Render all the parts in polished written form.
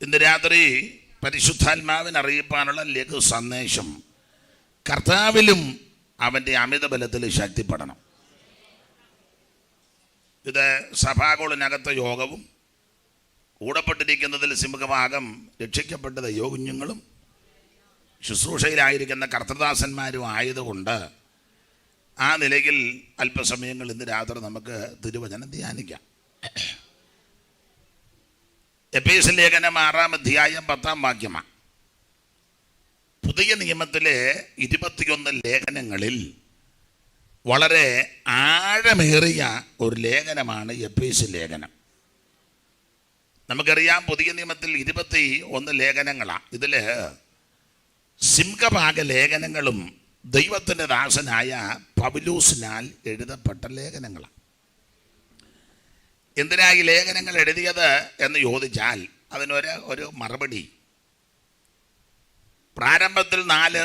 ഇന്ന് രാത്രി പരിശുദ്ധാത്മാവിന് അറിയിപ്പാനുള്ള ലഘു സന്ദേശം, കർത്താവിലും അവൻ്റെ അമിത ബലത്തിൽ ശക്തിപ്പെടണം. ഇത് സഭാകോളിനകത്തെ യോഗവും കൂടപ്പെട്ടിരിക്കുന്നതിൽ സിംഹഭാഗം രക്ഷിക്കപ്പെട്ട ദൈവകുഞ്ഞുങ്ങളും ശുശ്രൂഷയിലായിരിക്കുന്ന കർത്തദാസന്മാരും ആയതുകൊണ്ട് ആ നിലയിൽ അല്പസമയങ്ങൾ ഇന്ന് രാത്രി നമുക്ക് തിരുവചനം ധ്യാനിക്കാം. എഫേസ്യ ലേഖനം 6-ാം അധ്യായം 10-ാം വാക്യമാണ്. പുതിയ നിയമത്തിലെ 21 ലേഖനങ്ങളിൽ വളരെ ആഴമേറിയ ഒരു ലേഖനമാണ് എഫേസ്യ ലേഖനം. നമുക്കറിയാം, പുതിയ നിയമത്തിൽ 21 ലേഖനങ്ങളാണ്. ഇതിൽ സിംഹഭാഗ ലേഖനങ്ങളും ദൈവത്തിൻ്റെ ദാസനായ പൗലോസിനാൽ എഴുതപ്പെട്ട ലേഖനങ്ങളാണ്. എന്തിനാ ഈ ലേഖനങ്ങൾ എഴുതിയത് എന്ന് ചോദിച്ചാൽ അതിനൊരു മറുപടി. പ്രാരംഭത്തിൽ 4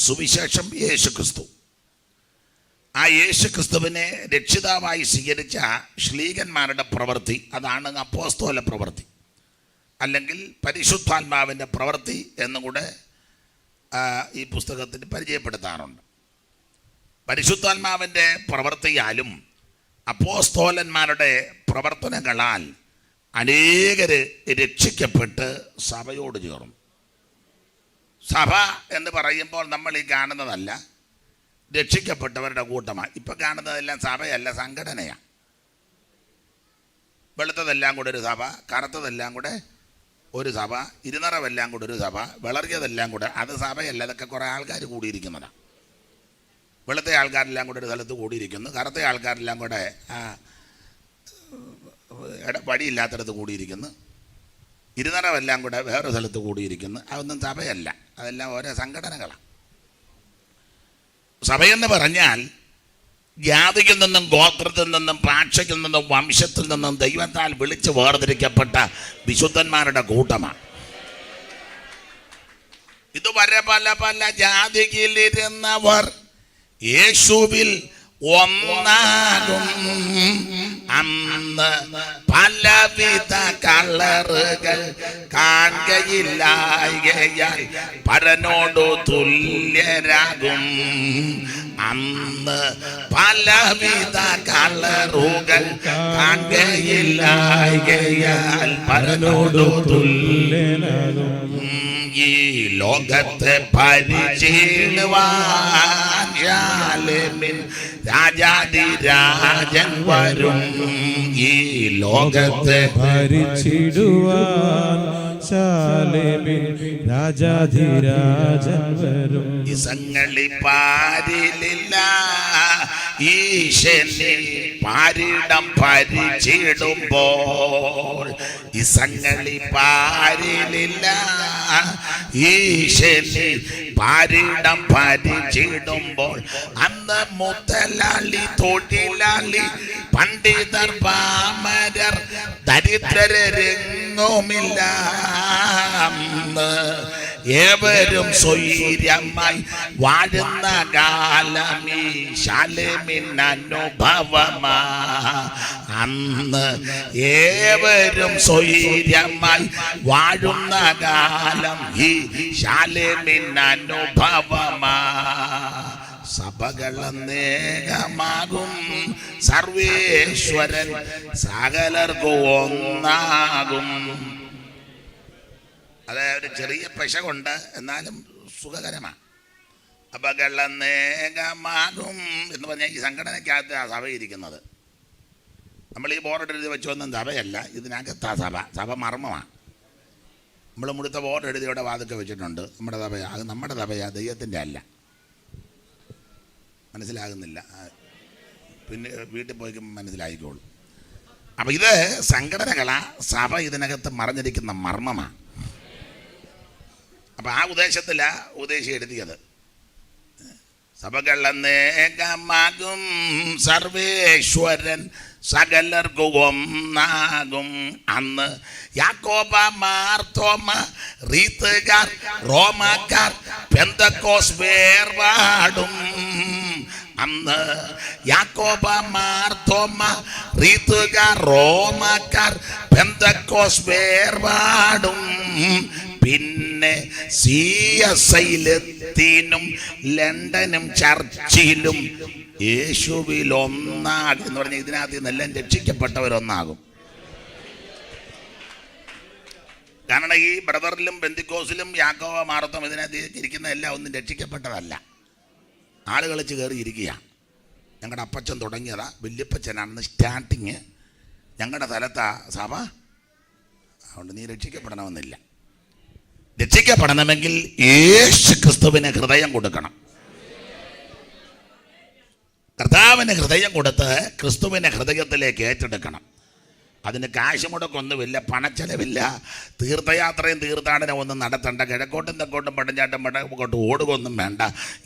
സുവിശേഷം യേശുക്രിസ്തു. ആ യേശുക്രിസ്തുവിനെ രക്ഷിതാവായി സ്വീകരിച്ച ശ്ലീകന്മാരുടെ പ്രവൃത്തി, അതാണ് അപ്പോസ്തല പ്രവൃത്തി, അല്ലെങ്കിൽ പരിശുദ്ധാത്മാവിൻ്റെ പ്രവൃത്തി എന്നുകൂടെ ഈ പുസ്തകത്തിൽ പരിചയപ്പെടുത്താറുണ്ട്. പരിശുദ്ധാത്മാവിൻ്റെ പ്രവൃത്തിയാലും അപ്പോസ്തോലന്മാരുടെ പ്രവർത്തനങ്ങളാൽ അനേകര് രക്ഷിക്കപ്പെട്ട് സഭയോട് ചേർന്നു. സഭ എന്ന് പറയുമ്പോൾ നമ്മൾ ഈ കാണുന്നതല്ല രക്ഷിക്കപ്പെട്ടവരുടെ കൂട്ടമാണ്. ഇപ്പം കാണുന്നതെല്ലാം സഭയല്ല, സംഘടനയാണ്. വെളുത്തതെല്ലാം കൂടെ ഒരു സഭ, കറുത്തതെല്ലാം കൂടെ ഒരു സഭ, ഇരുനിറമെല്ലാം കൂടെ ഒരു സഭ, വിളറിയതെല്ലാം കൂടെ അത് സഭയല്ല. അതൊക്കെ കുറേ ആൾക്കാർ കൂടിയിരിക്കുന്നതാണ്. വെളുത്ത ആൾക്കാരെല്ലാം കൂടെ ഒരു സ്ഥലത്ത് കൂടിയിരിക്കുന്നു, കറുത്ത ആൾക്കാരെല്ലാം കൂടെ വഴിയില്ലാത്തടത്ത് കൂടിയിരിക്കുന്നു, ഇരുനിറമെല്ലാം കൂടെ വേറെ സ്ഥലത്ത് കൂടിയിരിക്കുന്നു. അതൊന്നും സഭയല്ല, അതെല്ലാം ഓരോ സംഘടനകളാണ്. സഭയെന്ന് പറഞ്ഞാൽ ജാതിയിൽ നിന്നും ഗോത്രത്തിൽ നിന്നും ഭാഷയിൽ നിന്നും വംശത്തിൽ നിന്നും ദൈവത്താൽ വിളിച്ച് വേർതിരിക്കപ്പെട്ട വിശുദ്ധന്മാരുടെ കൂട്ടമാണ്. ഇതുവരെ പല പല ജാതിയിലിരുന്നവർ യേശുവിൽ ഒന്നാകും. അന്ന് പലവിധ കളറുകൾ കാണുകയില്ലായകയാൽ പരനോടു തുല്യരാകും. അന്ന് പലവിധ കളറുകൾ കാണുകയില്ലായകയാൽ പരനോടു തുല്യരാകും. ഈ ലോകത്തെ ഭരിച്ചിടുവാൻ രാജാതിരാജൻ വരും. ഈ ലോകത്തെ ഭരിച്ചിടുവാൻ രാജാതിരാജൻ വരും. ഈ സംഗളി പാരിലില്ല, ഈശനെ പാരിടം ഭരിച്ചിടുമ്പോൾ. ഈ സംഗളി പാരിലില്ല, ഈശനെ പാരിടം ഭരിച്ചിടുമ്പോൾ. അന്ന് മുതലാളി, തൊഴിലാളി, പണ്ഡിതർ, പാമരർ, ദരിദ്രരെങ്ങുമില്ല. അന്ന് ഏവരും സ്വൈര്യമായി വാഴുന്ന കാലമീ ശാലേമിനനുഭവമാ. അന്ന് ഏവരും സ്വൈര്യമായി വാഴുന്ന കാലം ഈ ശാലേമിനനുഭവമാ. സഭകളന്നേകമാകും, സർവേശ്വരൻ സകലർക്കും ഒന്നാകും. അതായത് ഒരു ചെറിയ പെശകുണ്ട്, എന്നാലും സുഖകരമാണ്. സഭകളന്നേകമാകും എന്ന് പറഞ്ഞാൽ ഈ സംഘടനയ്ക്കകത്ത് ആ സഭ ഇരിക്കുന്നത്. നമ്മൾ ഈ ബോർഡ് എഴുതി വെച്ചൊന്നും സഭയല്ല, ഇതിനകത്താ സഭ. സഭ മർമ്മമാണ്. നമ്മൾ മുടുത്ത ബോർഡ് എഴുതി ഇവിടെ വാതൊക്കെ വെച്ചിട്ടുണ്ട്. നമ്മുടെ സഭയാ, അത് നമ്മുടെ സഭയാ, ദൈവത്തിൻ്റെ അല്ല. മനസ്സിലാകുന്നില്ല, പിന്നെ വീട്ടിൽ പോയി മനസ്സിലായിക്കോളൂ. അപ്പം ഇത് സംഘടനകളാ, സഭ ഇതിനകത്ത് മറഞ്ഞിരിക്കുന്ന മർമ്മമാണ്. അപ്പം ആ ഉദ്ദേശത്തിലാണ് ഉദ്ദേശി എഴുതിയത്. സഭകളന്നേകമാകും, സർവേശ്വരൻ സകലർക്കും ഒന്നാകും. അന്ന് യാക്കോബ, മാർത്തോമ, റീത്തുകാർ, റോമാക്കാർ, പെന്തക്കോസ് വേർപാടും. അന്ന് യാക്കോബമാർ, തോമ, റീത്തുകാർ, റോമാക്കാർ, പെന്തക്കോസ് വേർപാടും പിന്നെ CSI-ലും ലണ്ടനും ചർച്ചിലും യേശുവിൽ ഒന്നാകും എന്ന് പറഞ്ഞാൽ ഇതിനകത്ത് നിന്നെല്ലാം രക്ഷിക്കപ്പെട്ടവരൊന്നാകും. കാരണം ഈ ബ്രദറിലും ബെന്തിക്കോസിലും യാക്കോബ മാർത്തോം ഇതിനകത്ത് ഇരിക്കുന്ന എല്ലാം ഒന്നും രക്ഷിക്കപ്പെട്ടതല്ല. ആളുകൾ വെച്ച് കയറി ഇരിക്കുക. ഞങ്ങളുടെ അപ്പച്ചൻ തുടങ്ങിയതാ, വല്യപ്പച്ചനാണെന്ന് സ്റ്റാർട്ടിങ് ഞങ്ങളുടെ സ്ഥലത്താ സഭ. അതുകൊണ്ട് നീ രക്ഷിക്കപ്പെടണമെന്നില്ല. രക്ഷിക്കപ്പെടണമെങ്കിൽ യേശു ക്രിസ്തുവിന് ഹൃദയം കൊടുക്കണം. കർത്താവിന് ഹൃദയം കൊടുത്ത് ക്രിസ്തുവിനെ ഹൃദയത്തിലേക്ക് ഏറ്റെടുക്കണം. അതിന് കാശ് മുടക്കൊന്നുമില്ല, പണച്ചെലവില്ല, തീർത്ഥയാത്രയും തീർത്ഥാടനം ഒന്നും നടത്തണ്ട, കിഴക്കോട്ടും തെക്കോട്ടും പടിഞ്ഞാട്ടും വടക്കോട്ടും ഓടുകയൊന്നും വേണ്ട.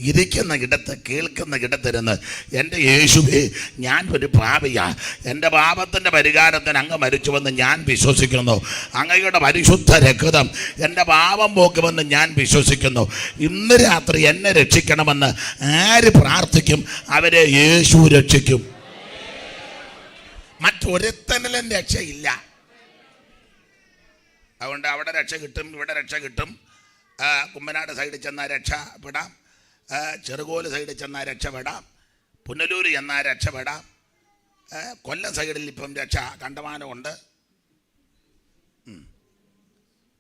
ഇരിക്കുന്ന ഇടത്ത് കേൾക്കുന്ന ഇടത്തിരുന്ന് എൻ്റെ യേശുവേ, ഞാൻ ഒരു പാപിയാ, എൻ്റെ പാപത്തിൻ്റെ പരിഹാരത്തിന് അങ്ങ് മരിച്ചുവെന്ന് ഞാൻ വിശ്വസിക്കുന്നു. അങ്ങയുടെ പരിശുദ്ധ രക്തം എൻ്റെ പാപം പോക്കുമെന്ന് ഞാൻ വിശ്വസിക്കുന്നു. ഇന്ന് രാത്രി എന്നെ രക്ഷിക്കണമെന്ന് ആര് പ്രാർത്ഥിക്കും അവരെ യേശു രക്ഷിക്കും. മറ്റൊരുത്തനിലും രക്ഷയില്ല. അതുകൊണ്ട് അവിടെ രക്ഷ കിട്ടും, ഇവിടെ രക്ഷ കിട്ടും. കുമ്മനാട് സൈഡിൽ ചെന്നാൽ രക്ഷപ്പെടാം, ചെറുകോല് സൈഡിൽ ചെന്നാൽ രക്ഷപ്പെടാം, പുനലൂർ ചെന്നാൽ രക്ഷപ്പെടാം, കൊല്ലം സൈഡിൽ ഇപ്പം രക്ഷ കണ്ടമാനമുണ്ട്.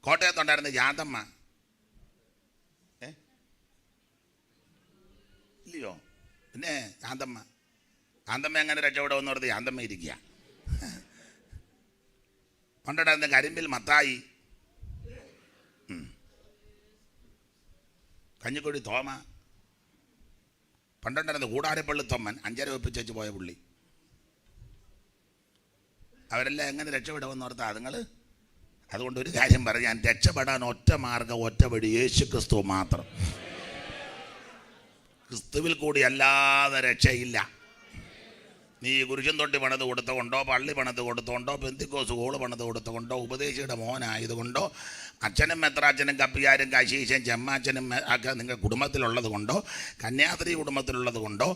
കോട്ടയത്തുണ്ടായിരുന്ന ജാതമ്മ ഇല്ലയോ? പിന്നെ ശാന്തമ്മ എങ്ങനെ രക്ഷപ്പെടുമെന്ന് പറഞ്ഞ് ശാന്തമ്മ ഇരിക്കുക. പണ്ടുണ്ടായിരുന്ന കരിമ്പിൽ മത്തായി, കഞ്ഞിക്കൊടി തോമ, പണ്ടുണ്ടായിരുന്ന കൂടാരപ്പള്ളി തൊമ്മൻ, 5 വെപ്പിച്ചു പോയ പുള്ളി. അവരെല്ലാം എങ്ങനെ രക്ഷപ്പെടുമെന്ന് ഓർത്താ അതുങ്ങൾ. അതുകൊണ്ട് ഒരു കാര്യം പറയാൻ, രക്ഷപ്പെടാൻ ഒറ്റ മാർഗം, ഒറ്റ വഴി, യേശു ക്രിസ്തു മാത്രം. ക്രിസ്തുവിൽ കൂടി അല്ലാതെ രക്ഷയില്ല. നീ കുരിശൻ തൊട്ടി പണിത് കൊടുത്തുകൊണ്ടോ, പള്ളി പണിത് കൊടുത്തുകൊണ്ടോ, പെന്തിക്കോസ് സ്കൂള് പണിത് കൊടുത്തുകൊണ്ടോ, ഉപദേശിയുടെ മോനായതുകൊണ്ടോ, അച്ഛനും മെത്രാച്ചനും കപ്പിയാരും കശീശനും ചെമ്മാച്ചനും ഒക്കെ നിങ്ങൾ കുടുംബത്തിലുള്ളത് കൊണ്ടോ, കന്യാസ്ത്രീ കുടുംബത്തിലുള്ളത് കൊണ്ടോ,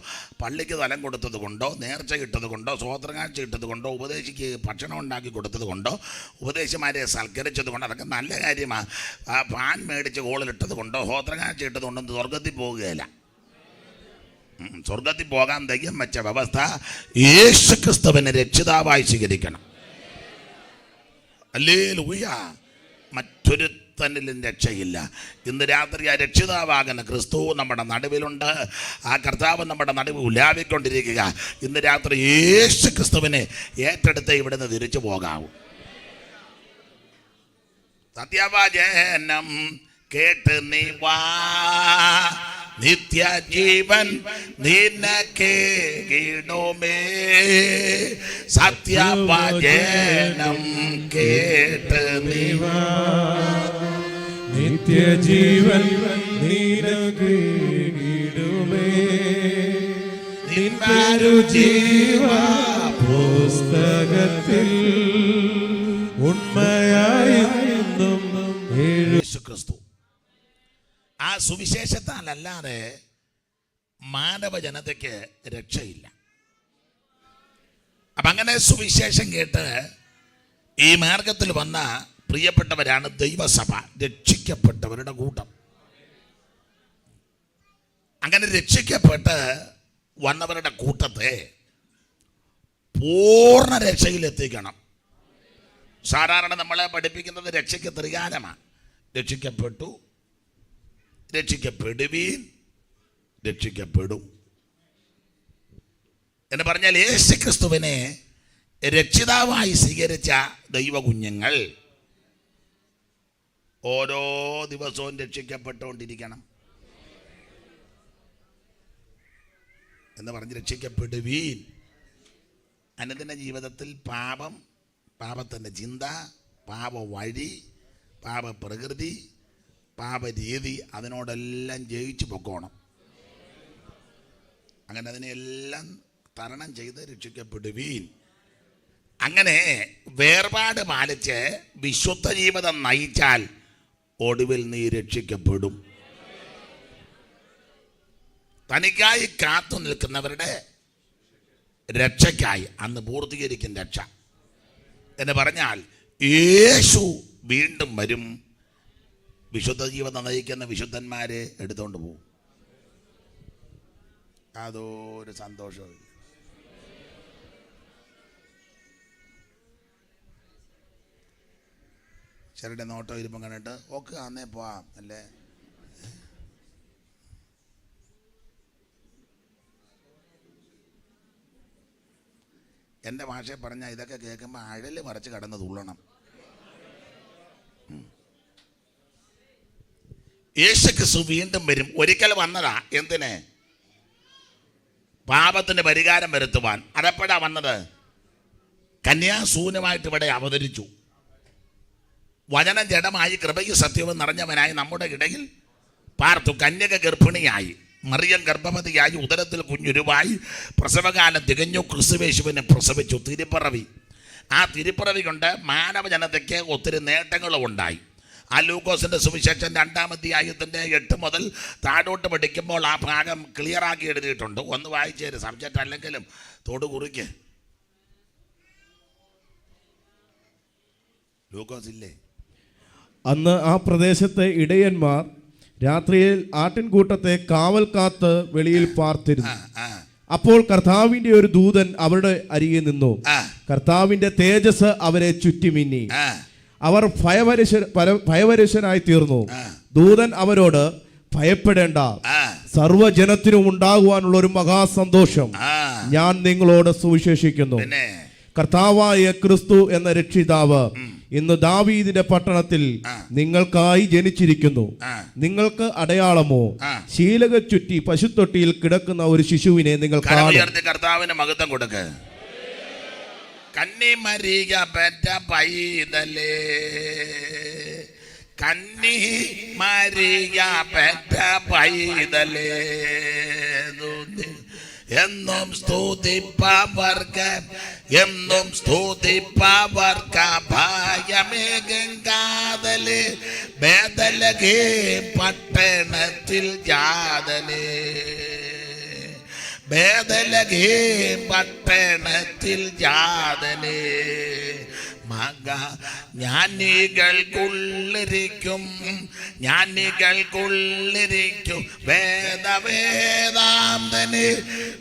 പള്ളിക്ക് തലം കൊടുത്തത് കൊണ്ടോ, നേർച്ച കിട്ടത് കൊണ്ടോ, സ്വോത്രകാഴ്ച കിട്ടത് കൊണ്ടോ, ഉപദേശിക്ക് ഭക്ഷണം ഉണ്ടാക്കി കൊടുത്തത് കൊണ്ടോ, ഉപദേശിമാരെ സൽക്കരിച്ചത് കൊണ്ടോ, അതൊക്കെ നല്ല കാര്യമാണ്. പാൻ മേടിച്ച് കോളിലിട്ടത് കൊണ്ടോ, സ്വോത്രകാഴ്ച ഇട്ടത് കൊണ്ടൊന്നും സ്വർഗത്തിൽ പോകുകയില്ല. സ്വർഗത്തിൽ പോകാൻ ദൈവം വെച്ച വ്യവസ്ഥ യേശു ക്രിസ്തുവിനെ രക്ഷിതാവായി സ്വീകരിക്കണം. ഹല്ലേലൂയ. മറ്റൊരുത്തനിലും രക്ഷയില്ല. ഇന്ന് രാത്രി ആ രക്ഷിതാവാകുന്ന ക്രിസ്തു നമ്മുടെ നടുവിലുണ്ട്. ആ കർത്താവ് നമ്മുടെ നടുവിൽ ഉലാവിക്കൊണ്ടിരിക്കുക. ഇന്ന് രാത്രി യേശു ക്രിസ്തുവിനെ ഏറ്റെടുത്ത് ഇവിടുന്ന് തിരിച്ചു പോകാവൂ. സത്യവചനം കേട്ട് നീ വാ, നിത്യജീവൻ നിനക്കേകിടുമേ. സത്യവചനം കേട്ട് നീ വാ, നിത്യജീവൻ നിനക്കേകിടുമേ. നിന്നൊരു ജീവ പുസ്തകത്തിൽ ഉണ്മയായെന്നും യേശു ക്രിസ്തു. ആ സുവിശേഷത്താലല്ലാതെ മാനവജനതയ്ക്ക് രക്ഷയില്ല. അപ്പം അങ്ങനെ സുവിശേഷം കേട്ട് ഈ മാർഗത്തിൽ വന്ന പ്രിയപ്പെട്ടവരാണ് ദൈവസഭ, രക്ഷിക്കപ്പെട്ടവരുടെ കൂട്ടം. അങ്ങനെ രക്ഷിക്കപ്പെട്ട് വന്നവരുടെ കൂട്ടത്തെ പൂർണ്ണ രക്ഷയിലെത്തിക്കണം. സാധാരണ നമ്മളെ പഠിപ്പിക്കുന്നത് രക്ഷയ്ക്ക് ത്രികാലമാണ്. രക്ഷിക്കപ്പെട്ടു, രക്ഷിക്കപ്പെടുവീൻ, രക്ഷിക്കപ്പെടും എന്ന് പറഞ്ഞാൽ യേശു ക്രിസ്തുവിനെ രക്ഷിതാവായി സ്വീകരിച്ച ദൈവ കുഞ്ഞുങ്ങൾ ഓരോ ദിവസവും രക്ഷിക്കപ്പെട്ടുകൊണ്ടിരിക്കണം എന്ന് പറഞ്ഞ് രക്ഷിക്കപ്പെടുവീൻ. അനുദിന ജീവിതത്തിൽ പാപം, പാപത്തിൻ്റെ ചിന്ത, പാപ വഴി, പാപ പ്രകൃതി, പാപരീതി, അതിനോടെല്ലാം ജയിച്ചു പൊക്കോണം. അങ്ങനെ അതിനെല്ലാം തരണം ചെയ്ത് രക്ഷിക്കപ്പെടുവീൻ. അങ്ങനെ വേർപാട് പാലിച്ച് വിശുദ്ധ ജീവിതം നയിച്ചാൽ ഒടുവിൽ നീ രക്ഷിക്കപ്പെടും. തനിക്കായി കാത്തു നിൽക്കുന്നവരുടെ രക്ഷയ്ക്കായി അന്ന് പൂർത്തീകരിക്കും രക്ഷ എന്ന് പറഞ്ഞാൽ യേശു വീണ്ടും വരും. വിശുദ്ധ ജീവിതം നയിക്കുന്ന വിശുദ്ധന്മാരെ എടുത്തുകൊണ്ട് പോകും. അതൊരു സന്തോഷമില്ല. ചിലരുടെ നോട്ടം ഇരുപ്പം കണ്ടിട്ട് ഓക്കെ അന്നേ പോവാം അല്ലേ. എൻ്റെ ഭാഷയെ പറഞ്ഞാൽ ഇതൊക്കെ കേൾക്കുമ്പോൾ അഴല് മറച്ച് കടന്ന് തുള്ളണം. യേശുക്രിസ്തു വീണ്ടും വരും. ഒരിക്കൽ വന്നതാ. എന്തിന്? പാപത്തിന് പരിഹാരം വരുത്തുവാൻ. അതെപ്പോഴാ വന്നത്? കന്യാസൂനമായിട്ട് ഇവിടെ അവതരിച്ചു. വചനം ജഡമായി കൃപയും സത്യവും നിറഞ്ഞവനായി നമ്മുടെ ഇടയിൽ പാർത്തു. കന്യക ഗർഭിണിയായി, മറിയം ഗർഭവതിയായി, ഉദരത്തിൽ കുഞ്ഞുരുവായി, പ്രസവകാലം തികഞ്ഞു, ക്രിസ്തുവേശുവിനെ പ്രസവിച്ചു. തിരുപ്പിറവി. ആ തിരുപ്പിറവി കൊണ്ട് മാനവജനതയ്ക്ക് ഒത്തിരി നേട്ടങ്ങളും ഉണ്ടായി. ആ ലൂക്കോസിൻ്റെ സുവിശേഷം 2-ാം അധ്യായത്തിൻ്റെ 8 മുതൽ താഴോട്ട് പഠിക്കുമ്പോൾ ആ ഭാഗം ക്ലിയറാക്കി എഴുതിയിട്ടുണ്ട്. ഒന്ന് വായിച്ചേര്, സബ്ജക്റ്റ് അല്ലെങ്കിലും തോട് കുറിക്ക്. ലൂക്കോസ് ഇല്ലേ? അന്ന് ആ പ്രദേശത്തെ ഇടയന്മാർ രാത്രിയിൽ ആട്ടിൻകൂട്ടത്തെ കാവൽ കാത്ത് വെളിയിൽ പാർത്തിരുന്നു. അപ്പോൾ കർത്താവിന്റെ ഒരു ദൂതൻ അവരുടെ അരികെ നിന്നു. കർത്താവിന്റെ തേജസ് അവരെ ചുറ്റിമിന്നി. അവർ ഭയപരവശനായി തീർന്നു. ദൂതൻ അവരോട്, ഭയപ്പെടേണ്ട, സർവ്വജനത്തിനും ഉണ്ടാകുവാനുള്ള ഒരു മഹാസന്തോഷം ഞാൻ നിങ്ങളോട് സുവിശേഷിക്കുന്നു. കർത്താവായ ക്രിസ്തു എന്ന രക്ഷിതാവ് ഇന്ന് ദാവീദിന്റെ പട്ടണത്തിൽ നിങ്ങൾക്കായി ജനിച്ചിരിക്കുന്നു. നിങ്ങൾക്ക് അടയാളമോ? ശീലക ചുറ്റി പശുത്തൊട്ടിയിൽ കിടക്കുന്ന ഒരു ശിശുവിനെ നിങ്ങൾ കാണും. കർത്താവിന് മഹത്വം കൊടുക്ക്. കന്നി മരിക പെറ്റ പൈതലേ, കന്നി മരിക പെറ്റ പൈതലേ, എന്നും സ്തുതിപ്പവർക്ക്, എന്നും സ്തുതിപ്പവർക്ക് ഭയമേകാതലേ, ബേതലഹേ പട്ടണത്തിൽ ജാതലേ, ബേതലഹേ പട്ടണത്തിൽ ജാതലേ. മക ജ്ഞാനികൾക്കുള്ളിരിക്കും, ജ്ഞാനികൾക്കുള്ളിരിക്കും വേദവേദാന്തനെ,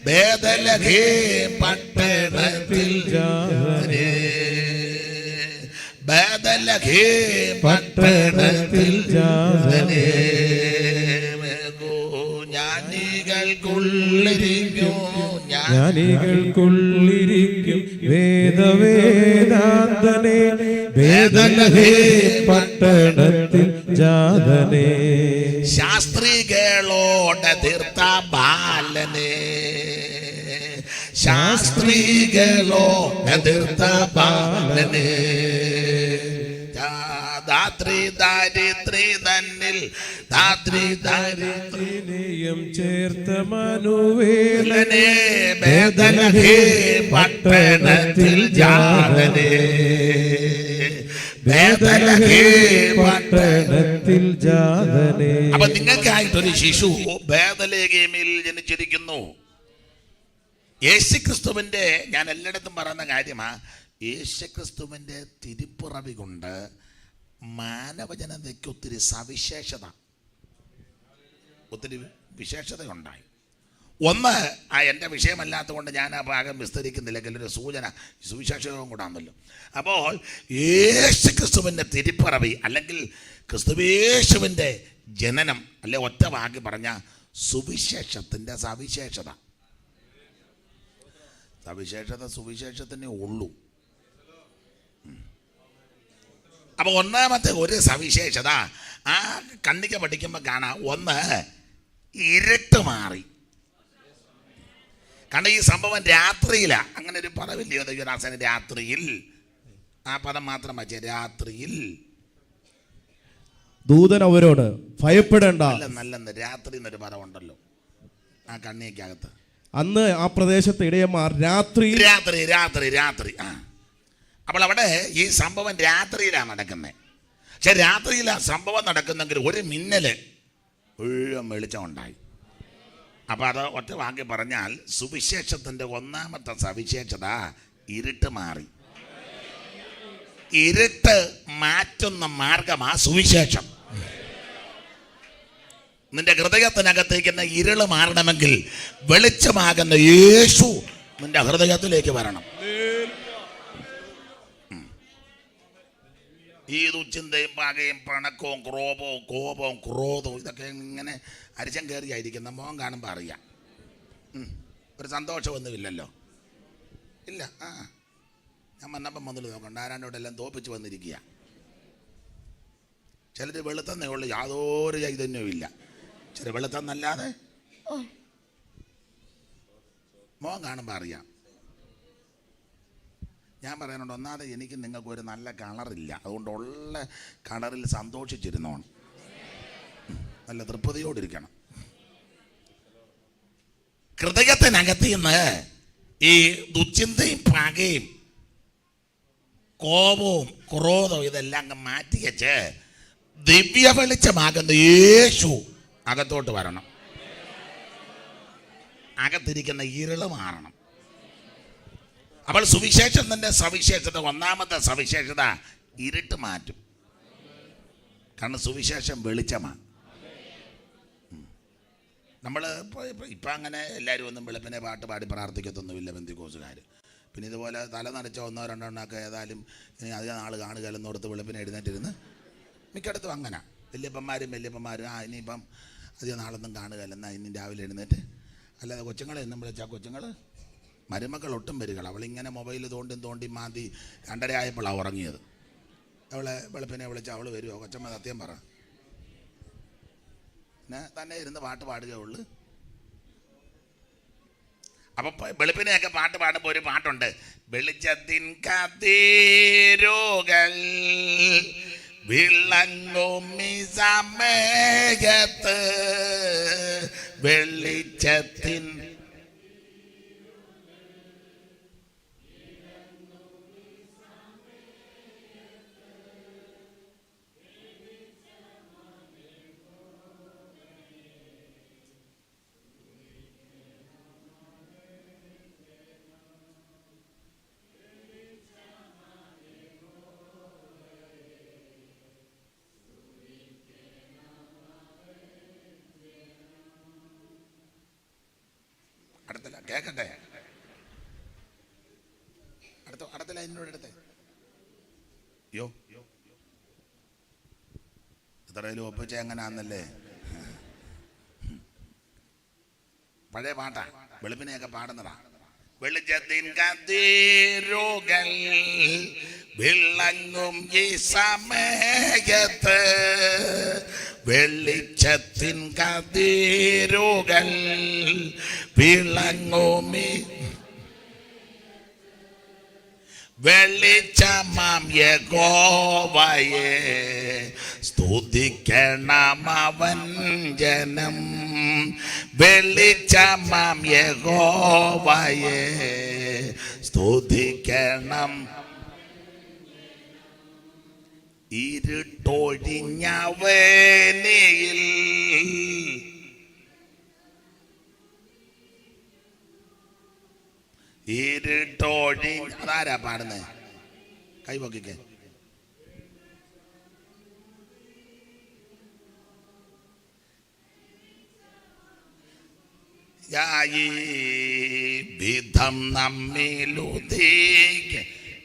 ബേതലഹേ പട്ടണത്തിൽ ജാതലേ, ബേതലഹേ പട്ടണത്തിൽ ജാതലേ. ജ്ഞാനികൾക്കുള്ളിരിക്കും, ജ്ഞാനികൾക്കുള്ളിരിക്കും വേദവേദാന്തനെ, ബേതലഹേ പട്ടണത്തിൽ ജാതനേ. ശാസ്ത്രികളോട് തീർത്ത ബാലനെ, ശാസ്ത്രികളോട് തീർത്ത ബാലനെ, ധാത്രി ദാരിദ്രി തന്നിൽ, ധാത്രി ദാരിദ്രിനെയും ചേർത്ത മനുവേലനെ, ബേതലഹേ പട്ടണത്തിൽ ജാതനേ, ബേതലഹേ പട്ടണത്തിൽ ജാതനേ. അപ്പൊ നിങ്ങൾക്കായിട്ടൊരു ശിശു ബേതലഹേമിൽ ജനിച്ചിരിക്കുന്നു. യേശുക്രിസ്തുവിന്റെ, ഞാൻ എല്ലായിടത്തും പറയുന്ന കാര്യമാ, യേശുക്രിസ്തുവിന്റെ തിരുപ്പിറവി കൊണ്ട് മാനവജനതയ്ക്ക് ഒത്തിരി സവിശേഷത, ഒത്തിരി വിശേഷതയുണ്ടായി. ഒന്ന്, എൻ്റെ വിഷയമല്ലാത്തത് കൊണ്ട് ഞാൻ ആ ഭാഗം വിസ്തരിക്കുന്നില്ലെങ്കിൽ ഒരു സൂചന, സുവിശേഷവും കൂടാണല്ലോ. അപ്പോൾ യേശുക്രിസ്തുവിൻ്റെ തിരുപ്പിറവി അല്ലെങ്കിൽ ക്രിസ്തുവേശുവിൻ്റെ ജനനം, അല്ലെ ഒറ്റ വാക്കി പറഞ്ഞ സുവിശേഷത്തിൻ്റെ സവിശേഷത. സവിശേഷത സുവിശേഷത്തിനേ ഉള്ളൂ. അപ്പോൾ ഒന്നാമത്തെ ഒരു സവിശേഷത ആ കണ്ണിക പഠിക്കുമ്പോൾ കാണാം. ഒന്ന്, ഇരുട്ട് മാറി. കാരണം ഈ സംഭവം രാത്രിയിലാണ്. അങ്ങനെ ഒരു പദമില്ലയോ ദൈവദാസന്? രാത്രിയിൽ. ആ പദം മാത്രം വച്ചേ, രാത്രിയിൽ. ദൂതൻ അവരോട്, ഭയപ്പെടേണ്ട. നല്ല രാത്രി എന്നൊരു പദം ഉണ്ടല്ലോ ആ കണ്ണിക്കകത്ത്. അന്ന് ആ പ്രദേശത്തെ ഇടയന്മാർ രാത്രി രാത്രി രാത്രി രാത്രി അപ്പോൾ അവിടെ ഈ സംഭവം രാത്രിയിലാണ് നടക്കുന്നത്. പക്ഷെ രാത്രിയിലാണ് സംഭവം നടക്കുന്നെങ്കിൽ ഒരു മിന്നല് മുഴുവൻ വെളിച്ചം ഉണ്ടായി. അപ്പം അത് ഒറ്റ വാക്കി പറഞ്ഞാൽ സുവിശേഷത്തിൻ്റെ ഒന്നാമത്തെ സവിശേഷത ഇരുട്ട് മാറി. ഇരുട്ട് മാറ്റുന്ന മാർഗമാ സുവിശേഷം. നിന്റെ ഹൃദയത്തിനകത്തേക്കുന്ന ഇരുള് മാറണമെങ്കിൽ വെളിച്ചമാകുന്ന യേശു നിന്റെ ഹൃദയത്തിലേക്ക് വരണം. ഈ ദുശ്ചിന്തയും പകയും പിണക്കവും കോപവും ക്രോധവും ഇതൊക്കെ ഇങ്ങനെ അരിശം കയറിയായിരിക്കുന്ന മോൻ കാണുമ്പോൾ അറിയാം. ഒരു സന്തോഷമൊന്നുമില്ലല്ലോ, ഇല്ല. ഞാൻ വന്നപ്പം മുതൽ നോക്കണ്ട, ആരാണ്ടോടെല്ലാം തോപ്പിച്ച് വന്നിരിക്കുക. ചിലർ വെളുത്തന്നേ ഉള്ളു, യാതൊരു ചൈതന്യവും ഇല്ല. ചില വെളുത്തന്നല്ലാതെ മോൻ കാണുമ്പോൾ അറിയാം. ഞാൻ പറയാനുണ്ട്, ഒന്നാതെ എനിക്ക് നിങ്ങൾക്ക് ഒരു നല്ല കളറില്ല, അതുകൊണ്ടുള്ള കളറിൽ സന്തോഷിച്ചിരുന്നോണം, നല്ല തൃപ്തിയോടിരിക്കണം. ഹൃദയത്തിനകത്ത് നിന്ന് ഈ ദുശ്ചിന്തയും പകയും കോപവും ക്രോധവും ഇതെല്ലാം അങ്ങ് മാറ്റിവെച്ച് ദിവ്യ വെളിച്ചമാകുന്ന യേശു അകത്തോട്ട് വരണം. അകത്തിരിക്കുന്ന ഇരുള് മാറണം. അപ്പോൾ സുവിശേഷത്തിൻ്റെ സവിശേഷത, ഒന്നാമത്തെ സവിശേഷത ഇരുട്ട് മാറ്റും. കാരണം സുവിശേഷം വെളിച്ചമാണ്. നമ്മൾ ഇപ്പം അങ്ങനെ എല്ലാവരും ഒന്നും വെളുപ്പിനെ പാട്ട് പാടി പ്രാർത്ഥിക്കത്തൊന്നുമില്ല പെന്തിക്കോസുകാർ. പിന്നെ ഇതുപോലെ തല നനച്ച ഒന്നോ രണ്ടോ എണ്ണമൊക്കെ ഏതായാലും ഇനി അധികം നാൾ കാണുകയെന്നോർത്ത് വെളുപ്പിനെ എഴുന്നേറ്റിരുന്ന് മിക്കയിടത്തും അങ്ങനെ വല്യപ്പന്മാരും ഇനിയിപ്പം അധികം നാളൊന്നും കാണുകയല്ല, എന്നാൽ ഇനി രാവിലെ എഴുന്നേറ്റ്. അല്ലാതെ കൊച്ചുങ്ങളെ എന്നും വിളിച്ചാൽ കൊച്ചുങ്ങൾ മരുമക്കൾ ഒട്ടും വരികൾ. അവളിങ്ങനെ മൊബൈൽ തോണ്ടി മാന്തി 2:30 ആയപ്പോഴാണ് ഉറങ്ങിയത്. അവളെ വെളുപ്പിനെ വിളിച്ചാൽ അവൾ വരുമോ? കൊച്ചമ്മ സത്യം പറ. പിന്നെ തന്നെ ഇരുന്ന് പാട്ട് പാടുകയുള്ളു. അപ്പം വെളുപ്പിനെയൊക്കെ പാട്ട് പാടുമ്പോൾ ഒരു പാട്ടുണ്ട്, വെളിച്ചത്തിൻ കതിരുകൾ വിളങ്ങും സമയത്ത് വെളിച്ചത്തിൻ കേക്കട്ടെ. അടുത്തല്ല എന്നോട് എടുത്തേ. യോ എത്രയിലും ഒപ്പിച്ച എങ്ങനാന്നല്ലേ. പഴയ പാട്ടാ, വെളുപ്പിനെയൊക്കെ പാടുന്നതാ. വെളിച്ചത്തിൻ കതിരുകൾ വിളങ്ങും ഈ സമയത്ത് വെളിച്ചത്തിൻ കതിരുകൾ വിളങ്ങുമി വെളിച്ചമാം യഹോവയെ സ്തുതിക്കണം അവൻ ജനം. വെളിച്ചമാം യഹോവയെ സ്തുതിക്കണം. ഇരുട്ടൊഴിഞ്ഞ വേനയിൽ അതാരാ പാടുന്നേ? കൈപൊക്കിക്കേ. വിധം നമ്മിലുദീക്ക്.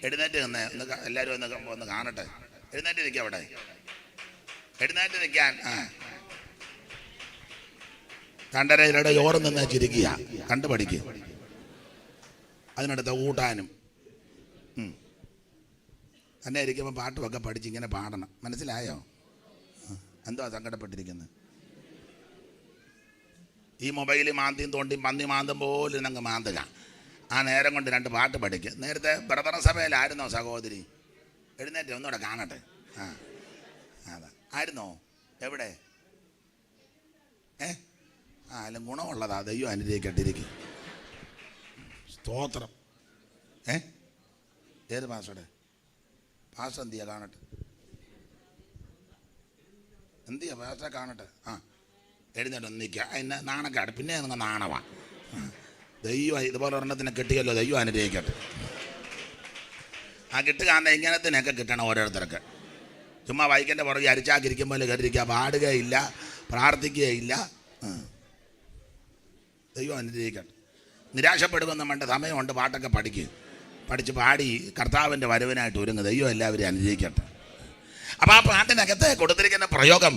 എഴുന്നേറ്റ് നിന്ന് എല്ലാവരും ഒന്ന് കാണട്ടെ. എഴുന്നേറ്റ് നിൽക്കുക, അവിടെ എഴുന്നേറ്റ് നിൽക്കാൻ. 2:30 യോറ് നിന്ന് ചിരിക്കുക, കണ്ടു പഠിക്കുക. അതിനടുത്ത് കൂട്ടാനും തന്നെ ഇരിക്കുമ്പോൾ പാട്ടുമൊക്കെ പഠിച്ച് ഇങ്ങനെ പാടണം. മനസ്സിലായോ? എന്തോ സങ്കടപ്പെട്ടിരിക്കുന്നത്? ഈ മൊബൈൽ മാന്തിയും തോണ്ടിയും പന്നി മാന്തും പോലും ഞങ്ങൾ മാന്തുക. ആ നേരം കൊണ്ട് 2 പാട്ട് പഠിക്കുക. നേരത്തെ ബ്രദർ സഭയിലായിരുന്നോ സഹോദരി? എഴുന്നേറ്റ് ഒന്നുകൂടെ കാണട്ടെ. അതാ ആയിരുന്നോ? എവിടെ? അല്ല, ഗുണമുള്ളതാ. ദൈവം അനുഗ്രഹിക്കട്ടിരിക്കും. സ്തോത്രം. ഏത് പാസ്റ്ററുടെ? പാസ്റ്റർ എന്തിയാ? കാണട്ടെ. എന്തിയാ പാസ്റ്റർ? കാണട്ടെ. എഴുന്നേറ്റ് നിൽക്കുക. അതിന് നാണക്കാട് പിന്നെ നിങ്ങൾ നാണവാ. ദൈവം ഇതുപോലെ ഒരെണ്ണത്തിനെ കിട്ടിയല്ലോ, ദൈവം അനുഗ്രഹിക്കട്ടെ. ആ കിട്ടുകാരനെ ഇങ്ങനത്തിനൊക്കെ കിട്ടണം ഓരോരുത്തർക്ക്. ചുമ്മാ വൈക്കൻ്റെ പുറകെ അരിച്ചാക്കിരിക്കുമ്പോൾ കയറിയിരിക്കുക, പാടുകയില്ല, പ്രാർത്ഥിക്കുകയില്ല. ദൈവം അനുഗ്രഹിക്കട്ടെ. നിരാശപ്പെടുമെന്ന് വേണ്ട സമയമുണ്ട്. പാട്ടൊക്കെ പഠിച്ച് പാടി കർത്താവിൻ്റെ വരവിനായിട്ട് ഒരുങ്ങും. ദൈവം എല്ലാവരെയും അനുഗ്രഹിക്കട്ടെ. അപ്പം ആ പാട്ടിനകത്ത് കൊടുത്തിരിക്കുന്ന പ്രയോഗം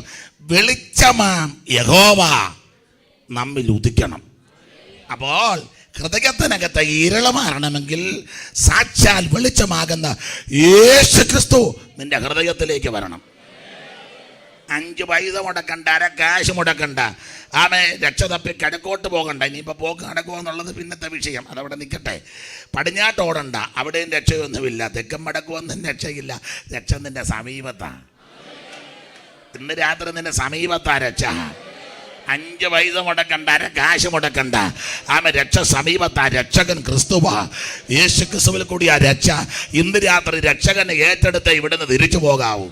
വെളിച്ചമാം യഹോവ നമ്മിൽ ഉദിക്കണം. അപ്പോൾ ഹൃദയത്തിനകത്ത് ഇരുള മാറണമെങ്കിൽ സാക്ഷാൽ വെളിച്ചമാകുന്ന യേശു ക്രിസ്തു നിന്റെ ഹൃദയത്തിലേക്ക് വരണം. 5 പൈസ മുടക്കണ്ട, അര കാശ് മുടക്കണ്ട, ആമേ രക്ഷ തപ്പി കിഴക്കോട്ട് പോകണ്ട. ഇനിയിപ്പോൾ പോക്ക് നടക്കുക എന്നുള്ളത് പിന്നത്തെ വിഷയം, അതവിടെ നിൽക്കട്ടെ. പടിഞ്ഞാട്ട് ഓടണ്ട, അവിടെയും രക്ഷയൊന്നുമില്ല. തെക്കും വടക്കുവൊന്നും രക്ഷയില്ല. രക്ഷ നിന്റെ സമീപത്താണ്. ഇന്ന് രാത്രി നിന്റെ സമീപത്താ രക്ഷ. 5 പൈസ മുടക്കണ്ട, അര കാശ് മുടക്കണ്ട, ആമേ രക്ഷ സമീപത്താ. രക്ഷകൻ ക്രിസ്തുവാ. യേശു ക്രിസ്തുവിൽ കൂടി ആ രക്ഷ. ഇന്ന് രാത്രി രക്ഷകനെ ഏറ്റെടുത്ത് ഇവിടുന്ന് തിരിച്ചു പോകാവൂ.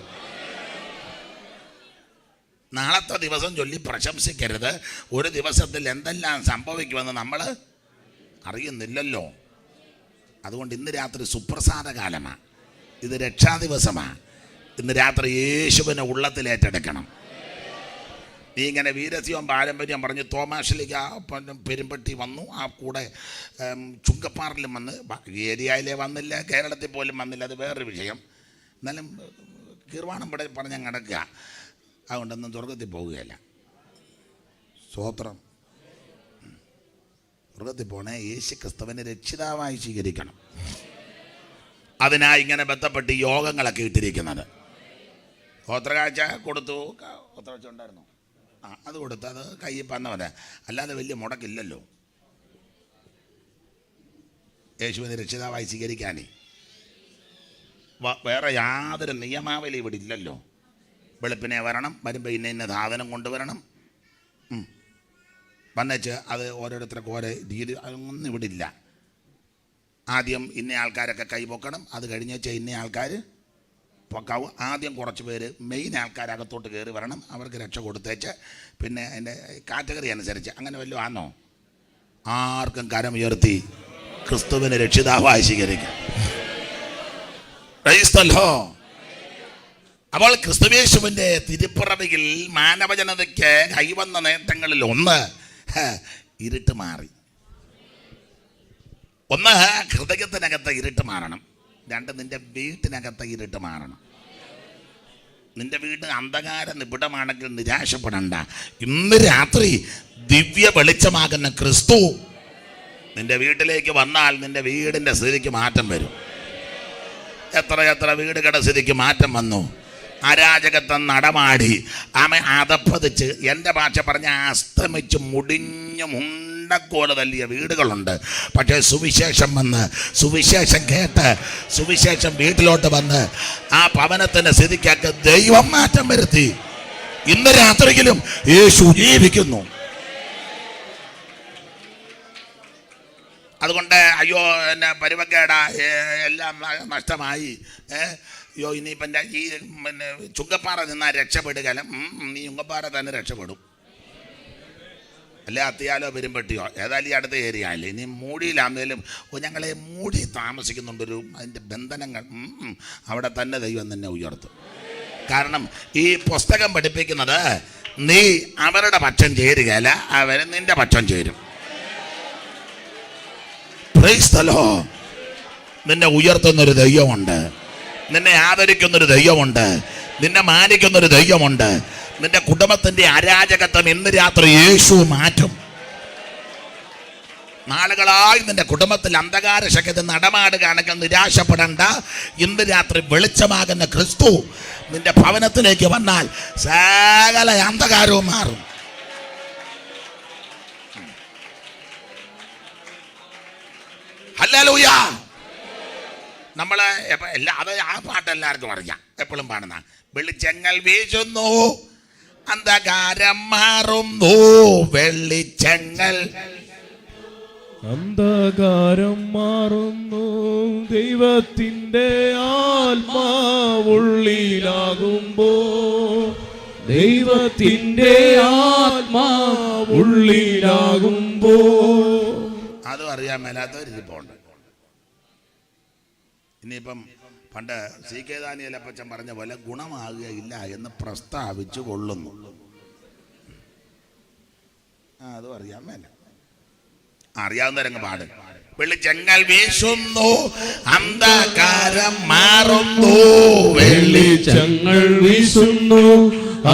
നാളത്തെ ദിവസം ചൊല്ലി പ്രശംസിക്കരുത്. ഒരു ദിവസത്തിൽ എന്തെല്ലാം സംഭവിക്കുമെന്ന് നമ്മൾ അറിയുന്നില്ലല്ലോ. അതുകൊണ്ട് ഇന്ന് രാത്രി സുപ്രസാദ കാലമാണ്. ഇത് രക്ഷാദിവസമാണ്. ഇന്ന് രാത്രി യേശുവിനെ ഉള്ളത്തിൽ ഏറ്റെടുക്കണം. നീ ഇങ്ങനെ വീരസ്യവും പാരമ്പര്യം പറഞ്ഞ് തോമാശ്ലീഹ പെരുമ്പട്ടി വന്നു, ആ കൂടെ ചുങ്കപ്പാറിലും വന്ന്, ഏരിയയിലേ വന്നില്ല, കേരളത്തിൽ പോലും വന്നില്ല, അത് വേറൊരു വിഷയം. എന്നാലും കീർവാണം ഇവിടെ പറഞ്ഞ് കിടക്കുക. അതുകൊണ്ടൊന്നും സ്വർഗത്തിൽ പോവുകയല്ല. സ്തോത്രം. സ്വർഗത്തിൽ പോണേ യേശു ക്രിസ്തുവിനെ രക്ഷിതാവായി സ്വീകരിക്കണം. അതിനായി ഇങ്ങനെ ബന്ധപ്പെട്ട് യോഗങ്ങളൊക്കെ ഇട്ടിരിക്കുന്നത്. ഗോത്രകാഴ്ച കൊടുത്തു. ഗോത്രകാഴ്ച ഉണ്ടായിരുന്നു, അത് കൊടുത്ത് അത് കയ്യിൽ പറഞ്ഞ പോലെ. അല്ലാതെ വലിയ മുടക്കില്ലല്ലോ യേശുവിനെ രക്ഷിതാവായി സ്വീകരിക്കാനേ. വേറെ യാതൊരു നിയമാവലി ഇവിടെ ഇല്ലല്ലോ. വെളുപ്പിനെ വരണം, വരുമ്പോൾ ഇന്ന സാധനം കൊണ്ടുവരണം, വന്നേച്ച് അത് ഓരോരുത്തർക്ക് ഓരോ രീതി, അതൊന്നും ഇവിടെ ഇല്ല. ആദ്യം ഇന്ന ആൾക്കാരൊക്കെ കൈ പൊക്കണം, അത് കഴിഞ്ഞേച്ച് ഇന്ന ആൾക്കാർ പൊക്കാവും. ആദ്യം കുറച്ച് പേര് മെയിൻ ആൾക്കാരകത്തോട്ട് കയറി വരണം, അവർക്ക് രക്ഷ കൊടുത്തേച്ച് പിന്നെ അതിൻ്റെ കാറ്റഗറി അനുസരിച്ച് അങ്ങനെ വല്ലതും ആണോ? ആർക്കും കരം ഉയർത്തി ക്രിസ്തുവിനെ രക്ഷിതാവായി സ്വീകരിക്കും. ക്രൈസ്തലോ. അപ്പോൾ ക്രിസ്തുവേശുവിൻ്റെ തിരുപ്പിറവിയിൽ മാനവജനതയ്ക്ക് കൈവന്ന നേട്ടങ്ങളിൽ ഒന്ന് ഇരുട്ട് മാറി. ഒന്ന് ഹൃദയത്തിനകത്ത് ഇരുട്ട് മാറണം. 2 നിന്റെ വീട്ടിനകത്ത് ഇരുട്ട് മാറണം. നിന്റെ വീട് അന്ധകാര നിബിഡമാണെങ്കിൽ നിരാശപ്പെടണ്ട. ഇന്ന് രാത്രി ദിവ്യ വെളിച്ചമാകുന്ന ക്രിസ്തു നിന്റെ വീട്ടിലേക്ക് വന്നാൽ നിന്റെ വീടിൻ്റെ സ്ഥിതിക്ക് മാറ്റം വരും. എത്ര വീടുകളുടെ സ്ഥിതിക്ക് മാറ്റം വന്നു. അരാജകത്വം നടമാടി ആമെ അതപ്പതിച്ച്, എൻ്റെ ഭാഷ പറഞ്ഞ അസ്തമിച്ച് മുടിഞ്ഞു മുണ്ടക്കോല തല്ലിയ വീടുകളുണ്ട്. പക്ഷേ സുവിശേഷം വന്ന്, സുവിശേഷം കേട്ട്, സുവിശേഷം വീട്ടിലോട്ട് വന്ന് ആ ഭവനത്തിൻ്റെ സ്ഥിതിക്കൊക്കെ ദൈവം മാറ്റം വരുത്തി. ഇന്ന് രാത്രിയിലും യേശു ജീവിക്കുന്നു. അതുകൊണ്ട് അയ്യോ എന്നെ പരുവക്കേടാ, എല്ലാം നഷ്ടമായി, അയ്യോ ഇനിയിപ്പം ഈ പിന്നെ ചുങ്കപ്പാറ നിന്നാൽ രക്ഷപ്പെടുകയല്ല. നീ ചുങ്കപ്പാറ തന്നെ രക്ഷപ്പെടും. അല്ലെ അത്തിയാലോ പെരുമ്പട്ടിയോ ഏതായാലും ഈ അടുത്ത ഏരിയ അല്ലേ. ഇനി മൂടിയിലാണെങ്കിലും ഞങ്ങളെ മൂടി താമസിക്കുന്നുണ്ടൊരു അതിൻ്റെ ബന്ധനങ്ങൾ അവിടെ തന്നെ ദൈവം തന്നെ ഉയർത്തും. കാരണം ഈ പുസ്തകം പഠിപ്പിക്കുന്നത് നീ അവരുടെ പക്ഷം ചേരുകയല്ല, അവർ നിന്റെ പക്ഷം ചേരും. Praise the Lord. നിന്നെ ഉയർത്തുന്നൊരു ദൈവമുണ്ട്, നിന്നെ ആദരിക്കുന്നൊരു ദൈവമുണ്ട്, നിന്നെ മാനിക്കുന്നൊരു ദൈവമുണ്ട്. നിന്റെ കുടുംബത്തിൻ്റെ അരാജകത്വം ഇന്ന് രാത്രി യേശു മാറ്റും. നാളുകളായി നിന്റെ കുടുംബത്തിൽ അന്ധകാര ശക്തി നടമാടുകയാണെങ്കിൽ നിരാശപ്പെടേണ്ട. ഇന്ന് രാത്രി വെളിച്ചമാകുന്ന ക്രിസ്തു നിന്റെ ഭവനത്തിലേക്ക് വന്നാൽ സകല അന്ധകാരവും മാറും. ഹല്ലേലൂയ. നമ്മള് അത് ആ പാട്ട് എല്ലാവർക്കും അറിയാം, എപ്പോഴും പാടുന്ന. വെളിച്ചങ്ങൾ വീശുന്നു, അന്ധകാരം മാറുന്നു, വെളിച്ചങ്ങൾ അന്ധകാരം മാറുന്നു, ദൈവത്തിൻ്റെ ആത്മാവുള്ളിലാകുമ്പോ ദൈവത്തിന്റെ ആത്മാ ഉള്ളിലാകുമ്പോ. അതും അറിയാൻ മേലാത്തവരിപ്പോണ്ട്. ഇനിയിപ്പം പണ്ട് സി കെ ദാനിയേലപ്പച്ചൻ പറഞ്ഞ പോലെ ഗുണമാകുകയില്ല എന്ന് പ്രസ്താവിച്ചു കൊള്ളുന്നു. അതും അറിയാൻ മേല. അറിയാവുന്നവരങ്ങ് പാടും. വെളിച്ചങ്ങൾ വീശുന്നു, അന്ധകാരം മാറുന്നു. വെളിച്ചങ്ങൾ വീശുന്നു,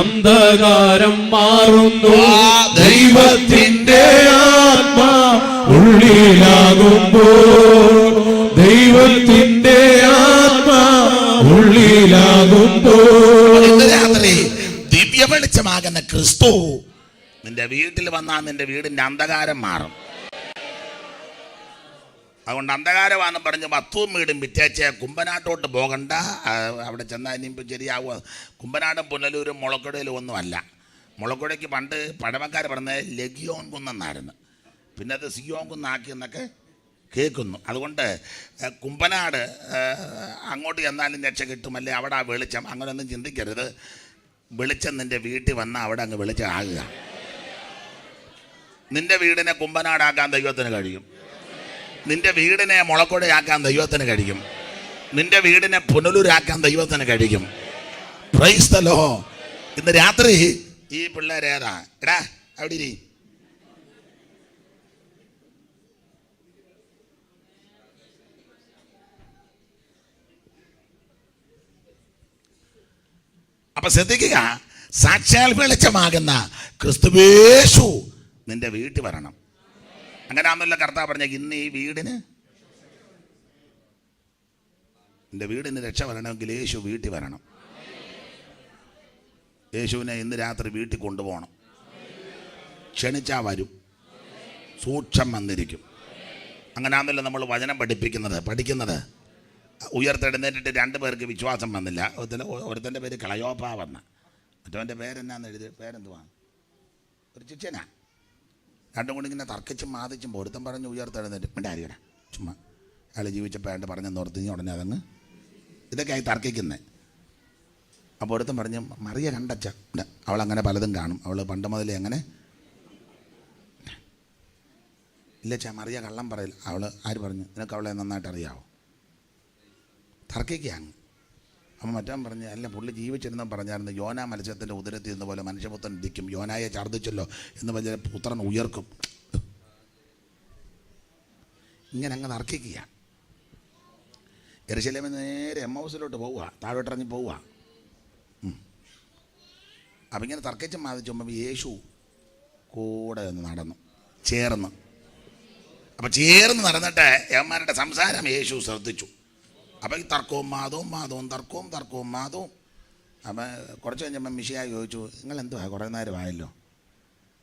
അന്ധകാരം മാറുന്നു. ദൈവത്തിന്റെ ആത്മാ ഉള്ളിലാകുമ്പോ, ദൈവത്തിന്റെ ആത്മാ ഉള്ളിലാകുമ്പോ. രാത്രി ദിവ്യ വെളിച്ചമാകുന്ന ക്രിസ്തു നിന്റെ വീട്ടിൽ വന്നാൽ നിന്റെ വീടിന്റെ അന്ധകാരം മാറും. അതുകൊണ്ട് അന്ധകാരമാണെന്ന് പറഞ്ഞ് വസ്തുവും വീടും വിറ്റേച്ച് കുമ്പനാട്ടോട്ട് പോകണ്ട. അവിടെ ചെന്നാൽ ഇനിയിപ്പോൾ ശരിയാവുക. കുമ്പനാടും പുനലൂരും മുളക്കുടയിലും ഒന്നുമല്ല. മുളക്കുടയ്ക്ക് പണ്ട് പഴമക്കാർ പറഞ്ഞത് ലഗിയോൻ കുന്നെന്നായിരുന്നു. പിന്നെ അത് സിയോൻ കുന്നാക്കിയെന്നൊക്കെ കേൾക്കുന്നു. അതുകൊണ്ട് കുമ്പനാട് അങ്ങോട്ട് ചെന്നാലും രക്ഷ കിട്ടുമല്ലേ, അവിടെ ആ വെളിച്ചം. അങ്ങനെയൊന്നും ചിന്തിക്കരുത്. വെളിച്ചം നിൻ്റെ വീട്ടിൽ വന്നാൽ അവിടെ അങ്ങ് വെളിച്ചം ആകുക. നിൻ്റെ വീടിനെ കുമ്പനാടാക്കാൻ ദൈവത്തിന് കഴിയും. നിൻ്റെ വീടിനെ മുളക്കുടയാക്കാൻ ദൈവത്തിന് കഴിയും. നിൻ്റെ വീടിനെ പുനലൂരാക്കാൻ ദൈവത്തിന് കഴിയും. Praise the Lord. ഇന്ന് രാത്രി ഈ പിള്ളേരേതാ എടാ അവിടെ ഇരി. അപ്പൊ ശ്രദ്ധിക്കുക, സാക്ഷാൽ വെളിച്ചമാകുന്ന ക്രിസ്തുവേശു നിന്റെ വീട്ടിൽ വരണം. അങ്ങനെയാണെന്നല്ല കർത്താവ് പറഞ്ഞ ഇന്ന് ഈ വീടിന്, നിന്റെ വീടിന് രക്ഷ വരണമെങ്കിൽ യേശു വീട്ടിൽ വരണം. യേശുവിനെ ഇന്ന് രാത്രി വീട്ടിൽ കൊണ്ടുപോകണം. ക്ഷണിച്ചാൽ വരും, സൂക്ഷം വന്നിരിക്കും. അങ്ങനെയാണെന്നല്ല നമ്മൾ വചനം പഠിക്കുന്നത്. ഉയർത്തെഴുന്നേറ്റിട്ട് 2 പേർക്ക് വിശ്വാസം വന്നില്ല. ഒരുത്തൻ്റെ പേര് കളയോപ്പ വന്ന, മറ്റവൻ്റെ പേരെന്നാന്ന് എഴുതി, പേരെന്തുവാ, ഒരു ശിഷ്യനാ. രണ്ടും കൂടി ഇങ്ങനെ തർക്കിച്ചും മാതിച്ചും ഒരുത്തൻ പറഞ്ഞു ഉയർത്തെഴുന്നേറ്റ് മിണ്ടാരിയടാ ചുമ്മാ അയാൾ ജീവിച്ചപ്പോൾ അയാളുടെ പറഞ്ഞെന്ന് ഓർത്ത് ഉടനെ അതങ്ങ് ഇതൊക്കെ ആയി തർക്കിക്കുന്നത്. അപ്പോൾ ഒരുത്തൻ പറഞ്ഞു മറിയ കണ്ടച്ച, അവളങ്ങനെ പലതും കാണും, അവൾ പണ്ട് മുതലേ അങ്ങനെ ഇല്ല ചാ മറിയ കള്ളം പറയില്ല. അവൾ ആര് പറഞ്ഞു, നിനക്ക് അവളെ നന്നായിട്ട് അറിയാവോ? തർക്കിക്കുകയാണ്. അപ്പം മറ്റവൻ പറഞ്ഞ് അല്ല പുള്ളി ജീവിച്ചിരുന്ന പറഞ്ഞായിരുന്നു യോന മത്സ്യത്തിൻ്റെ ഉദരത്തിൽ എന്ന പോലെ മനുഷ്യപുത്രൻ ഇരിക്കും, യോനായെ ഛർദ്ദിച്ചല്ലോ എന്ന് പറഞ്ഞ പുത്രൻ ഉയർക്കും. ഇങ്ങനെ അങ്ങ് തർക്കിക്കുക. യെരുശലേമിൽ നേരെ എമ്മൗസിലോട്ട് പോവുക, താഴോട്ടിറങ്ങി പോവുക. അപ്പം ഇങ്ങനെ തർക്കിച്ച് മാതിച്ചുമ്പോൾ യേശു കൂടെ ഒന്ന് നടന്നു, ചേർന്ന്. അപ്പം ചേർന്ന് നടന്നിട്ട് യവന്മാരുടെ സംസാരം യേശു ശ്രദ്ധിച്ചു. അപ്പം ഈ തർക്കവും തർക്കവും മാതവും. അപ്പം കുറച്ച് കഴിഞ്ഞപ്പോൾ മിശിഹായി ചോദിച്ചു, നിങ്ങളെന്തുവാ കുറേ നേരമായല്ലോ?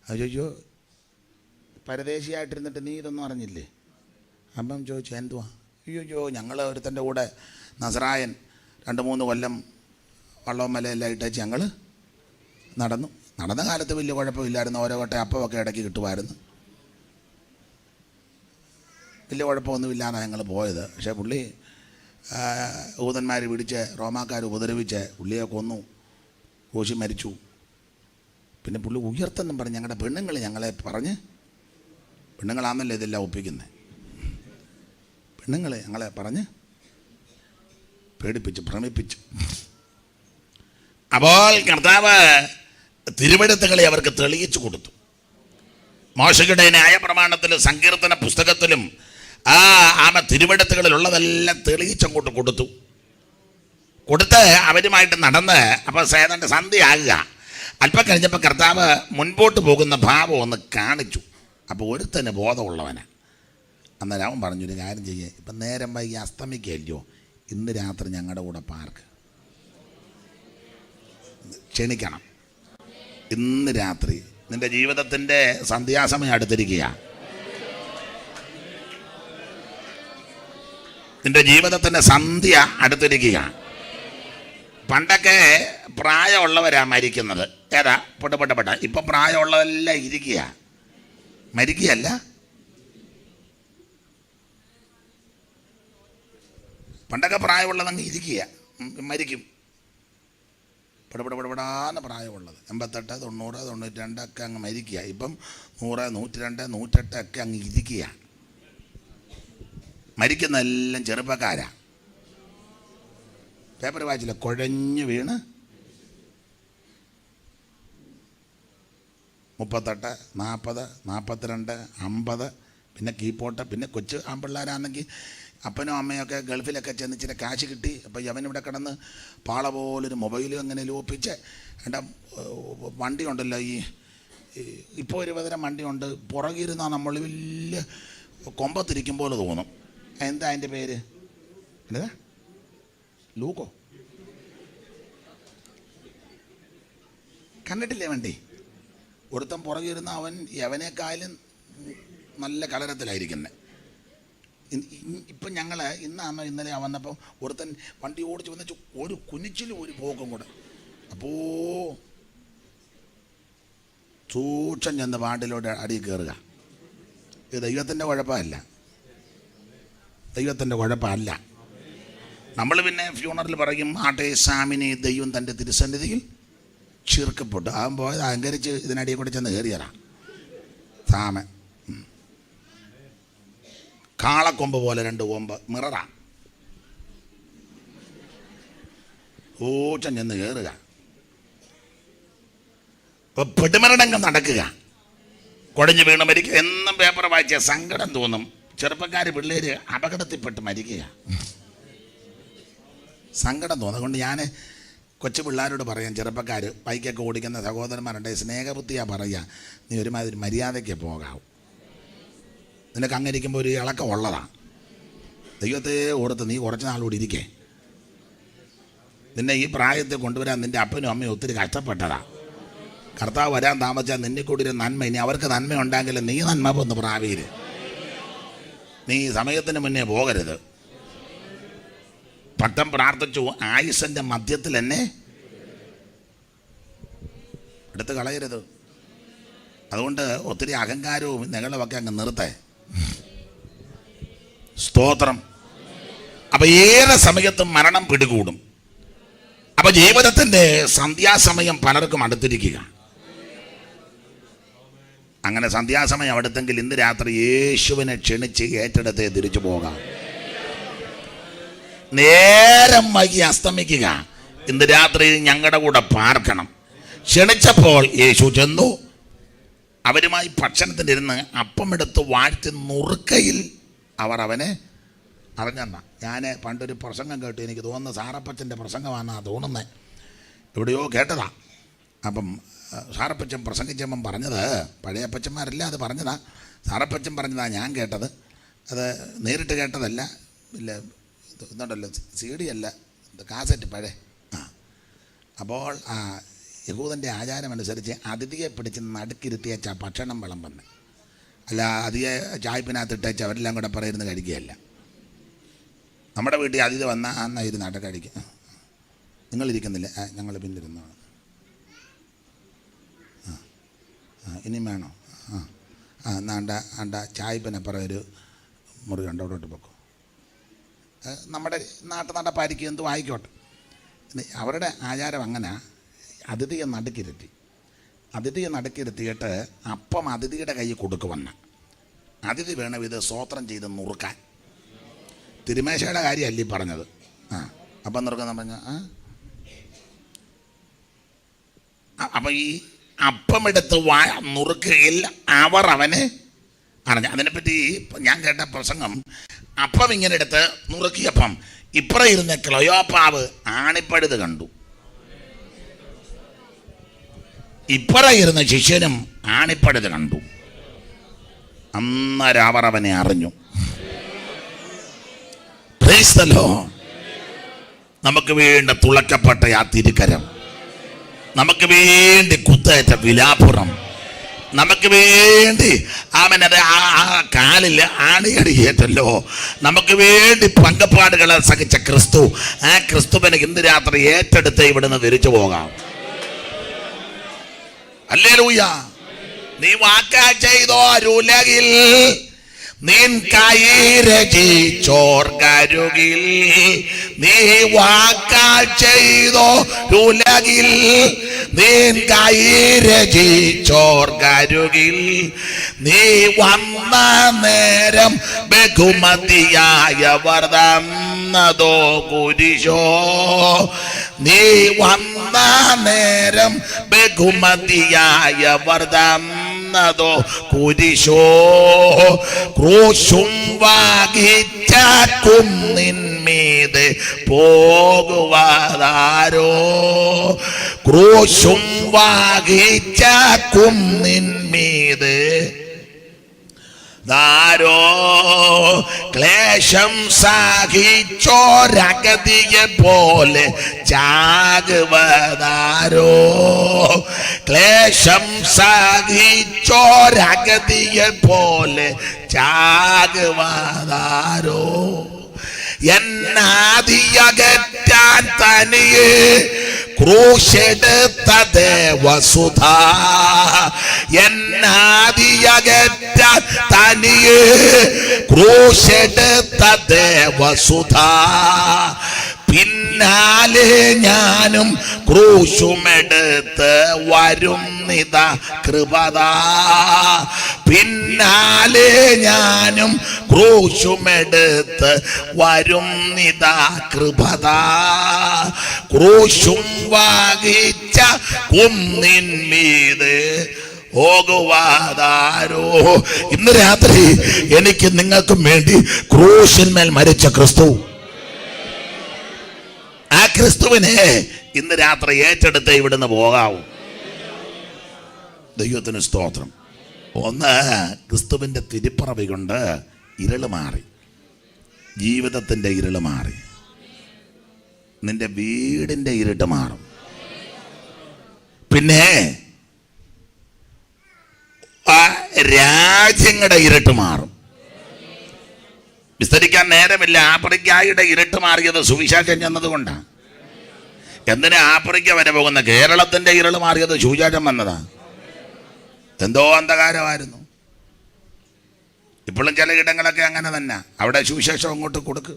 അത് ചോദിച്ചു, പരദേശിയായിട്ടിരുന്നിട്ട് നീ ഇതൊന്നും അറിഞ്ഞില്ലേ? അപ്പം ചോദിച്ചു എന്തുവാ? അയ്യോ ഞങ്ങൾ ഒരുത്തൻ്റെ കൂടെ നസറായൻ 2-3 കൊല്ലം വള്ളവും മലയെല്ലാം ഇട്ടേച്ച് ഞങ്ങൾ നടന്ന കാലത്ത് വലിയ കുഴപ്പമില്ലായിരുന്നു. ഓരോ കൊട്ട അപ്പമൊക്കെ ഇടയ്ക്ക് കിട്ടുമായിരുന്നു, വലിയ കുഴപ്പമൊന്നുമില്ലാതാണ് ഞങ്ങൾ പോയത്. പക്ഷേ പുള്ളി ഊതന്മാർ പിടിച്ച് റോമാക്കാർ ഉപദ്രവിച്ച് പുള്ളിയെ കൊന്നു, കോശി മരിച്ചു. പിന്നെ പുള്ളി ഉയർത്തെന്നും പറഞ്ഞ് ഞങ്ങളുടെ പെണ്ണുങ്ങൾ ഞങ്ങളെ പറഞ്ഞ്, പെണ്ണുങ്ങളാണല്ലോ ഇതെല്ലാം ഒപ്പിക്കുന്നത്, പെണ്ണുങ്ങളെ ഞങ്ങളെ പറഞ്ഞ് പേടിപ്പിച്ച് ഭ്രമിപ്പിച്ചു. അപ്പോൾ കർത്താവ് തിരുവെഴുത്തുകളെ അവർക്ക് തെളിയിച്ചു കൊടുത്തു. മോശയുടെ ന്യായപ്രമാണത്തിലും സങ്കീർത്തന പുസ്തകത്തിലും തിരുവെഴുത്തുകളിലുള്ളതെല്ലാം തെളിയിച്ചങ്ങോട്ട് കൊടുത്ത് അവരുമായിട്ട് നടന്ന് അപ്പോൾ ഏതാണ്ട് സന്ധ്യയാകുക. അല്പം കഴിഞ്ഞപ്പോൾ കർത്താവ് മുൻപോട്ട് പോകുന്ന ഭാവം ഒന്ന് കാണിച്ചു. അപ്പോൾ ഒരുത്തന് ബോധമുള്ളവന്. അന്നേരം അവൻ പറഞ്ഞൊരു കാര്യം ചെയ്യുക, ഇപ്പം നേരം വൈകി അസ്തമിക്കല്ലോ, ഇന്ന് രാത്രി ഞങ്ങളുടെ കൂടെ പാർക്ക് ക്ഷണിക്കണം. ഇന്ന് രാത്രി നിൻ്റെ ജീവിതത്തിൻ്റെ സന്ധ്യാസമയം അടുത്തിരിക്കുക. നിൻ്റെ ജീവിതത്തിൻ്റെ സന്ധ്യ അടുത്തിരിക്കുക. പണ്ടൊക്കെ പ്രായമുള്ളവരാ മരിക്കുന്നത്. ഏതാ പൊട്ട. ഇപ്പം പ്രായമുള്ളതെല്ലാം ഇരിക്കുക, മരിക്കുകയല്ല. പണ്ടൊക്കെ പ്രായമുള്ളതങ്ങ് ഇരിക്കുക, മരിക്കും. പിടപെടാന്ന് പ്രായമുള്ളത്. 88, 90, 92 ഒക്കെ അങ്ങ് മരിക്കുക. ഇപ്പം 100, 102, 108 ഒക്കെ അങ്ങ് ഇരിക്കുക. മരിക്കുന്ന എല്ലാം ചെറുപ്പക്കാരാ. പേപ്പർ വായിച്ചില്ല, കുഴഞ്ഞു വീണ് 38, 40, 42, 50, പിന്നെ കീപ്പോട്ട്. പിന്നെ കൊച്ചു ആൺപിള്ളേരാണെങ്കിൽ അപ്പനും അമ്മയൊക്കെ ഗൾഫിലൊക്കെ ചെന്ന് ഇച്ചിരി കാശ് കിട്ടി. അപ്പോൾ യവനിവിടെ കിടന്ന് പാള പോലൊരു മൊബൈലും അങ്ങനെ ലോപ്പിച്ച് എൻ്റെ വണ്ടി ഉണ്ടല്ലോ, ഇപ്പോൾ ഒരു വിധം വണ്ടിയുണ്ട്, പുറകിരുന്നാൽ നമ്മൾ വലിയ കൊമ്പത്തിരിക്കും പോലെ തോന്നും. എന്താ അതിൻ്റെ പേര്? എന്താ? ലൂക്കോ? കണ്ടിട്ടില്ലേ വണ്ടി? ഒരുത്തൻ പുറകിരുന്ന അവൻ യവനേക്കാളും നല്ല കളരത്തിലായിരിക്കുന്നത്. ഇപ്പം ഞങ്ങൾ ഇന്നലെ വന്നപ്പോൾ ഒരുത്തൻ വണ്ടി ഓടിച്ച് വന്നു, ഒരു കുനിച്ചിലും ഒരു പോക്കും കൂടെ. അപ്പോൾ സൂക്ഷം ചെന്ന് പാണ്ടിലോട്ട് അടിയിൽ കയറുക. ഇത് ദൈവത്തിൻ്റെ കുഴപ്പമല്ല, ദൈവത്തിൻ്റെ കുഴപ്പമല്ല. നമ്മൾ പിന്നെ ഫ്യൂണറിൽ പറയും, ആട്ടെ സാമിനെ ദൈവം തൻ്റെ തിരുസന്നിധിയിൽ ചീർക്കപ്പെട്ടു. അവൻ പോയത് അഹങ്കരിച്ച് ഇതിനടിയിൽ കൂടെ ചെന്ന് കയറിയതാ സാമൻ. കാളക്കൊമ്പ് പോലെ 2 കൊമ്പ് മിററാ. ഊച്ചൻ ചെന്ന് കയറുക, പെടുമരണങ്ങൾ നടക്കുക, കുഴഞ്ഞു വീണ് മരിക്കുക. എന്നും പേപ്പർ വായിച്ച സങ്കടം തോന്നും. ചെറുപ്പക്കാർ പിള്ളേര് അപകടത്തിൽപ്പെട്ട് മരിക്കുക, സങ്കടം തോന്നും. അതുകൊണ്ട് ഞാൻ കൊച്ചു പിള്ളേരോട് പറയാം, ചെറുപ്പക്കാർ ബൈക്കൊക്കെ ഓടിക്കുന്ന സഹോദരന്മാരുണ്ട്, സ്നേഹബുദ്ധിയാണ് പറയുക, നീ ഒരുമാതിരി മര്യാദയ്ക്ക് പോകാവൂ. നിനക്ക് അങ്ങനെ ഇരിക്കുമ്പോൾ ഒരു ഇളക്കം ഉള്ളതാണ്. ദൈവത്തെ ഓർത്ത് നീ കുറച്ച് നാളുകൂടി ഇരിക്കേ. നിന്നെ ഈ പ്രായത്തിൽ കൊണ്ടുവരാൻ നിൻ്റെ അപ്പനും അമ്മയും ഒത്തിരി കഷ്ടപ്പെട്ടതാ. കർത്താവ് വരാൻ താമസിച്ചാൽ നിന്നെ കൂടി ഒരു നന്മ, ഇനി അവർക്ക് നന്മ ഉണ്ടാകില്ല, നീ നന്മ ഒന്ന് പ്രാപിക്കരുത്. നീ സമയത്തിന് മുന്നേ പോകരുത്. പട്ടം പ്രാർത്ഥിച്ചു, ആയുസിൻ്റെ മധ്യത്തിൽ എന്നെ എടുത്ത് കളയരുത്. അതുകൊണ്ട് ഒത്തിരി അഹങ്കാരവും നിങ്ങളുമൊക്കെ അങ്ങ് നിർത്തേ. സ്തോത്രം. അപ്പൊ ഏറെ സമയത്തും മരണം പിടികൂടും. അപ്പൊ ജീവിതത്തിന്റെ സന്ധ്യാസമയം പലർക്കും അടുത്തിരിക്കുക. അങ്ങനെ സന്ധ്യാസമയം അടുത്തെങ്കിൽ ഇന്ന് രാത്രി യേശുവിനെ ക്ഷണിച്ച് ഏറ്റെടുത്തേ തിരിച്ചു പോകാം. നേരം വൈകി അസ്തമിക്കുക. ഇന്ന് രാത്രി ഞങ്ങളുടെ കൂടെ പാർക്കണം. ക്ഷണിച്ചപ്പോൾ യേശു ചെന്നു. അവരുമായി ഭക്ഷണത്തിനിരുന്ന് അപ്പമെടുത്ത് വാഴ്ത്തി നുറുക്കയിൽ അവർ അവനെ അറിഞ്ഞെന്ന. ഞാൻ പണ്ടൊരു പ്രസംഗം കേട്ടു, എനിക്ക് തോന്നുന്നു സാറപ്പച്ചൻ്റെ പ്രസംഗമാണെന്നാണ് തോന്നുന്നത്, എവിടെയോ കേട്ടതാ. അപ്പം സാറപ്പച്ചൻ പ്രസംഗിച്ചപ്പം പറഞ്ഞത്, പഴയ അപ്പച്ചന്മാരല്ല അത് പറഞ്ഞതാ, സാറപ്പച്ചൻ പറഞ്ഞതാ ഞാൻ കേട്ടത്. അത് നേരിട്ട് കേട്ടതല്ല, ഇല്ല ഇതുണ്ടല്ലോ CD അല്ല, കാസറ്റ് പഴയ. അപ്പോൾ യഹൂദൻ്റെ ആചാരമനുസരിച്ച് അതിഥിയെ പിടിച്ച് നടുക്കിരുത്തിയച്ച ഭക്ഷണം വിളമ്പെന്ന്. അല്ല അതിയെ ചായ്പിനകത്തിട്ടേച്ച് അവരെല്ലാം കൂടെ പറയുന്നത് കഴിക്കുകയല്ല. നമ്മുടെ വീട്ടിൽ അതിഥി വന്നാൽ അന്നായിരുന്നു നാട്ടൊക്കെ കഴിക്കുക. നിങ്ങളിരിക്കുന്നില്ല, ഞങ്ങൾ പിന്നിരുന്നു. ഇനിയും വേണോ? എന്നാണ്ട ചായ്പിനപ്പുറം ഒരു മുറി കണ്ടോട്ട് പൊക്കും. നമ്മുടെ നടപ്പായിരിക്കും, എന്തും ആയിക്കോട്ടെ. അവരുടെ ആചാരം അങ്ങനെ. അതിഥിയെ നടുക്കിരുത്തിയിട്ട് അപ്പം അതിഥിയുടെ കയ്യിൽ കൊടുക്കുവന്ന. അതിഥി വേണം ഇത് സ്തോത്രം ചെയ്ത് നുറുക്കാൻ. തിരുമേശയുടെ കാര്യമല്ല ഈ പറഞ്ഞത്. അപ്പം നുറുക്കുന്ന പറഞ്ഞ അപ്പം ഈ അപ്പമെടുത്ത് നുറുക്കുകയിൽ അവർ അവനെ അറിഞ്ഞു. അതിനെപ്പറ്റി ഞാൻ കേട്ട പ്രസംഗം, അപ്പം ഇങ്ങനെ എടുത്ത് നുറുക്കിയപ്പം ഇപ്പുറം ഇരുന്ന ക്ലയോപ്പാവ് ആണിപ്പഴുത് കണ്ടു. ഇപ്പുറം ഇരുന്ന ശിഷ്യനും ആണിപ്പഴുത് കണ്ടു. അന്നേരം അവർ അവനെ അറിഞ്ഞു. Praise the Lord. നമുക്ക് വേണ്ടി തുളയ്ക്കപ്പെട്ട ആ തിരുക്കരം, നമുക്ക് വേണ്ടി കുത്തേറ്റ വിലാപുറം, നമുക്ക് വേണ്ടി അവനത് ആ കാലിൽ ആണിയടിയേറ്റല്ലോ, നമുക്ക് വേണ്ടി പങ്കപ്പാടുകളെ സഹിച്ച ക്രിസ്തു, ആ ക്രിസ്തുവിനെ ഇന്ന് രാത്രി ഏറ്റെടുത്ത് ഇവിടുന്ന് തിരിച്ചു പോകാം. ഹല്ലേലൂയ. നീ വാക്കാ ചെയ്തോ ഉലകിൽ നിൻ കൈരചിച്ചോർക്കരുകിൽ നീ വാക്കാൽ ചെയ്തോരുലകിൽ നിൻ കൈരചിച്ചോർക്കരുകിൽ നീ വന്ന നേരം ബഹുമതിയായവർ തന്നതോ കുരിശോ നീ വന്ന നേരം ബഹുമതിയായവർ തന്നതോ കുരിശോ ക്രൂശും വാങ്ങിച്ച കുന്നിന്മീത് പോകുവതാരോ ക്രൂശും വാങ്ങിച്ച കുന്നിന്മീത് ാരോ ക്ലേശം സഹിച്ചോരഗതിയെ പോലെ ചാകുവതാരോ ക്ലേശം സഹിച്ചോരഗതിയെ പോലെ ചാകുവതാരോ എന്നാദിയകറ്റാൻ തനിയെ ക്രൂശെടുത്ത ദേവസുധ എന്നാദിയകറ്റാൻ തനിയെ ക്രൂശെടുത്ത ദേവസുധ പിന്നാലെ ഞാനും ക്രൂശുമെടുത്ത് വരുന്നിത കൃപത പിന്നാലെ ഞാനും ക്രൂശുമെടുത്ത് വരുന്നിത കൃപത ക്രൂശും വാങ്ങിച്ച കുന്നിന്മീത് പോകുവാതാരോ ഇന്ന് രാത്രി എനിക്ക് നിങ്ങൾക്കും വേണ്ടി ക്രൂശിന്മേൽ മരിച്ച ക്രിസ്തു ആ ക്രിസ്തുവിനെ ഇന്ന് രാത്രി ഏറ്റെടുത്ത് ഇവിടുന്ന് പോകാവൂ. ദൈവത്തിന് സ്തോത്രം. ഒന്ന്, ക്രിസ്തുവിൻ്റെ തിരുപ്പറവി കൊണ്ട് ഇരുള് മാറി, ജീവിതത്തിൻ്റെ ഇരുള് മാറി, നിന്റെ വീടിൻ്റെ ഇരുട്ട് മാറും. പിന്നെ രാജ്യങ്ങളുടെ ഇരുട്ട് മാറും. വിസ്തരിക്കാൻ നേരമില്ല. ആഫ്രിക്കയുടെ ഇരുട്ട് മാറിയത് സുവിശേഷം ചെന്നതുകൊണ്ടാണ്. എന്തിനാ ആഫ്രിക്ക വരെ പോകുന്ന? കേരളത്തിൻ്റെ ഇരുള് മാറിയത് സുവിശേഷം വന്നതാ. എന്തോ അന്ധകാരമായിരുന്നു. ഇപ്പോഴും ചില ഇടങ്ങളൊക്കെ അങ്ങനെ തന്നെ. അവിടെ സുവിശേഷം അങ്ങോട്ട് കൊടുക്ക്.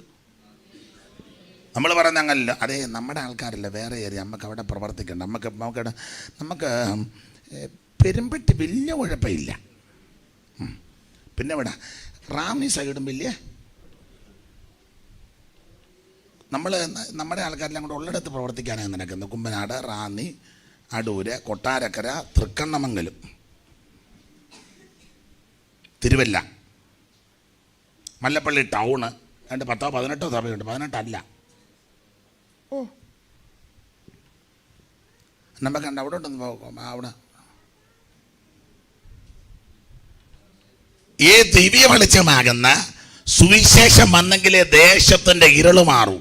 നമ്മൾ പറയുന്ന അങ്ങനല്ല. അതേ നമ്മുടെ ആൾക്കാരല്ല, വേറെ ഏരിയ, നമുക്ക് അവിടെ പ്രവർത്തിക്കണ്ട. നമുക്ക് പെരുമ്പറ്റി വലിയ കുഴപ്പമില്ല. പിന്നെ ഇവിടെ റാന്നി സൈഡും വലിയ നമ്മുടെ ആൾക്കാരെല്ലാം കൂടെ ഉള്ളിടത്ത് പ്രവർത്തിക്കാനാണ് നടക്കുന്നത്. കുമ്പനാട്, റാന്നി, അടൂര്, കൊട്ടാരക്കര, തൃക്കണ്ണമംഗലം, തിരുവല്ല, മല്ലപ്പള്ളി ടൗണ്. 10-18 സഭയുണ്ട്. 18 അല്ല. ഓ നമുക്ക് കണ്ട അവിടെ ഉണ്ടെന്ന് അവിടെ ഈ ദിവ്യ വെളിച്ചമാകുന്ന സുവിശേഷം വന്നെങ്കിലേ ദേശത്തിൻ്റെ ഇരുള് മാറൂ.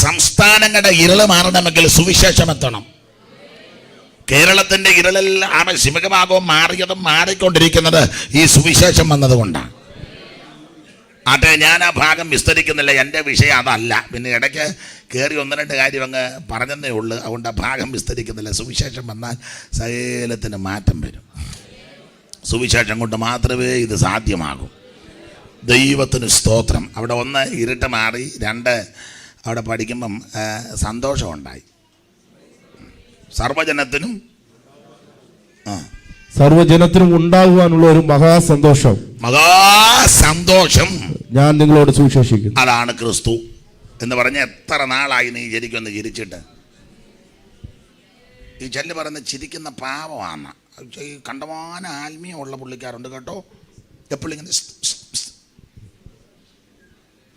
സംസ്ഥാനങ്ങളുടെ ഇരുള് മാറണമെങ്കിൽ സുവിശേഷം എത്തണം. കേരളത്തിൻ്റെ ഇരുളെല്ലാം ആവശ്യമികമാകവും മാറിയതും മാറിക്കൊണ്ടിരിക്കുന്നത് ഈ സുവിശേഷം വന്നതുകൊണ്ടാണ്. ആട്ടെ, ഞാൻ ആ ഭാഗം വിസ്തരിക്കുന്നില്ല, എൻ്റെ വിഷയം അതല്ല. പിന്നെ ഇടയ്ക്ക് കയറി 1-2 കാര്യം അങ്ങ് പറഞ്ഞതേ ഉള്ളൂ. അതുകൊണ്ട് ആ ഭാഗം വിസ്തരിക്കുന്നില്ല. സുവിശേഷം വന്നാൽ സകലത്തിന് മാറ്റം വരും. സുവിശേഷം കൊണ്ട് മാത്രമേ ഇത് സാധ്യമാകൂ. ദൈവത്തിന് സ്തോത്രം. അവിടെ 1 ഇരുട്ട് മാറി, 2 അവിടെ പഠിക്കുമ്പം സന്തോഷമുണ്ടായി. സർവജനത്തിനും ഉണ്ടാകുവാനുള്ള ഒരു മഹാസന്തോഷം ഞാൻ നിങ്ങളോട് സുവിശേഷിക്കുന്നു. അതാണ് ക്രിസ്തു എന്ന് പറഞ്ഞ. എത്ര നാളായി നീ ശരിക്കൊന്ന് ചിരിച്ചിട്ട്? ഈ ചെല്ല് പറയുന്ന ചിരിക്കുന്ന പാവമാണ്. കണ്ടമാന ആത്മീയമുള്ള പുള്ളിക്കാരുണ്ട് കേട്ടോ. എപ്പോഴും ഇങ്ങനെ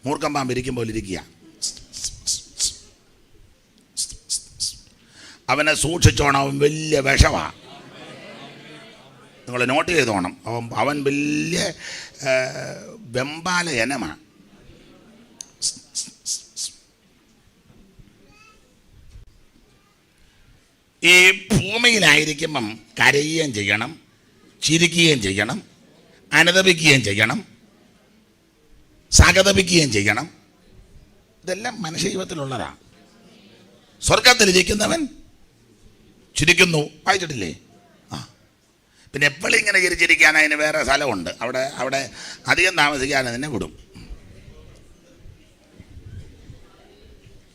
മൂർഖം പാമ്പിരിക്കും പോലെ ഇരിക്കുക. അവനെ സൂക്ഷിച്ചോണം, അവൻ വലിയ വിഷമാണ്. നിങ്ങൾ നോട്ട് ചെയ്തോണം. അവൻ വലിയ വെമ്പാല ഇനമാണ്. ഈ ഭൂമിയിലായിരിക്കുമ്പം കരയുകയും ചെയ്യണം, ചിരിക്കുകയും ചെയ്യണം, അനുതപിക്കുകയും ചെയ്യണം, സഹതപിക്കുകയും ചെയ്യണം. ഇതെല്ലാം മനുഷ്യജീവിതത്തിലുള്ളതാണ്. സ്വർഗത്തിലിരിക്കുന്നവൻ ചിരിക്കുന്നു, വായിച്ചിട്ടില്ലേ? പിന്നെ എപ്പോഴും ഇങ്ങനെ ചിരിച്ചിരിക്കാൻ അതിന് വേറെ സ്ഥലമുണ്ട്. അവിടെ അധികം താമസിക്കാൻ അതിനെ വിടും.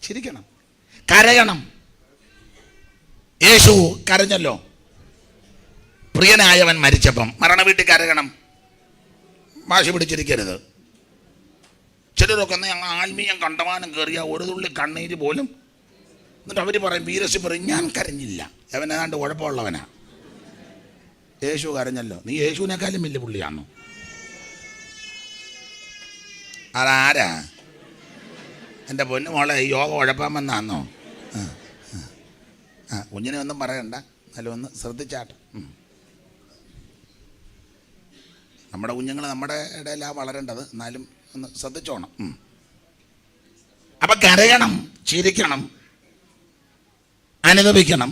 ചിരിക്കണം, കരയണം. യേശു കരഞ്ഞല്ലോ. പ്രിയനായവൻ മരിച്ചപ്പം മരണ വീട്ടിൽ കരയണം. വാശി പിടിച്ചിരിക്കരുത്. ചിലരൊക്കെ ആത്മീയം കണ്ടമാനം കയറിയ ഒരു തുള്ളി കണ്ണീര് പോലും, എന്നിട്ട് അവർ പറയും, വീരസി പറയും, ഞാൻ കരഞ്ഞില്ല. അവൻ ഏതാണ്ട് കുഴപ്പമുള്ളവനാ. യേശു കരഞ്ഞല്ലോ. നീ യേശുവിനേക്കാളും വലിയ പുള്ളിയാണോ? അതാരാ? എൻ്റെ പൊന്നു മോളെ, യോഗ ഉഴപ്പാമെന്നാന്നോ? കുഞ്ഞിനെ ഒന്നും പറയണ്ട, എന്നാലും ഒന്ന് ശ്രദ്ധിച്ചാട്ടെ. നമ്മുടെ കുഞ്ഞുങ്ങൾ നമ്മുടെ ഇടയിലാണ് വളരേണ്ടത്, എന്നാലും ഒന്ന് ശ്രദ്ധിച്ചോണം. അപ്പം കരയണം, ചിരിക്കണം, അനുതപിക്കണം,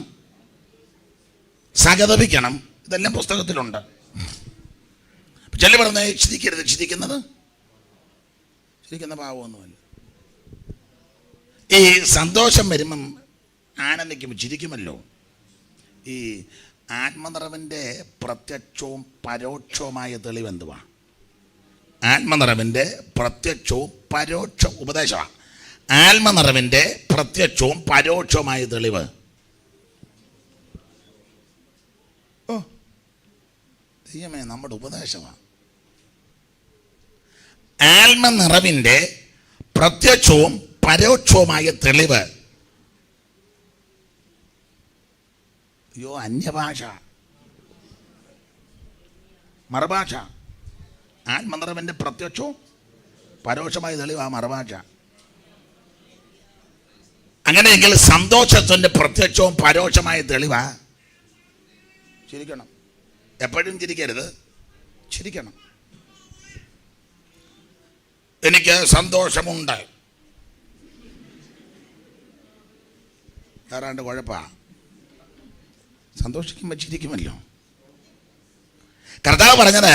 സഹതപിക്കണം. ഇതെല്ലാം പുസ്തകത്തിലുണ്ട്. ചില പറഞ്ഞ ചിരിക്കരുത്. ചിരിക്കുന്ന പാവമൊന്നുമല്ല. ഈ സന്തോഷം വരുമ്പം ആനന്ദിക്കുമ്പോൾ ചിരിക്കുമല്ലോ. ഈ ആത്മനിറവിൻ്റെ പ്രത്യക്ഷവും പരോക്ഷവുമായ തെളിവെന്തുവാ? ആത്മനിറവിൻ്റെ പ്രത്യക്ഷവും പരോക്ഷവും ഉപദേശമാണ്. ആത്മനിറവിൻ്റെ പ്രത്യക്ഷവും പരോക്ഷവുമായ തെളിവ് ദൈവമേ, നമ്മുടെ ഉപദേശമാണ്. ആത്മനിറവിൻ്റെ പ്രത്യക്ഷവും പരോക്ഷവുമായ തെളിവ്. അയ്യോ, അന്യഭാഷ, മറുഭാഷ. ആത്മനിറവിൻ്റെ പ്രത്യക്ഷവും പരോക്ഷമായ തെളിവാ മറുഭാഷ. അങ്ങനെയെങ്കിൽ സന്തോഷത്തിൻ്റെ പ്രത്യക്ഷവും പരോക്ഷമായ തെളിവാ. ചിരിക്കണം. എപ്പോഴും ചിരിക്കരുത്, ചിരിക്കണം. എനിക്ക് സന്തോഷമുണ്ട്. വേറാണ്ട് കുഴപ്പമാ. സന്തോഷിക്കുമ്പോൾ ചിരിക്കുമല്ലോ. കർത്താവ് പറഞ്ഞത്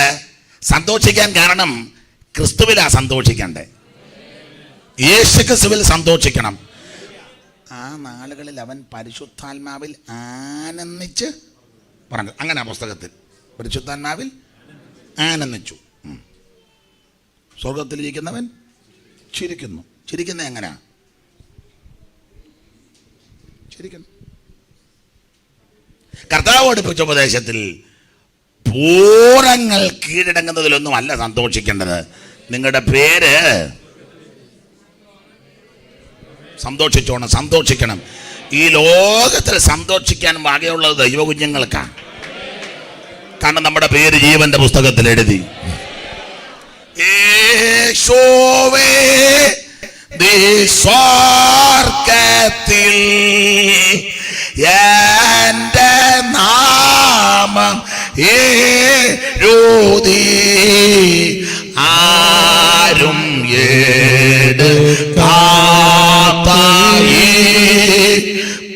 സന്തോഷിക്കാൻ കാരണം ക്രിസ്തുവിലാ സന്തോഷിക്കണ്ടേ. യേശു ക്രിസ്തുവിൽ സന്തോഷിക്കണം. ആ നാളുകളിൽ അവൻ പരിശുദ്ധാത്മാവിൽ ആനന്ദിച്ച് പറഞ്ഞു. അങ്ങനെ പുസ്തകത്തിൽ പരിശുദ്ധാത്മാവിൽ ആനന്ദിച്ചു. സ്വർഗത്തിലിരിക്കുന്നവൻ ചിരിക്കുന്നു. ചിരിക്കുന്നത് എങ്ങനെയാ? ചിരിക്കുന്നു. കർത്താവ് പഠിപ്പിച്ച ഉപദേശത്തിൽ പൂരങ്ങൾ കീഴടങ്ങുന്നതിലൊന്നും അല്ല സന്തോഷിക്കേണ്ടത്. നിങ്ങളുടെ പേര് സന്തോഷിക്കണം. ഈ ലോകത്തിൽ സന്തോഷിക്കാൻ വകയുള്ളത് ദൈവകുഞ്ഞുങ്ങൾക്കാണ്. കാരണം നമ്മുടെ പേര് ജീവന്റെ പുസ്തകത്തിൽ എഴുതി. യേശുവേ സ്വർഗത്തിൽ എൻ്റെ നാമം എഴുതി ആരും എടുക്കാത്തായി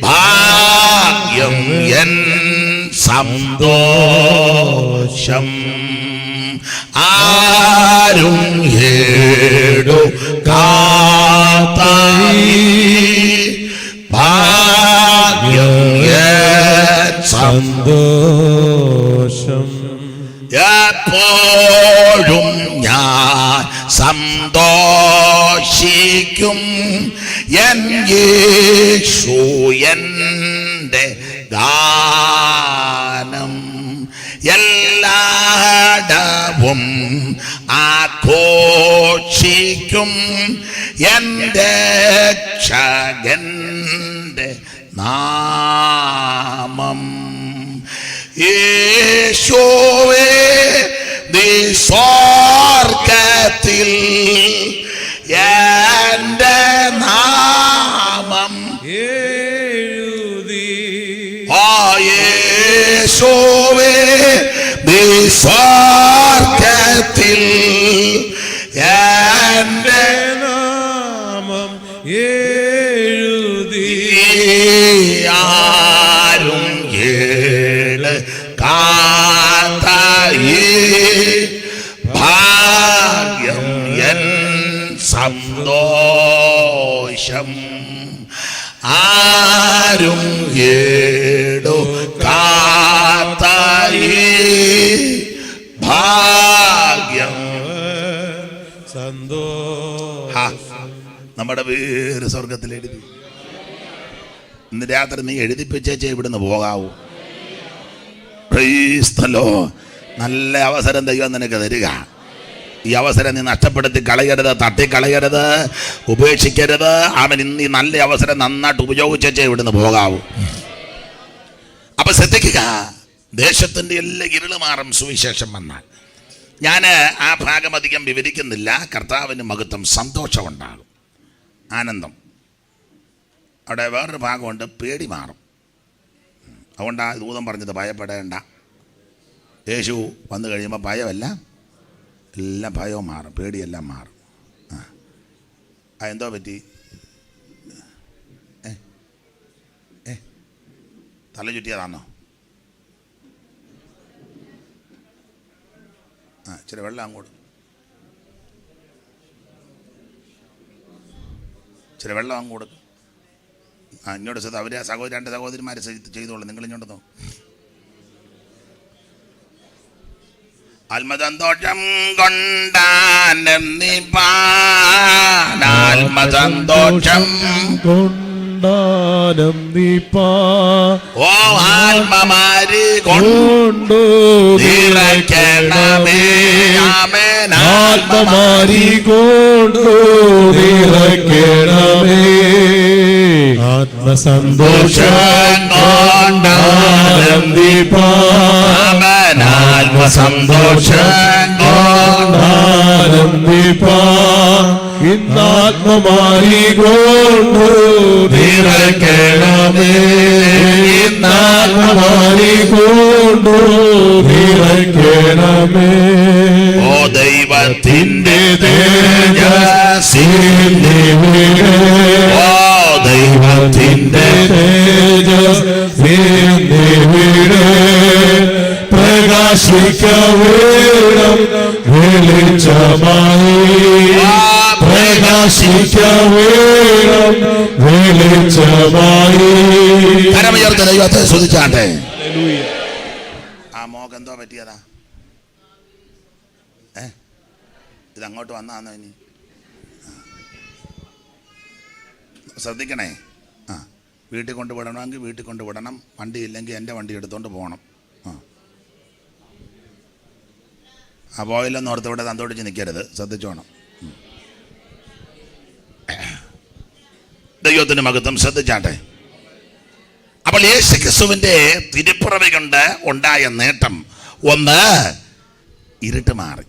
ഭാഗ്യം എൻ സന്തോഷം ആരും എടുക്കാത്തായി ഭാഗ്യം എൻ സന്തോഷം എപ്പോഴും ഞാൻ സന്തോഷിക്കും എൻ യേശു എൻ്റെ ഗാനം എല്ലായിടവും ആഘോഷിക്കും എൻ്റെ രക്ഷകന്റെ നാമം യേശുവേ നീ സ്വർഗത്തിൽ എൻ്റെ നാമം എഴുതി യേശുവേ നീ സ്വർഗത്തിൽ എൻ്റെ നാമം എഴുതി ആരും കാത്തായി ഭാഗ്യം എൻ സന്തോഷം ആരും കാത്തായി നമ്മുടെ പേര് സ്വർഗത്തിൽ എഴുതി. ഇന്ന് രാത്രി നീ എഴുതിപ്പിച്ചേച്ചേ ഇവിടുന്ന് പോകാവൂ. Praise the Lord. നല്ല അവസരം ദൈവം നിനക്ക് തരിക. ഈ അവസരം നീ നഷ്ടപ്പെടുത്തി കളയരുത്, തട്ടിക്കളയരുത്, ഉപേക്ഷിക്കരുത്. അവൻ ഇന്ന് ഈ നല്ല അവസരം നന്നായിട്ട് ഉപയോഗിച്ചേ ഇവിടുന്ന് പോകാവൂ. അപ്പൊ ശ്രദ്ധിക്കുക, ദേശത്തിൻ്റെ എല്ലാ ഇരുള് മാറും സുവിശേഷം വന്നാൽ. ഞാൻ ആ ഭാഗം അധികം വിവരിക്കുന്നില്ല. കർത്താവിന് മഹത്വം, സന്തോഷമുണ്ടാകും, ആനന്ദം. അവിടെ വേറൊരു ഭാഗമുണ്ട്, പേടി മാറും. അതുകൊണ്ടാണ് ദൂതം പറഞ്ഞത് ഭയപ്പെടേണ്ട. യേശു വന്നു കഴിയുമ്പോൾ ഭയമല്ല, എല്ലാം ഭയവും മാറും, പേടിയെല്ലാം മാറും. എന്തോ പറ്റി? തല ചുറ്റിയതാണോ? ഇച്ചിരി വെള്ളം അങ്ങോട്ട്, ഇച്ചിരി വെള്ളം അങ്ങോട്ട്. ഇങ്ങോട്ട് അവരെ രണ്ട് സഹോദരിമാരെ ചെയ്തോളൂ. നിങ്ങൾ ഇങ്ങോട്ട് ആത്മസന്തോഷം കൊണ്ടാനന്ദിപ്പാൽമസന്തോഷം ഓ ആത്മമാരി കൊണ്ടു നിറയ്ക്കണമേ. ആത്മമാരി കൊണ്ടു നിറയ്ക്കണമേ. ആത്മസന്തോഷം കൊണ്ടാനന്ദിപ്പാൻ, ആത്മസന്തോഷം കൊണ്ടാനന്ദിപ്പാൻ. ഇന്നാത്മമാരി കൊണ്ടു നിറയ്ക്കണമേ. ഇന്നാത്മമാരി കൊണ്ടു നിറയ്ക്കണമേ. ഓ ദൈവത്തിൻ്റെ തേജസ്സിന്റെ വീട്, ഓ ദൈവത്തിൻ്റെ തേജസ്സിന്റെ വീട് പ്രകാശിക്കവേണം വെളിച്ചമായി. പ്രകാശിക്കവേണം വെളിച്ചമായി. കരമുയർത്തി ദൈവത്തെ സ്തുതിച്ചാട്ടെ. ആ മോക്ക് എന്തോ പറ്റിയതാ? ഇതങ്ങോട്ട് വന്നാന്നോ? ഇനി ശ്രദ്ധിക്കണേ. വീട്ടിൽ കൊണ്ടുവിടണമെങ്കിൽ വീട്ടിൽ കൊണ്ടുവിടണം. വണ്ടി ഇല്ലെങ്കിൽ എൻ്റെ വണ്ടി എടുത്തുകൊണ്ട് പോകണം. ആ പോയില്ലെന്ന് ഓർത്ത് ഇവിടെ തന്തോടിച്ച് നിൽക്കരുത്, ശ്രദ്ധിച്ചോണം. ദൈവത്തിന് മഹത്വം, ശ്രദ്ധിച്ചാട്ടെ. അപ്പോൾ യേശുക്രിസ്തുവിന്റെ തിരുപ്പിറവി കൊണ്ട് ഉണ്ടായ നേട്ടം, ഒന്ന് ഇരുട്ട് മാറി,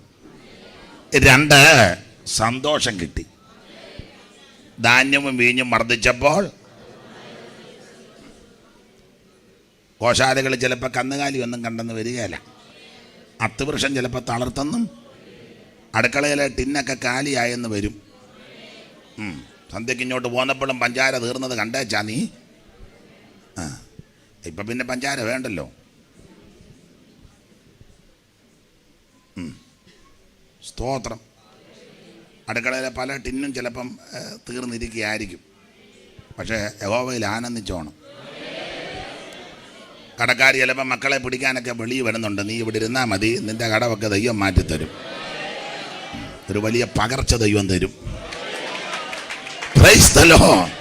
രണ്ട് സന്തോഷം കിട്ടി. ധാന്യവും വീഞ്ഞും വർദ്ധിച്ചപ്പോൾ ഗോശാലകൾ ചിലപ്പോൾ കന്നുകാലി ഒന്നും കണ്ടെന്ന് വരികയില്ല. അത്തുവൃക്ഷം ചിലപ്പോൾ തളർത്തെന്നും അടുക്കളയിലെ ടിന്നൊക്കെ കാലിയായെന്ന് വരും. സന്ധ്യക്ക് ഇങ്ങോട്ട് പോന്നപ്പോഴും പഞ്ചാര തീർന്നത് കണ്ടേച്ചാ നീ. ഇപ്പം പിന്നെ പഞ്ചാര വേണ്ടല്ലോ. സ്തോത്രം. അടുക്കളയിലെ പല ടിന്നും ചിലപ്പം തീർന്നിരിക്കുകയായിരിക്കും. പക്ഷേ യഹോവയിൽ ആനന്ദിച്ചോണം. കടക്കാരി ചിലപ്പം മക്കളെ പിടിക്കാനൊക്കെ വെളിയിൽ വരുന്നുണ്ട്. നീ ഇവിടെ ഇരുന്നാൽ മതി, നിൻ്റെ കടവൊക്കെ ദൈവം മാറ്റിത്തരും. ഒരു വലിയ പകർച്ച ദൈവം തരും. Praise the Lord.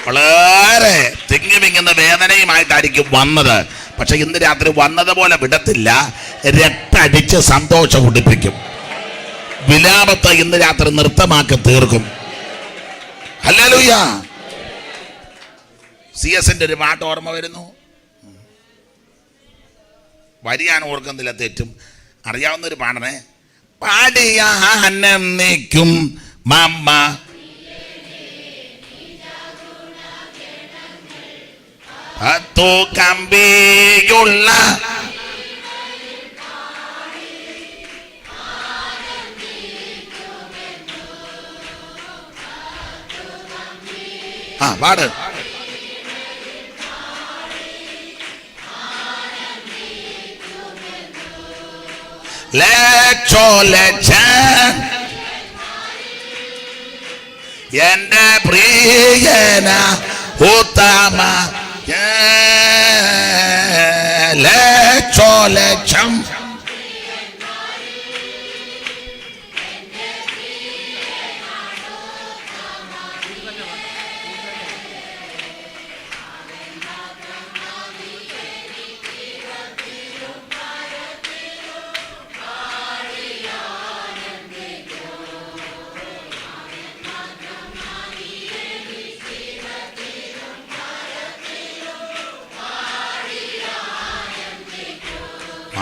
വളരെ തിങ്ങി വിങ്ങുന്ന വേദനയുമായിട്ടായിരിക്കും വന്നത്. പക്ഷെ ഇന്ന് രാത്രി വന്നതുപോലെ വിടത്തില്ല, രട്ടടിച്ച് സന്തോഷം ഉടിപ്പിക്കും. വിലാപത്തെ ഇന്ന് രാത്രി നൃത്തമാക്കി തീർക്കും. ഹല്ലേലൂയ. CS-ന്റെ ഒരു പാട്ട് ഓർമ്മ വരുന്നു. വരിയാൻ ഓർക്കുന്നില്ല, തെറ്റും. അറിയാവുന്നൊരു പാടണേ. പാടിയാനന്ദിക്കും മമ്മ പത്തു കമ്പിയുള്ള പാട്. എന്റെ പ്രിയന ഉത്തമ ലക്ഷം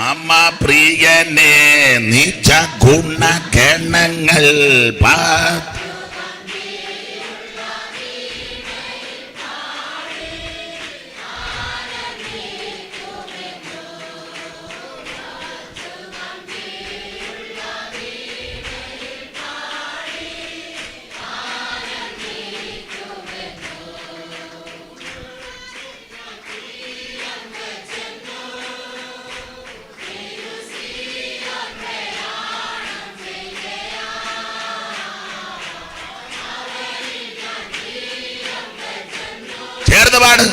മമ പ്രിയനെ നിജ ഗുണഗണങ്ങൾ ചേർന്ന് പാട്.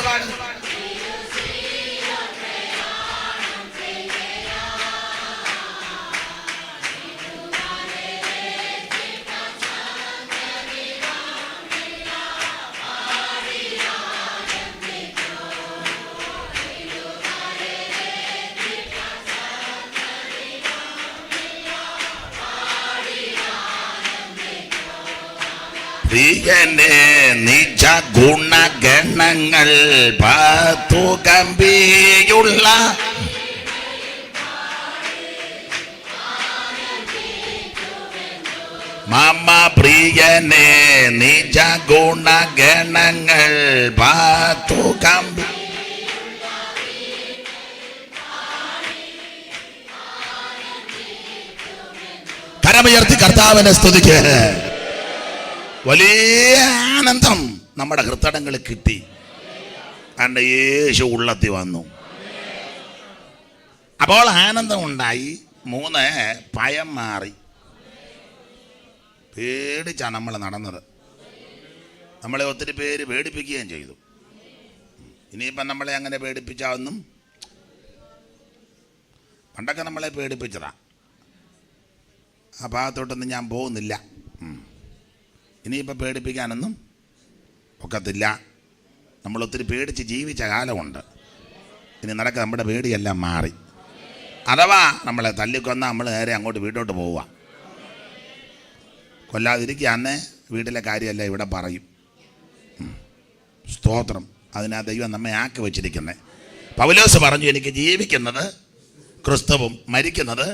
പ്രിയനെ നിജ ഗുണഗണങ്ങൾ പത്തു കമ്പിയുള്ള മമ പ്രിയനെ നിജ ഗുണഗണങ്ങൾ പത്തു കമ്പി. കരമുയർത്തി കർത്താവിനെ സ്തുതിക്ക്. വലിയ ആനന്ദം നമ്മുടെ ഹൃദയങ്ങളിൽ കിട്ടി. കാരണം യേശു ഉള്ളത്തി വന്നു. അപ്പോൾ ആനന്ദം ഉണ്ടായി. 3 ഭയം മാറി. പേടിച്ചാണ് നമ്മൾ നടന്നത്. നമ്മളെ ഒത്തിരി പേര് പേടിപ്പിക്കുകയും ചെയ്തു. ഇനിയിപ്പം നമ്മളെ അങ്ങനെ പേടിപ്പിച്ചാവൊന്നും. പണ്ടൊക്കെ നമ്മളെ പേടിപ്പിച്ചതാ. ആ ഭാഗത്തോട്ടൊന്നും ഞാൻ പോകുന്നില്ല. ഇനിയിപ്പോൾ പേടിപ്പിക്കാനൊന്നും ഒക്കത്തില്ല. നമ്മളൊത്തിരി പേടിച്ച് ജീവിച്ച കാലമുണ്ട്. ഇനി നടക്കുക നമ്മുടെ പേടിയെല്ലാം മാറി. അഥവാ നമ്മളെ തല്ലിക്കൊന്ന നമ്മൾ നേരെ അങ്ങോട്ട് വീട്ടോട്ട് പോവുക. കൊല്ലാതിരിക്കുക. അന്നേ വീട്ടിലെ കാര്യമല്ല ഇവിടെ പറയും. സ്തോത്രം. അതിനാ ദൈവം നമ്മെ ആക്കി വെച്ചിരിക്കുന്നത്. പൗലോസ് പറഞ്ഞു, എനിക്ക് ജീവിക്കുന്നത് ക്രിസ്തുവും മരിക്കുന്നത്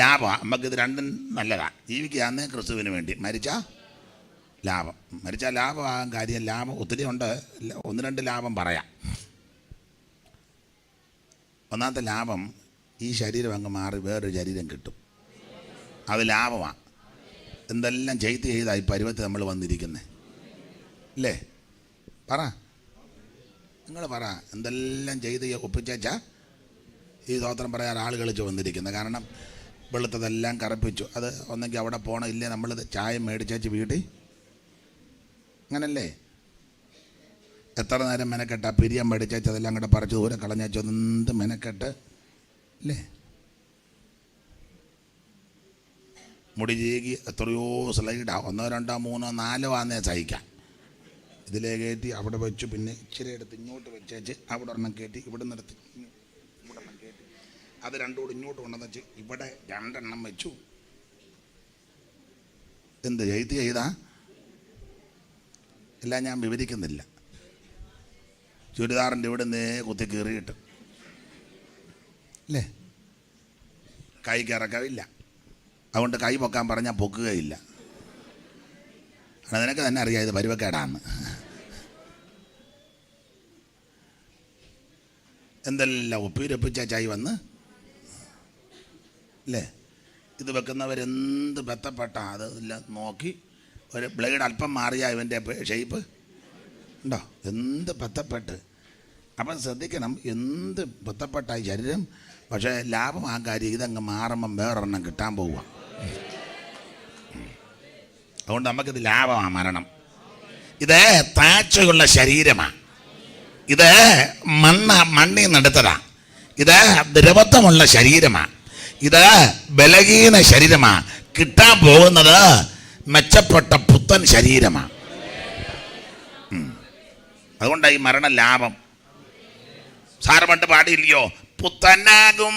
ലാഭമാണ്. നമുക്കിത് രണ്ടും നല്ലതാണ്. ജീവിക്കുകയാന്നേ ക്രിസ്തുവിന് വേണ്ടി, മരിച്ചാൽ ലാഭം. മരിച്ചാൽ ലാഭമാകാൻ കാര്യം ലാഭം ഒത്തിരി ഉണ്ട്. 1-2 ലാഭം പറയാം. ഒന്നാമത്തെ ലാഭം, ഈ ശരീരം അങ്ങ് മാറി വേറൊരു ശരീരം കിട്ടും. അത് ലാഭമാണ്. എന്തെല്ലാം ചെയ്താൽ ഈ പരുവത്തിൽ നമ്മൾ വന്നിരിക്കുന്നത് അല്ലേ? പറ, നിങ്ങൾ പറ. എന്തെല്ലാം ചെയ്ത് ഒപ്പിച്ചാ ഈ സ്തോത്രം പറയാൻ ആളുകൾ വന്നിരിക്കുന്നത്. കാരണം വെളുത്തതെല്ലാം കറപ്പിച്ചു. അത് ഒന്നെങ്കിൽ അവിടെ പോകണം, ഇല്ലേ നമ്മൾ ചായ മേടിച്ചു വീട്ടിൽ. അങ്ങനല്ലേ? എത്ര നേരം മെനക്കെട്ടാ പിരിയാൻ പഠിച്ചതെല്ലാം കൂടെ പറിച്ച് ദൂരെ കളഞ്ഞു. എന്ത് മെനക്കെട്ട് അല്ലേ? മുടി ചീകി എത്രയോ സ്ലൈഡാ, 1, 2, 3, 4 ആന്നേ സഹിക്കാം. ഇതിലേ കയറ്റി അവിടെ വെച്ചു. പിന്നെ ഇച്ചിരി എടുത്ത് ഇങ്ങോട്ട് വെച്ചേച്ച് അവിടെ ഒരെണ്ണം കയറ്റി ഇവിടെ നിർത്തി ഇവിടെ ഒരെണ്ണം കയറ്റി അത് 2 കൂടി ഇങ്ങോട്ട് കൊണ്ടുവന്ന് വെച്ച് ഇവിടെ 2 എണ്ണം വെച്ചു. എന്ത് ചെയ്താ എല്ലാം ഞാൻ വിവരിക്കുന്നില്ല. ചുരിദാറിൻ്റെ ഇവിടെ നിന്നേ കുത്തി കീറിയിട്ട് അല്ലേ? കൈക്ക് ഇറക്കമില്ല. അതുകൊണ്ട് കൈ പൊക്കാൻ പറഞ്ഞാൽ പൊക്കുകയില്ല. നിനക്ക് തന്നെ അറിയാം ഇത് പരുവക്കേടാന്ന്. എന്തെല്ലാം ഒപ്പിരൊപ്പിച്ചായി വന്ന് അല്ലേ? ഇത് വെക്കുന്നവരെന്ത് ബന്ധപ്പെട്ട അതെല്ലാം നോക്കി ഒരു ബ്ലേഡ് അല്പം മാറിയ ഇവൻ്റെ ഷേപ്പ് ഉണ്ടോ? എന്ത് ബന്ധപ്പെട്ട്. അപ്പം ശ്രദ്ധിക്കണം, എന്ത് ബന്ധപ്പെട്ടായി ശരീരം. പക്ഷേ ലാഭം ആ കാര്യം ഇതങ്ങ് മാറുമ്പം വേറൊരെണ്ണം കിട്ടാൻ പോവുക. അതുകൊണ്ട് നമുക്കിത് ലാഭമാണ് മരണം. ഇത് താഴ്ചയുള്ള ശരീരമാണ്. ഇത് മണ്ണിൽ നിന്നെടുത്തതാ. ഇത് ദ്രവത്വമുള്ള ശരീരമാണ്. ഇത് ബലഹീന ശരീരമാണ്. കിട്ടാൻ പോകുന്നത് മെച്ചപ്പെട്ട പുത്തൻ ശരീരമാണ്. അതുകൊണ്ടാണ് ഈ മരണ ലാഭം. സാറ് പണ്ട് പാടിയില്ലയോ? പുത്തനാകും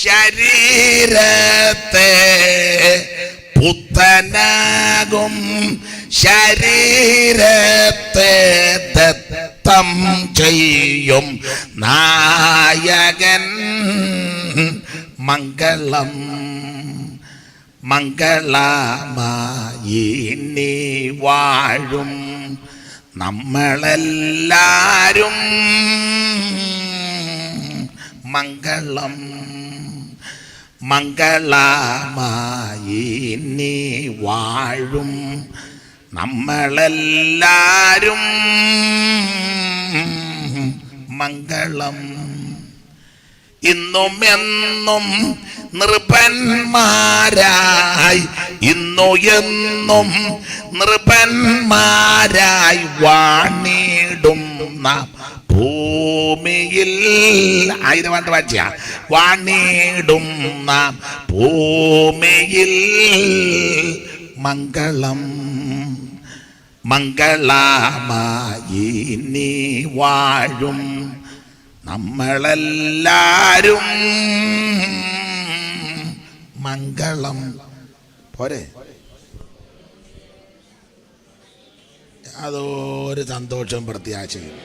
ശരീരത്തെ, പുത്തനാകും ശരീരത്തെ ദത്തം ചെയ്യും നായകൻ മംഗളം മംഗളമായി നീ വാഴും നമ്മളെല്ലാരും. മംഗളം മംഗളമായി നീ വാഴും നമ്മളെല്ലാരും. മംഗളം. ഇന്നും എന്നും നൃപന്മാരായി, ഇന്നു എന്നും നൃപന്മാരായി വാണിടും നാം ഭൂമിയിൽ. 1000 ആണ്ട് വായിച്ച വാണിടും നാം ഭൂമിയിൽ. മംഗളം മംഗളമായി നീ വാഴും നമ്മളെല്ലാരും. മംഗളം. പോരെ? അതൊരു സന്തോഷവും പ്രത്യാശയും.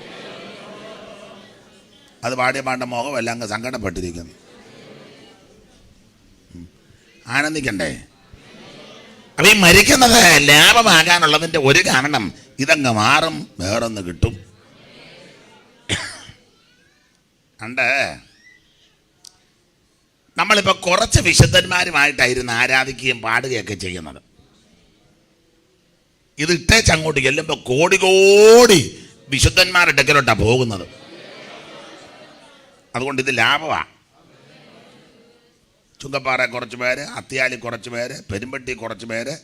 അത് പാടിയ പാണ്ട മുഖമല്ല അങ്ങ് സങ്കടപ്പെട്ടിരിക്കുന്നു. ആനന്ദിക്കണ്ടേ? അപ്പം ഈ മരിക്കുന്നത് ലാഭമാകാനുള്ളതിൻ്റെ ഒരു കാരണം ഇതങ്ങ് മാറും, വേറൊന്ന് കിട്ടും. ഉണ്ട്. നമ്മളിപ്പോൾ കുറച്ച് വിശുദ്ധന്മാരുമായിട്ടായിരുന്നു ആരാധിക്കുകയും പാടുകയൊക്കെ ചെയ്യുന്നത്. ഇത് ഇട്ടേച്ച് അങ്ങോട്ട് ചെല്ലുമ്പോൾ കോടി കോടി വിശുദ്ധന്മാരുടെ അടുക്കലോട്ടാണ് പോകുന്നത്. അതുകൊണ്ട് ഇത് ലാഭമാണ്. ചുങ്കപ്പാറ കുറച്ച് പേര്, അത്തിയാലി കുറച്ച് പേര്, പെരുമ്പട്ടി കുറച്ച് പേര്,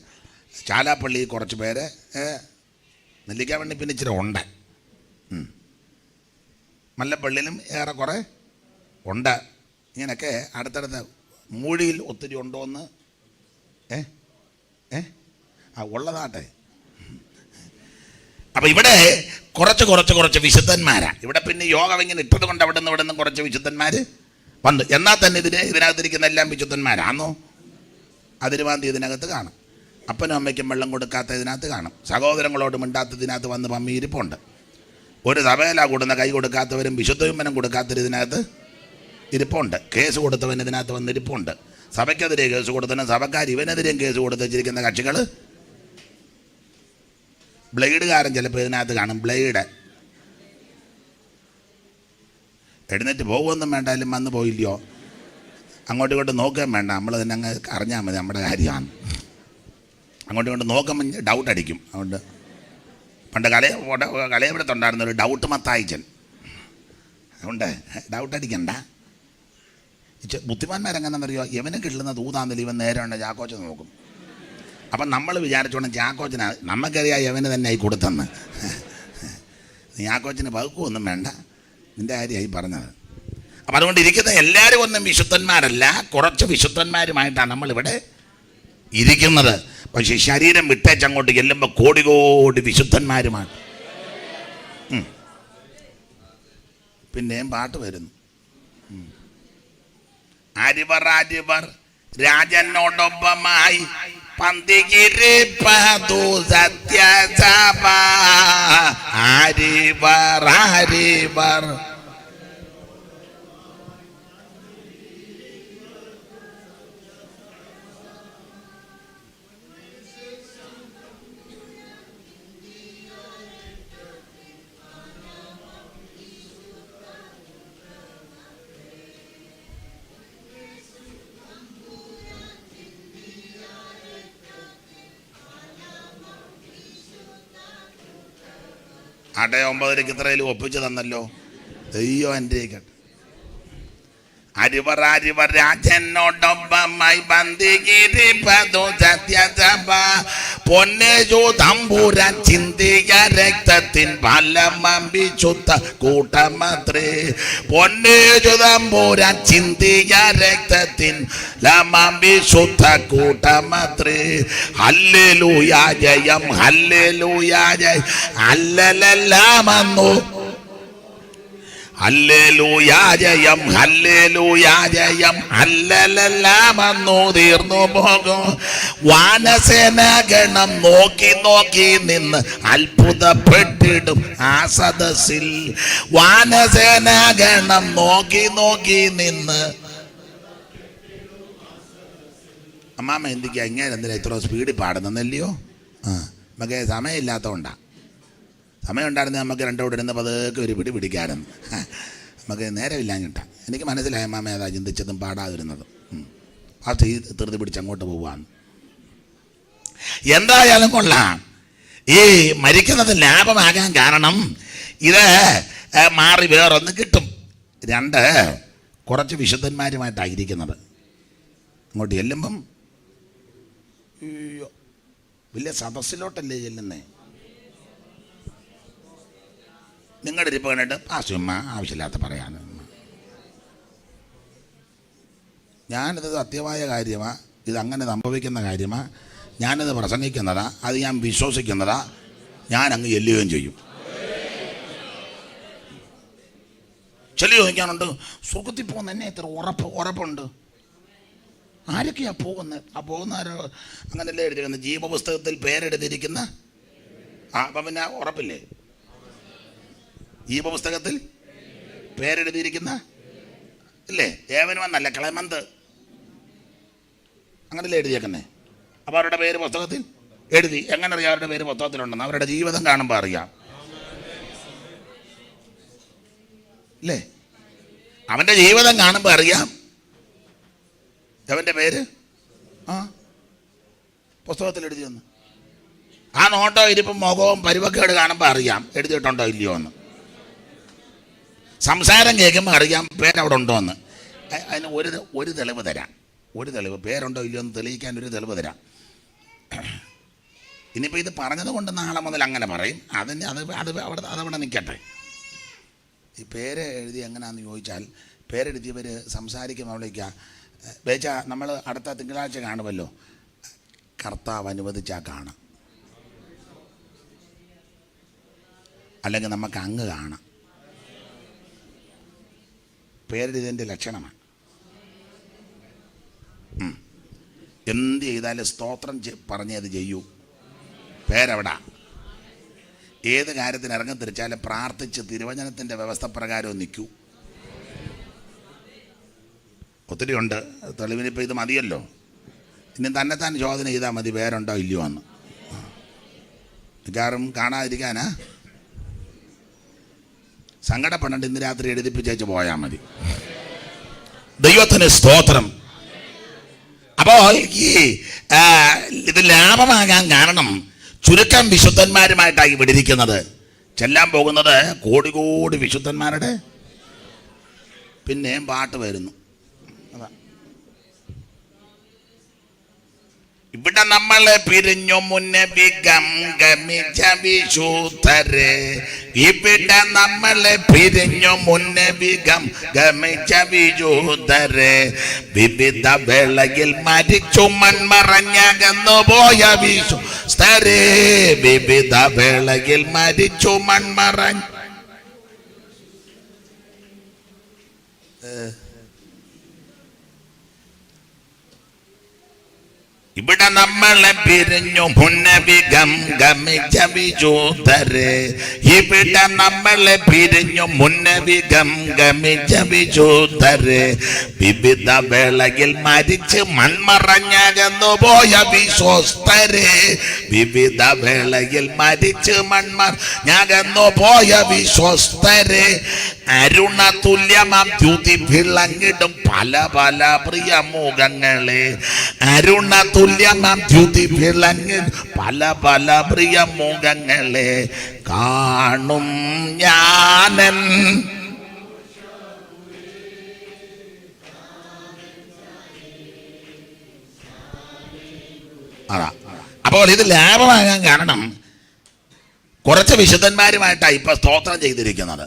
ചാലാപ്പള്ളി കുറച്ച് പേര്, നെല്ലിക്കാവണ്ണി പിന്നെ ഇച്ചിരി ഉണ്ട്, മല്ലപ്പള്ളിയിലും ഏറെക്കുറെ ഉണ്ട്. ഇങ്ങനെയൊക്കെ അടുത്തടുത്ത് മൂഴിയിൽ ഒത്തിരി ഉണ്ടോയെന്ന് ഉള്ളതാട്ടെ. അപ്പം ഇവിടെ കുറച്ച് വിശുദ്ധന്മാരാണ്. ഇവിടെ പിന്നെ യോഗം ഇങ്ങനെ ഇട്ടത് കൊണ്ട് അവിടെ നിന്ന് കുറച്ച് വിശുദ്ധന്മാർ വന്നു. എന്നാൽ തന്നെ ഇതിനകത്തിരിക്കുന്ന എല്ലാം വിശുദ്ധന്മാരാണോ? അതിരുവാന്തി ഇതിനകത്ത് കാണും. അപ്പനും അമ്മയ്ക്കും വെള്ളം കൊടുക്കാത്ത ഇതിനകത്ത് കാണും. സഹോദരങ്ങളോട് മിണ്ടാത്തതിനകത്ത് വന്ന് പമ്മി ഇരിപ്പുണ്ട്. ഒരു സഭയില കൂടുന്ന കൈ കൊടുക്കാത്തവരും വിശുദ്ധവിമ്പനം കൊടുക്കാത്തവരും ഇതിനകത്ത് ഇരിപ്പുണ്ട്. കേസ് കൊടുത്തവൻ ഇതിനകത്ത് വന്ന് ഇരിപ്പുണ്ട്. സഭയ്ക്കെതിരെ കേസ് കൊടുത്തവനും സഭക്കാർ ഇവനെതിരെയും കേസ് കൊടുത്ത് വെച്ചിരിക്കുന്ന കക്ഷികൾ. ബ്ലേഡുകാരൻ ചിലപ്പോൾ ഇതിനകത്ത് കാണും. ബ്ലേഡ് എഴുന്നേറ്റ് പോകുമൊന്നും വേണ്ടായാലും വന്ന് പോയില്ലയോ, അങ്ങോട്ടും ഇങ്ങോട്ടും നോക്കുകയും വേണ്ട, നമ്മൾ തന്നെ അങ്ങ് അറിഞ്ഞാൽ മതി നമ്മുടെ കാര്യമാണ്. അങ്ങോട്ടും ഇങ്ങോട്ടും നോക്കുമ്പോൾ ഡൗട്ട് അടിക്കും. അതുകൊണ്ട് പണ്ട് കലയപുരത്തുണ്ടായിരുന്ന ഒരു ഡൗട്ട് മത്തായിച്ചൻ. അതുകൊണ്ട് ഡൗട്ട് അടിക്കണ്ട. ബുദ്ധിമാന്മാരെങ്ങനെന്നറിയോ, യവനെ കിട്ടുന്ന തൂതാന്തൽ ഇവൻ നേരെ ഉണ്ട് ചാക്കോച്ചൻ നോക്കും. അപ്പം നമ്മൾ വിചാരിച്ചോണം ചാക്കോച്ചനാ, നമുക്കറിയാം യവന് തന്നെ ആയി കൊടുത്തെന്ന്. ചാക്കോച്ചന് വകുപ്പൊന്നും വേണ്ട, നിൻ്റെ കാര്യമായി പറഞ്ഞത്. അപ്പം അതുകൊണ്ട് ഇരിക്കുന്ന എല്ലാവരും ഒന്നും വിശുദ്ധന്മാരല്ല, കുറച്ച് വിശുദ്ധന്മാരുമായിട്ടാണ് നമ്മളിവിടെ ഇരിക്കുന്നത്. പക്ഷേ ശരീരം വിട്ടേച്ചങ്ങോട്ട് ചെല്ലുമ്പോൾ കോടി കോടി വിശുദ്ധന്മാരുമാണ്. പിന്നെയും പാട്ട് വരുന്നു. അരിവർ അരിവർ രാജനോടൊപ്പമായി പന്തികിരിപ്പതു സത്യസഭ. അരിവർ അരിവർ ആട്ടെ 9 ഇത്രയിലും ഒപ്പിച്ച് തന്നല്ലോ. അയ്യോ എൻ്റെ അരിവർ അരിവർ രാജനോടൊപ്പമായി ബന്ധികിരിപ്പതു സത്യസഭ. പൊന്നേശു തമ്പുരാൻ ചിന്തിയ രക്തത്തിൻ ഫലമംബിശുദ്ധ കൂട്ടമത്രേ. പൊന്നേശു തമ്പുരാൻ ചിന്തിയ രക്തത്തിൻ ഫലമംബിശുദ്ധ കൂട്ടമത്രേ. ഹല്ലേലൂയ ജയം, ഹല്ലേലൂയ ജയം, ഹല്ലേലെല്ലാം വന്നു. ഹല്ലേലൂയാ ജയം, ഹല്ലേലൂയാ ജയം, ഹല്ലേലെല്ലാം വന്നു തീർന്നു പോകും. വാനസേനാഗണം നോക്കി നോക്കി നിന്ന് അത്ഭുതപ്പെട്ടിടും ആ സദസ്സിൽ. വാനസേനാഗണം നോക്കി നോക്കി നിന്ന് അമ്മാമ്മ എന്തിക്കാ ഇങ്ങനെ എന്തിനാ ഇത്ര സ്പീഡിൽ പാടുന്നല്ലയോ? നമുക്ക് സമയമില്ലാത്തതുകൊണ്ടാണ്. സമയം ഉണ്ടായിരുന്നത് നമുക്ക് രണ്ടോട് ഇരുന്ന് പതുക്കെ ഒരു പിടി പിടിക്കായിരുന്നു. നമുക്ക് നേരമില്ലാഞ്ഞിട്ടാ. എനിക്ക് മനസ്സിലായ അമ്മാമ്മ അതാ ചിന്തിച്ചതും പാടാതിരുന്നതും. ആ തീർത്തി പിടിച്ച് അങ്ങോട്ട് പോവാന്ന്. എന്തായാലും കൊള്ളാം. ഈ മരിക്കുന്നത് ലാഭമാകാൻ കാരണം ഇത് മാറി വേറൊന്ന് കിട്ടും. 2 കുറച്ച് വിശുദ്ധന്മാരുമായിട്ടായിരിക്കുന്നത്. അങ്ങോട്ട് ചെല്ലുമ്പം അയ്യോ വലിയ സദസ്സിലോട്ടല്ലേ ചെല്ലുന്നേ. നിങ്ങളുടെ ഇരിപ്പ് കണ്ടിട്ട് ചുമ്മ ആവശ്യമില്ലാത്ത പറയാൻ. ഞാനിത് സത്യമായ കാര്യമാണ്. ഇതങ്ങനെ സംഭവിക്കുന്ന കാര്യമാണ്. ഞാനിത് പ്രസംഗിക്കുന്നതാ. അത് ഞാൻ വിശ്വസിക്കുന്നതാ. ഞാൻ അങ്ങ് ചെല്ലുകയും ചെയ്യും. ചെല്ലു ചോദിക്കാനുണ്ട്. സ്വർഗത്തിൽ പോകുന്ന എന്നെ ഇത്ര ഉറപ്പുണ്ട്. ആരൊക്കെയാ പോകുന്നത്? ആ പോകുന്നവരോ അങ്ങനെയല്ലേ എഴുതിയിരിക്കുന്നത്? ജീവപുസ്തകത്തിൽ പേരെടുത്തിരിക്കുന്ന അപ്പം പിന്നെ ഉറപ്പില്ലേ? ജീവപുസ്തകത്തിൽ പേരെഴുതിയിരിക്കുന്ന ഇല്ലേ? ഏവനുമെന്നല്ല, ക്ലെമന്ത് അങ്ങനെയല്ലേ എഴുതിയേക്കുന്നേ? അപ്പോൾ അവരുടെ പേര് പുസ്തകത്തിൽ എഴുതി. എങ്ങനെ അറിയാം അവരുടെ പേര് പുസ്തകത്തിലുണ്ടെന്ന്? അവരുടെ ജീവിതം കാണുമ്പോൾ അറിയാം. അല്ലേ? അവൻ്റെ ജീവിതം കാണുമ്പോൾ അറിയാം അവൻ്റെ പേര് പുസ്തകത്തിൽ എഴുതിയെന്ന്. ആ നോട്ടോ ഇരിപ്പും മുഖവും പരുവക്കേട് കാണുമ്പോൾ അറിയാം എഴുതിയിട്ടുണ്ടോ ഇല്ലയോ എന്ന്. സംസാരം കേൾക്കുമ്പോൾ അറിയാം പേരവിടെ ഉണ്ടോ എന്ന്. അതിന് ഒരു തെളിവ് തരാം. പേരുണ്ടോ ഇല്ലയോ എന്ന് തെളിയിക്കാൻ ഒരു തെളിവ് തരാം. ഇനിയിപ്പോൾ ഇത് പറഞ്ഞത് കൊണ്ട് നാളെ മുതൽ അങ്ങനെ പറയും. അതവിടെ നിൽക്കട്ടെ. ഈ പേര് എഴുതി എങ്ങനെയാണെന്ന് ചോദിച്ചാൽ, പേരെഴുതിയവർ സംസാരിക്കുമ്പോൾ വിളിക്കുക ബേച്ച നമ്മൾ അടുത്ത തിങ്കളാഴ്ച കാണുമല്ലോ, കർത്താവ് അനുവദിച്ചാൽ കാണാം, അല്ലെങ്കിൽ നമുക്ക് അങ്ങ് കാണാം. പേരെഴുതിയതിൻ്റെ ലക്ഷണമാണ്. എന്ത് ചെയ്താലും സ്തോത്രം പറഞ്ഞേ അത് ചെയ്യൂ. പേരെവിടാ? ഏത് കാര്യത്തിന് ഇറങ്ങിത്തിരിച്ചാലും പ്രാർത്ഥിച്ച് തിരുവചനത്തിൻ്റെ വ്യവസ്ഥ പ്രകാരവും നിൽക്കൂ. ഒത്തിരി ഉണ്ട് തെളിവിനിപ്പോൾ ഇത് മതിയല്ലോ. ഇനി തന്നെത്താൻ ചോദന ചെയ്താൽ മതി പേരുണ്ടോ ഇല്ലയോ എന്ന്. മിക്കവാറും കാണാതിരിക്കാനാ സങ്കടപ്പെടേണ്ട. ഇന്ന് രാത്രി എഴുതിപ്പിച്ചേച്ച് പോയാൽ മതി. ദൈവത്തിന് സ്തോത്രം. അപ്പോൾ ഇത് ലാഭമാകാൻ കാരണം ചുരുക്കം വിശുദ്ധന്മാരുമായിട്ടായി വിടിരിക്കുന്നത്. ചെല്ലാൻ പോകുന്നത് കോടി വിശുദ്ധന്മാരുടെ. പിന്നെയും പാട്ട് വരുന്നു. അതാ ഇവിടെ നമ്മളെ പിരിഞ്ഞു മുന്നേ വിഗമിച്ച വിശുദ്ധരെ. ഇവിടെ നമ്മളെ പിരിഞ്ഞു മുന്നേ വിഗമിച്ച വിശുദ്ധരെ. വിവിധ വേളയിൽ മരിച്ചു മൺമറഞ്ഞകന്നു പോയ വിശുദ്ധരെ. വിവിധ വേളയിൽ മരിച്ചു മൺമറഞ്ഞ. ഇവിടെ നമ്മളെ പിരിഞ്ഞു മുന്നേ വിഗമിച്ച വിശുദ്ധരെ. ഇവിടെ നമ്മളെ പിരിഞ്ഞു മുന്നേ വിഗമിച്ച വിശുദ്ധരെ. വിവിധ വേളയിൽ മരിച്ച് മൺമറഞ്ഞകന്നു പോയ വിശ്വസ്തരെ. വിവിധ വേളയിൽ മരിച്ച് മൺമറഞ്ഞകന്നു പോയ വിശ്വസ്തരെ. അരുണ തുല്യമാം ദ്യുതി വിളങ്ങിടും പല പ്രിയ മുഖങ്ങളെ. അരുണ തുല്യമാം ദ്യുതി വിളങ്ങിടും പല പ്രിയ മുഖങ്ങളെ കാണും ഞാനൻ. അതാ. അപ്പോൾ ഇത് ലാഭമാകാൻ കാരണം കുറച്ച് വിശുദ്ധന്മാരുമായിട്ടാണ് ഇപ്പൊ സ്തോത്രം ചെയ്തിരിക്കുന്നത്.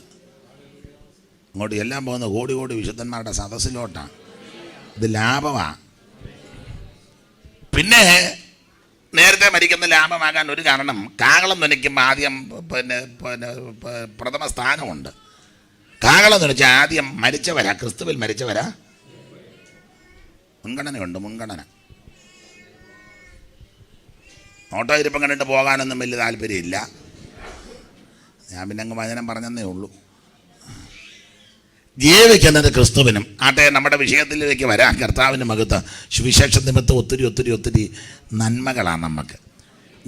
അങ്ങോട്ട് എല്ലാം പോകുന്ന കോടി വിശുദ്ധന്മാരുടെ സദസ്സിലോട്ടാണ്. ഇത് ലാഭമാണ്. പിന്നെ നേരത്തെ മരിക്കുന്ന ലാഭമാകാൻ ഒരു കാരണം, കാഹളം ധ്വനിക്കുമ്പോൾ ആദ്യം പ്രഥമ സ്ഥാനമുണ്ട്. കാഹളം ധ്വനിച്ചാൽ ആദ്യം മരിച്ചവരാ, ക്രിസ്തുവിൽ മരിച്ചവരാ മുൻഗണനയുണ്ട്. നോട്ടോ ഇരിപ്പം കണ്ടിട്ട് പോകാനൊന്നും വലിയ താല്പര്യമില്ല. ഞാൻ പിന്നെ അങ്ങ് വചനം പറഞ്ഞതേ ഉള്ളൂ. ജീവിക്കുന്നത് ക്രിസ്തുവിനും. ആട്ടെ, നമ്മുടെ വിഷയത്തിലേക്ക് വരാൻ. കർത്താവിന് മഹത്വം. സുവിശേഷ നിമിത്തം ഒത്തിരി ഒത്തിരി ഒത്തിരി നന്മകളാണ് നമുക്ക്.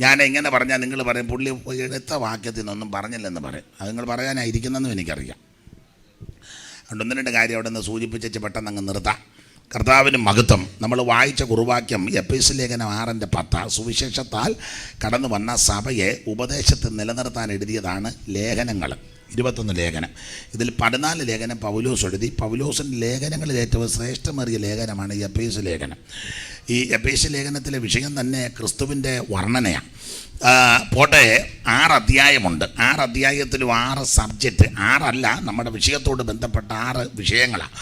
ഞാൻ എങ്ങനെ പറഞ്ഞാൽ നിങ്ങൾ പറയും പുള്ളി എടുത്ത വാക്യത്തിൽ നിന്നൊന്നും പറഞ്ഞില്ലെന്ന് പറയും. അത് നിങ്ങൾ പറയാനായിരിക്കുന്നെന്നും എനിക്കറിയാം. അതുകൊണ്ട് ഒന്ന് രണ്ട് കാര്യം അവിടെ നിന്ന് സൂചിപ്പിച്ച് പെട്ടെന്ന് അങ്ങ് നിർത്താം. കർത്താവിന് മഹത്വം. നമ്മൾ വായിച്ച കുറുവാക്യം എഫേസ്യ ലേഖനം 6:10 സുവിശേഷത്താൽ കടന്നു വന്ന സഭയെ ഉപദേശത്തിൽ നിലനിർത്താൻ എഴുതിയതാണ് ലേഖനങ്ങൾ. 21 ലേഖനം. ഇതിൽ 14 ലേഖനം പൗലോസ് എഴുതി. പൗലോസിൻ്റെ ലേഖനങ്ങളിൽ ഏറ്റവും ശ്രേഷ്ഠമേറിയ ലേഖനമാണ് ഈ എഫേസ്യ ലേഖനം. ഈ എഫേസ്യ ലേഖനത്തിലെ വിഷയം തന്നെ ക്രിസ്തുവിൻ്റെ വർണ്ണനയാണ്. പോട്ടെ, 6 അധ്യായമുണ്ട്. 6 അധ്യായത്തിലും 6 സബ്ജക്റ്റ്. 6 അല്ല, നമ്മുടെ വിഷയത്തോട് ബന്ധപ്പെട്ട 6 വിഷയങ്ങളാണ്.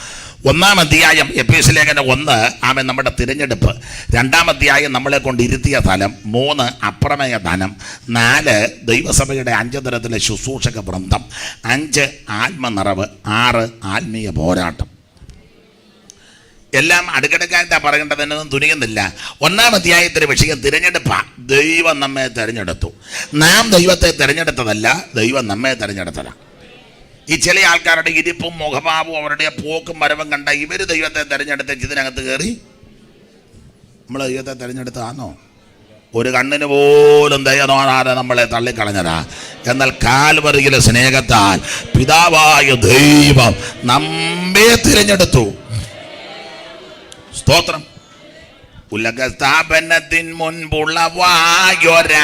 1-ാം അധ്യായം എഫേസ്യ ലേഖനം 1 നമ്മുടെ തിരഞ്ഞെടുപ്പ്. 2-ാം അധ്യായം നമ്മളെ കൊണ്ട് ഇരുത്തിയ തലം. 3 അപ്രമേയ ധനം. 4 ദൈവസഭയുടെ 5 തരത്തിലെ ശുശ്രൂഷക വൃന്ദം. 5 ആത്മനിറവ്. 6 ആത്മീയ പോരാട്ടം. എല്ലാം അടുക്കടക്കാരത്താ പറയേണ്ടതെന്നൊന്നും തുനിയുന്നില്ല. 1-ാം അധ്യായത്തിലെ വിഷയം തിരഞ്ഞെടുപ്പാണ്. ദൈവം നമ്മെ തിരഞ്ഞെടുത്തു. നാം ദൈവത്തെ തിരഞ്ഞെടുത്തതല്ല, ദൈവം നമ്മെ തിരഞ്ഞെടുത്തതാണ്. ഈ ചില ആൾക്കാരുടെ ഇരിപ്പും മുഖഭാവവും അവരുടെ പോക്കും വരവും കണ്ട ഇവർ ദൈവത്തെ തിരഞ്ഞെടുത്ത് ഇതിനകത്ത് കയറി. നമ്മൾ ദൈവത്തെ തിരഞ്ഞെടുത്തതാണോ? ഒരു കണ്ണിന് പോലും ദയ തോന്നാതെ നമ്മളെ തള്ളിക്കളഞ്ഞതാ. എന്നാൽ കാൽവറിയിലെ സ്നേഹത്താൽ പിതാവായ ദൈവം നമ്മെ തിരഞ്ഞെടുത്തു. സ്തോത്രം. ഉലകസ്ഥാപനത്തിൻ മുൻപുള്ള വായൊരൻപാൽ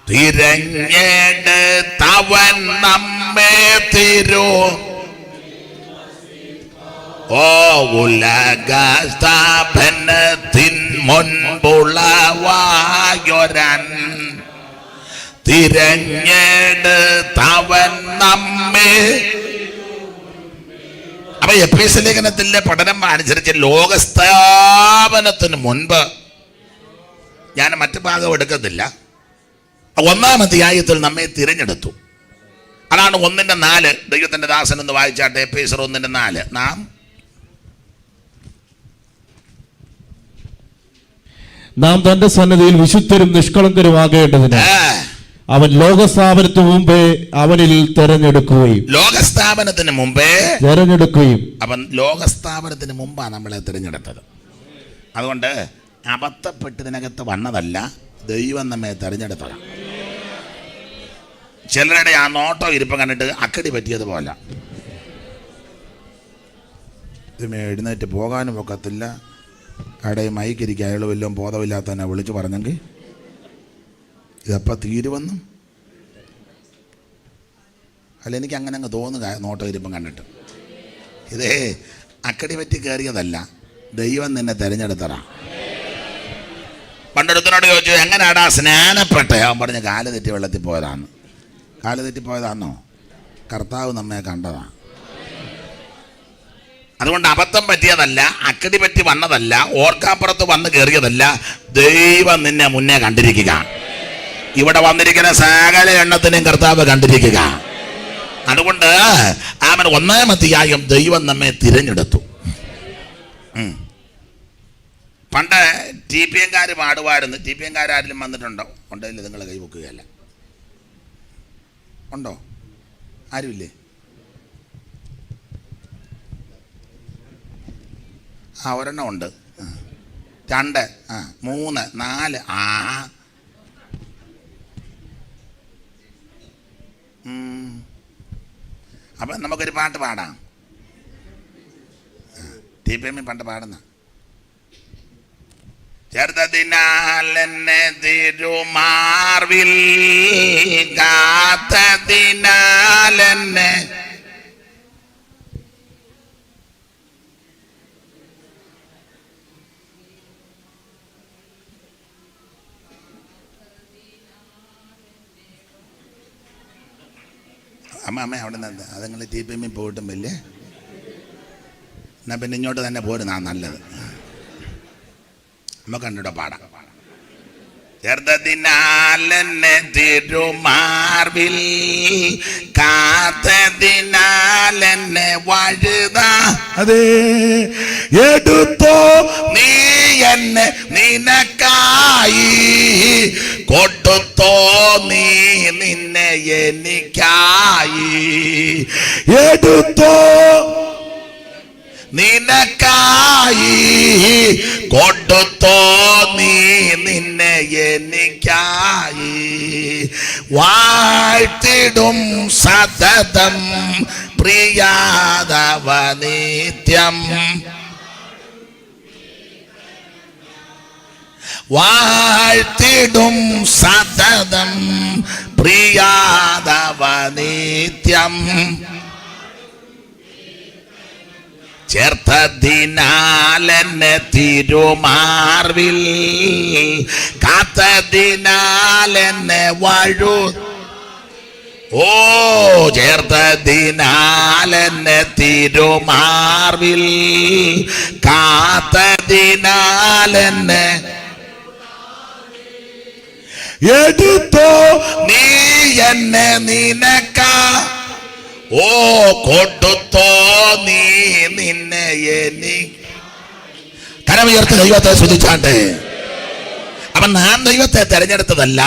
തിരഞ്ഞെടുത്തവൻ നമ്മെ ഉലകസ്ഥാപനത്തിൻ മുൻപുള്ള വായൊരൻ തിരഞ്ഞെടുത്തവൻ നമ്മെ. അപ്പൊ എഫേസ്യ ലേഖനത്തിലെ പഠനം അനുസരിച്ച് ലോകസ്ഥാപനത്തിന് മുൻപ്, ഞാൻ മറ്റു ഭാഗം എടുക്കത്തില്ല, 1-ാം അധ്യായത്തിൽ നമ്മെ തിരഞ്ഞെടുത്തു. അതാണ് 1:4. ദൈവത്തിന്റെ ദാസൻ എന്ന് വായിച്ചാട്ടെ. എഫേസ്യർ 1:4. നാം തന്റെ സന്നിധിയിൽ വിശുദ്ധരും നിഷ്കളങ്കരുമാകേണ്ടതിന് അവൻ ലോകസ്ഥാപനത്തിന് മുമ്പേ അവനിൽ തെരഞ്ഞെടുക്കുകയും. ലോകസ്ഥാപനത്തിന് മുമ്പേ തെരഞ്ഞെടുക്കുകയും. അവൻ ലോകസ്ഥാപനത്തിന് മുമ്പാണ് നമ്മളെ തിരഞ്ഞെടുത്തത്. അതുകൊണ്ട് അബദ്ധപ്പെട്ടതിനകത്ത് വന്നതല്ല, ദൈവം നമ്മെ തിരഞ്ഞെടുത്തതാണ്. ചിലരുടെ ആ നോട്ടോ ഇരിപ്പം കണ്ടിട്ട് അക്കടി പറ്റിയതുപോലെ എഴുന്നേറ്റ് പോകാനും ഒക്കത്തില്ല. അവിടെ മൈക്കിരിക്കുക. അയാൾ വല്ലതും ബോധമില്ലാത്തന്നെ വിളിച്ചു പറഞ്ഞെങ്കിൽ ഇതെപ്പോൾ തീരുവെന്നും അല്ല, എനിക്ക് അങ്ങനെ അങ്ങ് തോന്നുക നോട്ടോ ഇരിപ്പം കണ്ടിട്ട്. ഇതേ അക്കടി പറ്റി കയറിയതല്ല, ദൈവം നിന്നെ തിരഞ്ഞെടുത്തതാ. പണ്ടൊരുത്തനോട് ചോദിച്ചു, എങ്ങനെയാടാ സ്നാനപ്പെട്ടെ? അവൻ പറഞ്ഞ് കാല് തെറ്റി വെള്ളത്തിൽ പോയതാന്ന്. കാല് തെറ്റിപ്പോയതാന്നോ? കർത്താവ് നമ്മെ കണ്ടതാണ്. അതുകൊണ്ട് അബദ്ധം പറ്റിയതല്ല, അക്കടി പറ്റി വന്നതല്ല, ഓർക്കാപ്പുറത്ത് വന്ന് കയറിയതല്ല. ദൈവം നിന്നെ മുന്നേ കണ്ടിരിക്കുക. ഇവിടെ വന്നിരിക്കുന്ന സകല എണ്ണത്തിനെയും കർത്താവ് കണ്ടിരിക്കുക. അതുകൊണ്ട് 1-ാം അധ്യായം ദൈവം നമ്മെ തിരഞ്ഞെടുത്തു. പണ്ട് TPM-കാർ പാടുമായിരുന്നു. TPM-കാരും വന്നിട്ടുണ്ടോ? ഉണ്ടെങ്കിൽ നിങ്ങൾ കൈ വെക്കുകയല്ല. ഉണ്ടോ? ആരുമില്ലേ? ഒരെണ്ണം ഉണ്ട്. 2, 3, 4. അപ്പം നമുക്കൊരു പാട്ട് പാടാം. TPM പണ്ട് പാടുന്ന ചേർത്തതിനാൽ എന്നെ തിരുമാർവിൽ കാത്തതിനാൽ എന്നെ അമ്മ അവിടെ നിന്ന് അതുങ്ങൾ TPM പോയിട്ടും വലിയ എന്നാൽ പിന്നെ ഇങ്ങോട്ട് തന്നെ പോരുന്നാ നല്ലത്. നമുക്ക് കണ്ടിട്ടോ പാടാം. ചേർത്തതിനാൽ എന്നെ തിരുമാർവിൽ കാത്തതിനാൽ എന്നെ വഴുതാതെ എടുത്തോ നീ എന്നെ നിനക്കായി കൊടുത്തോ നീ നിന്നെ എനിക്കായി എടുത്തോ നിനക്കായി കൊടുത്തോ നീ നിന്നെ എനിക്കായി വാഴ്ത്തിടും സതതം പ്രിയാതവ നിത്യം വാഴ്ത്തിടും സതതം പ്രിയാതവ നിത്യം ചേർത്തതിനാൽ എന്നെ തിരുമാർവിൽ കാത്തതിനാൽ എന്നെ വഴു ഓ ചേർത്തതിനാൽ എന്നെ തിരുമാർവിൽ കാത്തതിനാൽ എന്നെ എടുത്തോ നീ എന്നെ നിനക്കാ ഓ കൊടുത്തോ നീ നിന്നെ എനി കരമുയർത്തി ദൈവത്തെ സ്തുതിച്ചാട്ടെ. അവൻ നാം ദൈവത്തെ തിരഞ്ഞെടുത്തതല്ല,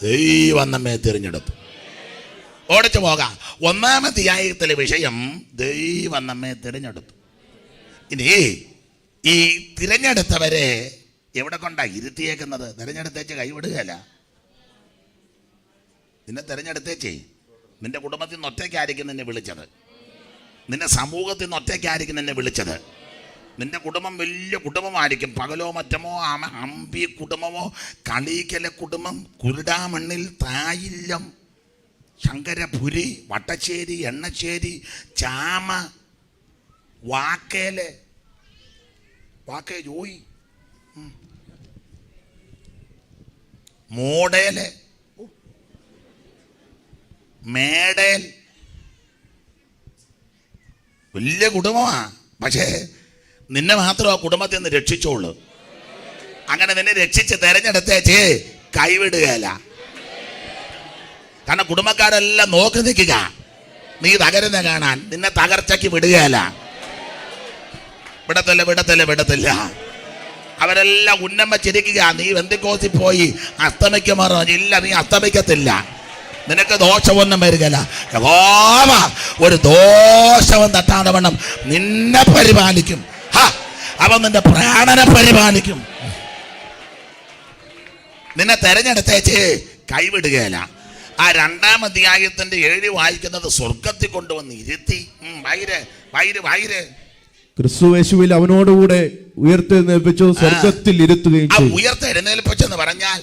ദൈവം നമ്മെ തിരഞ്ഞെടുത്തു. ഓടിച്ചു പോകാം. ഒന്നാമത്തെ അധ്യായത്തിലെ വിഷയം ദൈവം നമ്മെ തിരഞ്ഞെടുത്തു. ഇനി ഈ തിരഞ്ഞെടുത്തവരെ എവിടെ കൊണ്ടാ ഇരുത്തിയേക്കുന്നത്? തിരഞ്ഞെടുത്തേച്ച് കൈവിടുകയല്ല. നിന്നെ തിരഞ്ഞെടുത്തേച്ചേ നിന്റെ കുടുംബത്തിൽ നിന്ന് ഒറ്റയ്ക്കായിരിക്കും നിന്നെ വിളിച്ചത്, നിന്റെ സമൂഹത്തിൽ നിന്ന് ഒറ്റയ്ക്കായിരിക്കും നിന്നെ വിളിച്ചത്. നിന്റെ കുടുംബം വലിയ കുടുംബമായിരിക്കും, പകലോ മറ്റമോ അമ്പി കുടുംബമോ കളീക്കലെ കുടുംബം, കുരുടാമണ്ണിൽ തായില്ലം, ശങ്കരപുരി, വട്ടശ്ശേരി, എണ്ണശ്ശേരി, ചാമ, വാക്കേലെ വാക്കേ ജോയി, മോഡേലെ, മേടേൽ, വലിയ കുടുംബമാ. പക്ഷേ നിന്നെ മാത്രം ആ കുടുംബത്തിൽ നിന്ന് രക്ഷിച്ചോളൂ. അങ്ങനെ നിന്നെ രക്ഷിച്ച് തെരഞ്ഞെടുത്തേച്ച് കൈവിടുകയല്ല. കാരണം കുടുംബക്കാരെല്ലാം നോക്കി നിൽക്കുക നീ തകരുന്ന കാണാൻ. നിന്നെ തകർച്ചയ്ക്ക് വിടുകയല്ല. വിടത്തില്ല. അവരെല്ലാം ഉന്നം വച്ചിരിക്കുക. നീ വെന്തിക്കോസിൽ പോയി അസ്തമിക്കുമാറോ? ഇല്ല, നീ അസ്തമിക്കത്തില്ല. നിനക്ക് ദോഷമൊന്നും വരികയില്ല. യഹോവ ഒരു ദോഷവും തട്ടാതെ വണ്ണം നിന്നെ പരിപാലിക്കും. അവൻ നിന്റെ പ്രാണനെ പരിപാലിക്കും. നിന്നെ തെരഞ്ഞെടുത്തേച്ച് കൈവിടുകയില്ല. ആ 2-ാം അധ്യായത്തിന്റെ 7 വായിക്കുന്നത് സ്വർഗത്തിൽ കൊണ്ടുവന്ന് ഇരുത്തി. വൈര് ക്രിസ്തുയേശുവിൽ അവനോടുകൂടെ ഉയർത്തെഴുന്നേൽപ്പിച്ചു, സ്വർഗത്തിൽ ഇരുത്തുകയും ചെയ്തു. ഉയർത്തെഴുന്നേൽപ്പിച്ചെന്ന് പറഞ്ഞാൽ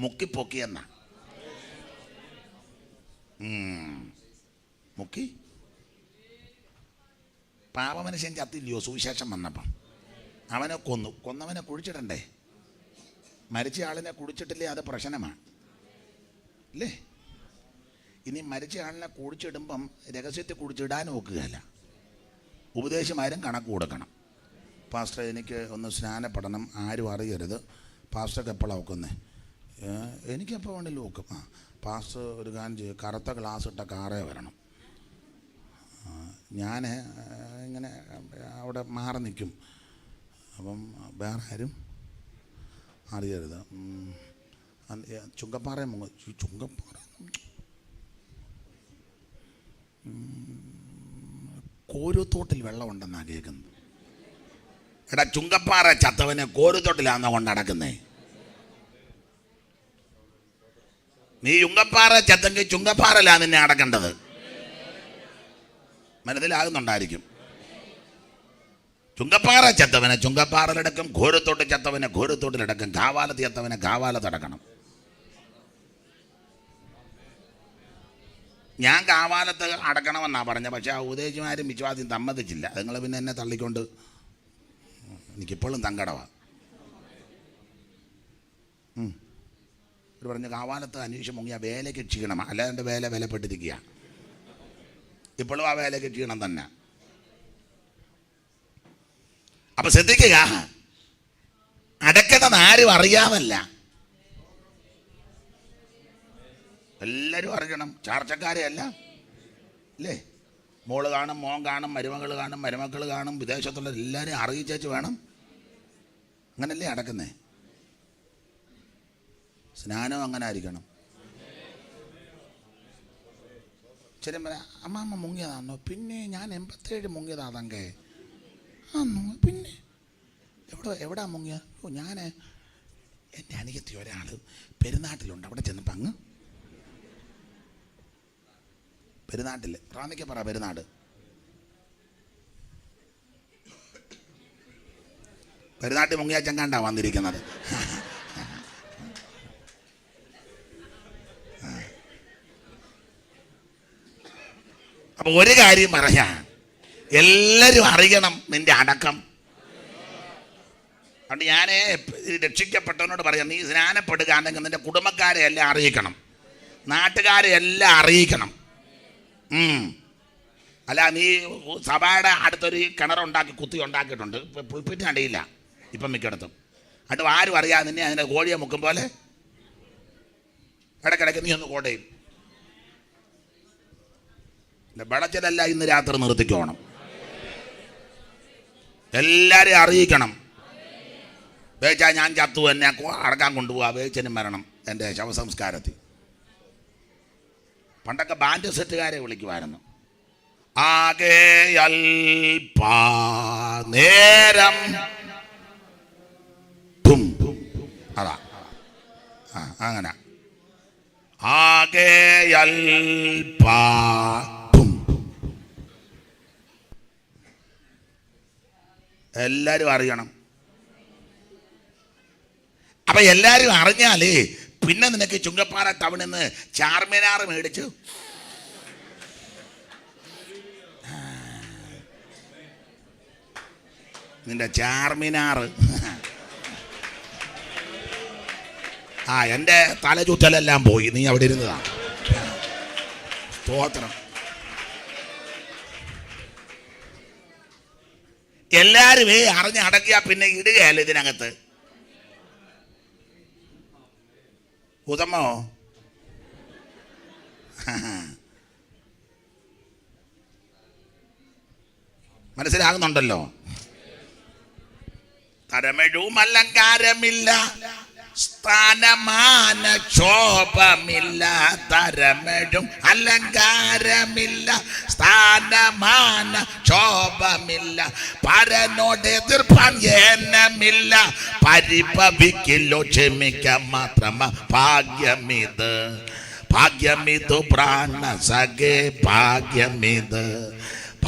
മുക്കിപ്പൊക്കി എന്ന മുക്കി. പാപമനുഷ്യൻ ചത്തില്ലയോ സുവിശേഷം വന്നപ്പം? അവനെ കൊന്നവനെ കുഴിച്ചിടണ്ടേ? മരിച്ച ആളിനെ കുഴിച്ചിട്ടില്ലേ? അത് പ്രശ്നമാണ് അല്ലേ? ഇനി മരിച്ച ആളിനെ കുഴിച്ചിടുമ്പം രഹസ്യത്തിൽ കുഴിച്ചിടാൻ നോക്കുകയല്ല. ഉപദേശമാരും കണക്ക് കൊടുക്കണം. പാസ്റ്റർ എനിക്ക് ഒന്ന് സ്നാനപ്പെടണം, ആരും അറിയരുത്. പാസ്റ്റർക്ക് എപ്പോഴാണ് നോക്കുന്നത്? എനിക്കെപ്പോൾ വേണമെങ്കിലും നോക്കും. പാസ്റ്റർ ഒരു കാര്യം ചെയ്യും, കറുത്ത ഗ്ലാസ് ഇട്ട കാറേ വരണം. ഞാൻ ഇങ്ങനെ അവിടെ മാറി നിൽക്കും. അപ്പം വേറെ ആരും അറിയരുത്. ചുങ്കപ്പാറ കോരുത്തോട്ടിൽ വെള്ളമുണ്ടെന്നാണ് കേൾക്കുന്നത്. എടാ, ചുങ്കപ്പാറ ചത്തവനെ കോരുത്തോട്ടിലാണെന്നോ കൊണ്ട് നടക്കുന്നേ? നീ ചുങ്കപ്പാറ ചത്തെങ്കിൽ ചുങ്കപ്പാറയിലാണ് നിന്നെ അടക്കേണ്ടത്. മനസ്സിലാകുന്നുണ്ടായിരിക്കും. ചുങ്കപ്പാറ ചത്തവനെ ചുങ്കപ്പാറയിലടക്കം, ഘോരത്തോട്ട് ചത്തവനെ ഘോരത്തോട്ടിലടക്കം, കാവാലത്ത് ചത്തവനെ കാവാലത്തടക്കണം. ഞാൻ കാവാലത്ത് അടക്കണമെന്നാണ് പറഞ്ഞത്. പക്ഷേ ആ ഉപദേശിമാരും വിശ്വാസിയും സമ്മതിച്ചില്ല. നിങ്ങൾ പിന്നെ എന്നെ തള്ളിക്കൊണ്ട് എനിക്കിപ്പോഴും സങ്കടമാണ്. പറഞ്ഞ് കാവാലത്ത് അന്വേഷിച്ച് മുങ്ങിയ വേലയ്ക്ക് ക്ഷീണമാണ്, അല്ലാതെ എൻ്റെ വേല വിലപ്പെട്ടിരിക്കുക. ഇപ്പോഴും ആ വേലയ്ക്ക് ക്ഷീണം തന്നെ. അപ്പൊ ശ്രദ്ധിക്കുക, അടക്കുന്നത് ആരും അറിയാമല്ല, എല്ലാവരും അറിയണം. ചാർച്ചക്കാരെ അല്ല അല്ലേ? മോള് കാണും, മോൻ കാണും, മരുമകൾ കാണും, മരുമക്കൾ കാണും, വിദേശത്തുള്ള എല്ലാവരും അറിയിച്ചേച്ച് വേണം. അങ്ങനല്ലേ അടക്കുന്നേ? സ്നാനം അങ്ങനെ ആയിരിക്കണം. ചില അമ്മാമ്മ മുങ്ങിയതാണോ? പിന്നെ ഞാൻ 87 മുങ്ങിയതാ തങ്കേ. ആന്നോ? പിന്നെ എവിടാ മുങ്ങിയ? ഓ ഞാൻ എൻ്റെ അനിയത്തി ഒരാൾ പെരുന്നാട്ടിലുണ്ട്, അവിടെ ചെന്നപ്പോൾ അങ്ങ് പെരുന്നാട്ടിൽ റാന്നിക്ക് പറ പെരുന്നാട് പെരുന്നാട്ടിൽ മുങ്ങിയ ചെങ്കാണ്ടാ വന്നിരിക്കുന്നത്. അപ്പൊ ഒരു കാര്യം പറയാ, എല്ലാവരും അറിയണം നിന്റെ അടക്കം. അതുകൊണ്ട് ഞാൻ രക്ഷിക്കപ്പെട്ടവനോട് പറയാം, നീ സ്നാനപ്പെടുകയാണെങ്കിൽ നിന്റെ കുടുംബക്കാരെ എല്ലാം അറിയിക്കണം, നാട്ടുകാരെ എല്ലാം അറിയിക്കണം. അല്ല നീ സഭയുടെ അടുത്തൊരു കിണറുണ്ടാക്കി കുത്തി ഉണ്ടാക്കിയിട്ടുണ്ട്, പുൽപ്പിറ്റിന് അടിയില്ല ഇപ്പം മിക്കയിടത്തും. എന്നിട്ട് ആരും അറിയാതെ നിന്നെ അതിൻ്റെ കോഴിയെ മുക്കും പോലെ ഇടയ്ക്കിടയ്ക്ക് നീ ഒന്ന് കോടയും. വെളച്ചിലല്ല ഇന്ന് രാത്രി നിർത്തിക്കോണം, എല്ലാവരെയും അറിയിക്കണം. വേച്ചാ ഞാൻ ചത്തു, എന്നെ അടക്കാൻ കൊണ്ടുപോവാ, വേച്ചനും മരണം എൻ്റെ ശവസംസ്കാരത്തിൽ. പണ്ടൊക്കെ ബാൻഡ് സെറ്റുകാരെ വിളിക്കുമായിരുന്നു. ആകെ അല്പനേരം അതാ അങ്ങനെ ആകെ എല്ലാരും അറിയണം. അപ്പൊ എല്ലാരും അറിഞ്ഞാലേ പിന്നെ നിനക്ക് ചുങ്കപ്പാറ ടൗണിൽ നിന്ന് ചാർമിനാർ മേടിച്ചു നിന്റെ ചാർമിനാർ എൻ്റെ തലചുറ്റലെല്ലാം പോയി, നീ അവിടെ ഇരുന്നതാണ്. സ്തോത്രം. എല്ലാരും അറിഞ്ഞ് അടക്കിയാ പിന്നെ ഇടുകയല്ല ഇതിനകത്ത്. ഉദമോ മനസ്സിലാകുന്നുണ്ടല്ലോ. തരമെഴും അലങ്കാരമില്ല, സ്ഥാനമാന ക്ഷോഭമില്ല. തരമെഴും അലങ്കാരമില്ല, സ്ഥാനമാന ക്ഷോഭമില്ല. പരനോട് എതിർപ്പാൻ ഏനമില്ല, പരിഭവിക്കില്ലോ ക്ഷമിക്കാൻ മാത്രമാ ഭാഗ്യമിത്. ഭാഗ്യമിത് പ്രാണ സഖേ, ഭാഗ്യമിത്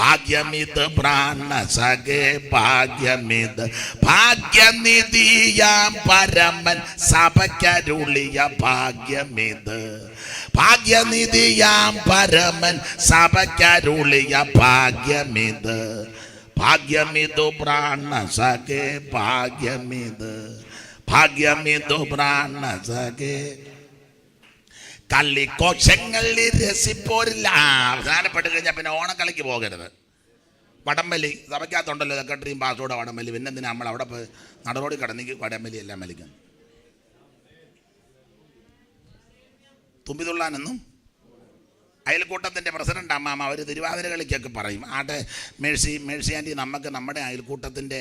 ഭാഗ്യമിത് പ്രാണ സഖേ, ഭാഗ്യമിത്. ഭാഗ്യനിധിയാം പരമൻ സഭയ്ക്കരുളിയ ഭാഗ്യമിത്. ഭാഗ്യനിധിയാം പരമൻ സഭയ്ക്കരുളിയ ഭാഗ്യമിത്. ഭാഗ്യമിതു പ്രാണ സഖേ, ഭാഗ്യമിത് ഭാഗ്യമിതു പ്രാണ സഖേ. കള്ളിക്കോശങ്ങളിൽ രസിപ്പോരില്ല. അവസാനപ്പെട്ട് കഴിഞ്ഞാൽ പിന്നെ ഓണക്കളിക്ക് പോകരുത്. വടംവലി സഭയ്ക്കകത്തുണ്ടല്ലോ, സെക്രട്ടറിയും പാസ്സോടെ വടംവലി. പിന്നെ എന്തിനാ നമ്മൾ അവിടെ പോയി നടറോടി കടന്നെങ്കിൽ വടംവലി എല്ലാം വലിക്കും. തുമ്പിതുള്ളാനെന്നും അയൽക്കൂട്ടത്തിൻ്റെ പ്രസിഡന്റ് അമ്മാമ്മ അവർ തിരുവാതിര കളിക്കൊക്കെ പറയും, ആട്ടെ മേഴ്സി ആൻറ്റി, നമുക്ക് നമ്മുടെ അയൽക്കൂട്ടത്തിൻ്റെ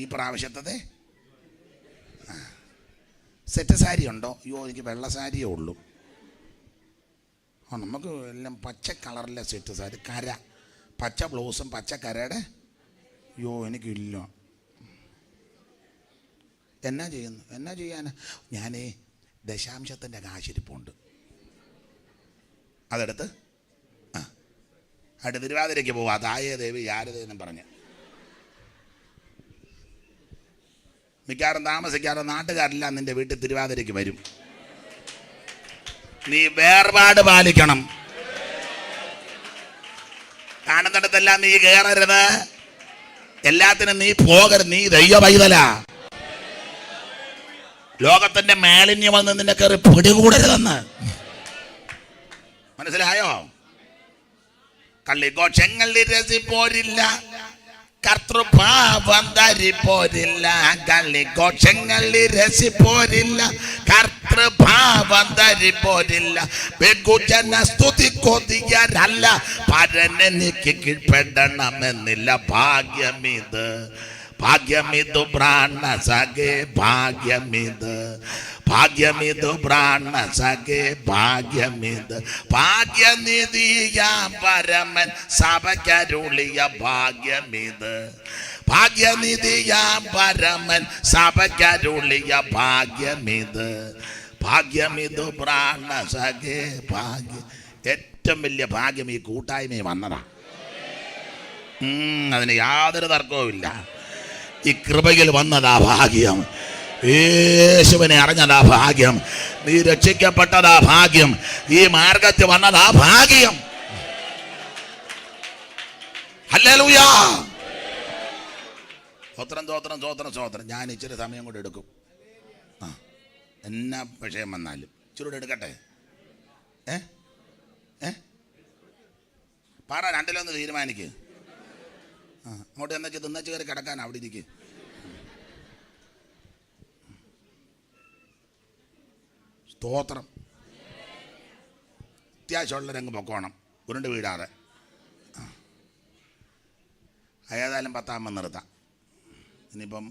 ഈ പ്രാവശ്യത്തെ സെറ്റ് സാരി ഉണ്ടോ? അയ്യോ എനിക്ക് വെള്ള സാരിയേ ഉള്ളൂ. നമുക്ക് എല്ലാം പച്ച കളറിലെ സെറ്റ് സാരി, കര പച്ച ബ്ലൗസും പച്ച കരയുടെ. അയ്യോ എനിക്കില്ല. എന്നാ ചെയ്യാനാ? ഞാനേ ദശാംശത്തിൻ്റെ കാശിരിപ്പുണ്ട്, അതെടുത്ത് അടുത്ത് തിരുവാതിരയ്ക്ക് പോവാ. തായേ ദേവി യാരദേവെന്നും പറഞ്ഞ് മിക്കവാറും താമസിക്കാതെ നാട്ടുകാരെല്ലാം നിൻ്റെ വീട്ടിൽ തിരുവാതിരയ്ക്ക് വരും. നീ വേർപാട് പാലിക്കണം. കാണുന്നിടത്തെല്ലാം നീ കയറരുത്, എല്ലാത്തിനും നീ പോകരുത്. നീ ദൈവ പൈതല. ലോകത്തിന്റെ മാലിന്യം വന്ന് നിന്നെ കയറി പിടികൂടരുതെന്ന് മനസ്സിലായോ? കള്ളിഘോഷങ്ങളിൽ രസിപ്പോരില്ല, കർത്തൃഭാവം ധരിപ്പോരില്ല. കള്ളിഘോഷങ്ങളിൽ രസിപ്പോരില്ല, കർത്തൃഭാവം ധരിപ്പോരില്ല. ബഹുജന സ്തുതി കൊതിയരല്ല, പരനെനിക്ക് കീഴ്പ്പെടണമെന്നില്ല. ഭാഗ്യമിത് ഭാഗ്യമിതു പ്രാണ സഖേ ഭാഗ്യമിത്, ഭാഗ്യമിതു പ്രാണ സഖേ ഭാഗ്യമിത്, ഭാഗ്യനിധിയാം പരമൻ സഭയ്ക്കരുളിയ ഭാഗ്യമിത്, ഭാഗ്യനിധിയാം പരമൻ സഭയ്ക്കരുളിയ ഭാഗ്യമിത്, ഭാഗ്യമിതു പ്രാണ സഖേ ഭാഗ്യം. ഏറ്റവും വലിയ ഭാഗ്യം ഈ കൂട്ടായ്മയിൽ വന്നതാ. അതിന് യാതൊരു തർക്കവുമില്ല. ഈ കൃപയിൽ വന്നതാ ഭാഗ്യം. യേശുവിനെ അറിഞ്ഞതാ ഭാഗ്യം. നീ രക്ഷിക്കപ്പെട്ടതാ ഭാഗ്യം. ഈ മാർഗത്തിൽ വന്നതാ ഭാഗ്യം. ഹല്ലേലൂയ. സ്വത്രം സ്വത്രം സ്വത്രം സ്വത്രം. ഞാൻ ഇച്ചിരി സമയം കൊണ്ട് എടുക്കും. എന്നാ വിഷയം വന്നാലും ഇച്ചിരി എടുക്കട്ടെ. പറ, രണ്ടിലൊന്ന് തീരുമാനിക്ക്. അങ്ങോട്ട് എന്നച്ച് തിന്നച്ച് കയറി കിടക്കാൻ അവിടെ ഇരിക്കും. സ്തോത്രം. അത്യാവശ്യമുള്ള രംഗ് പൊക്കോണം, ഉരുണ്ട് വീടാതെ. ഏതായാലും 10 നിർത്താം. ഇനിയിപ്പം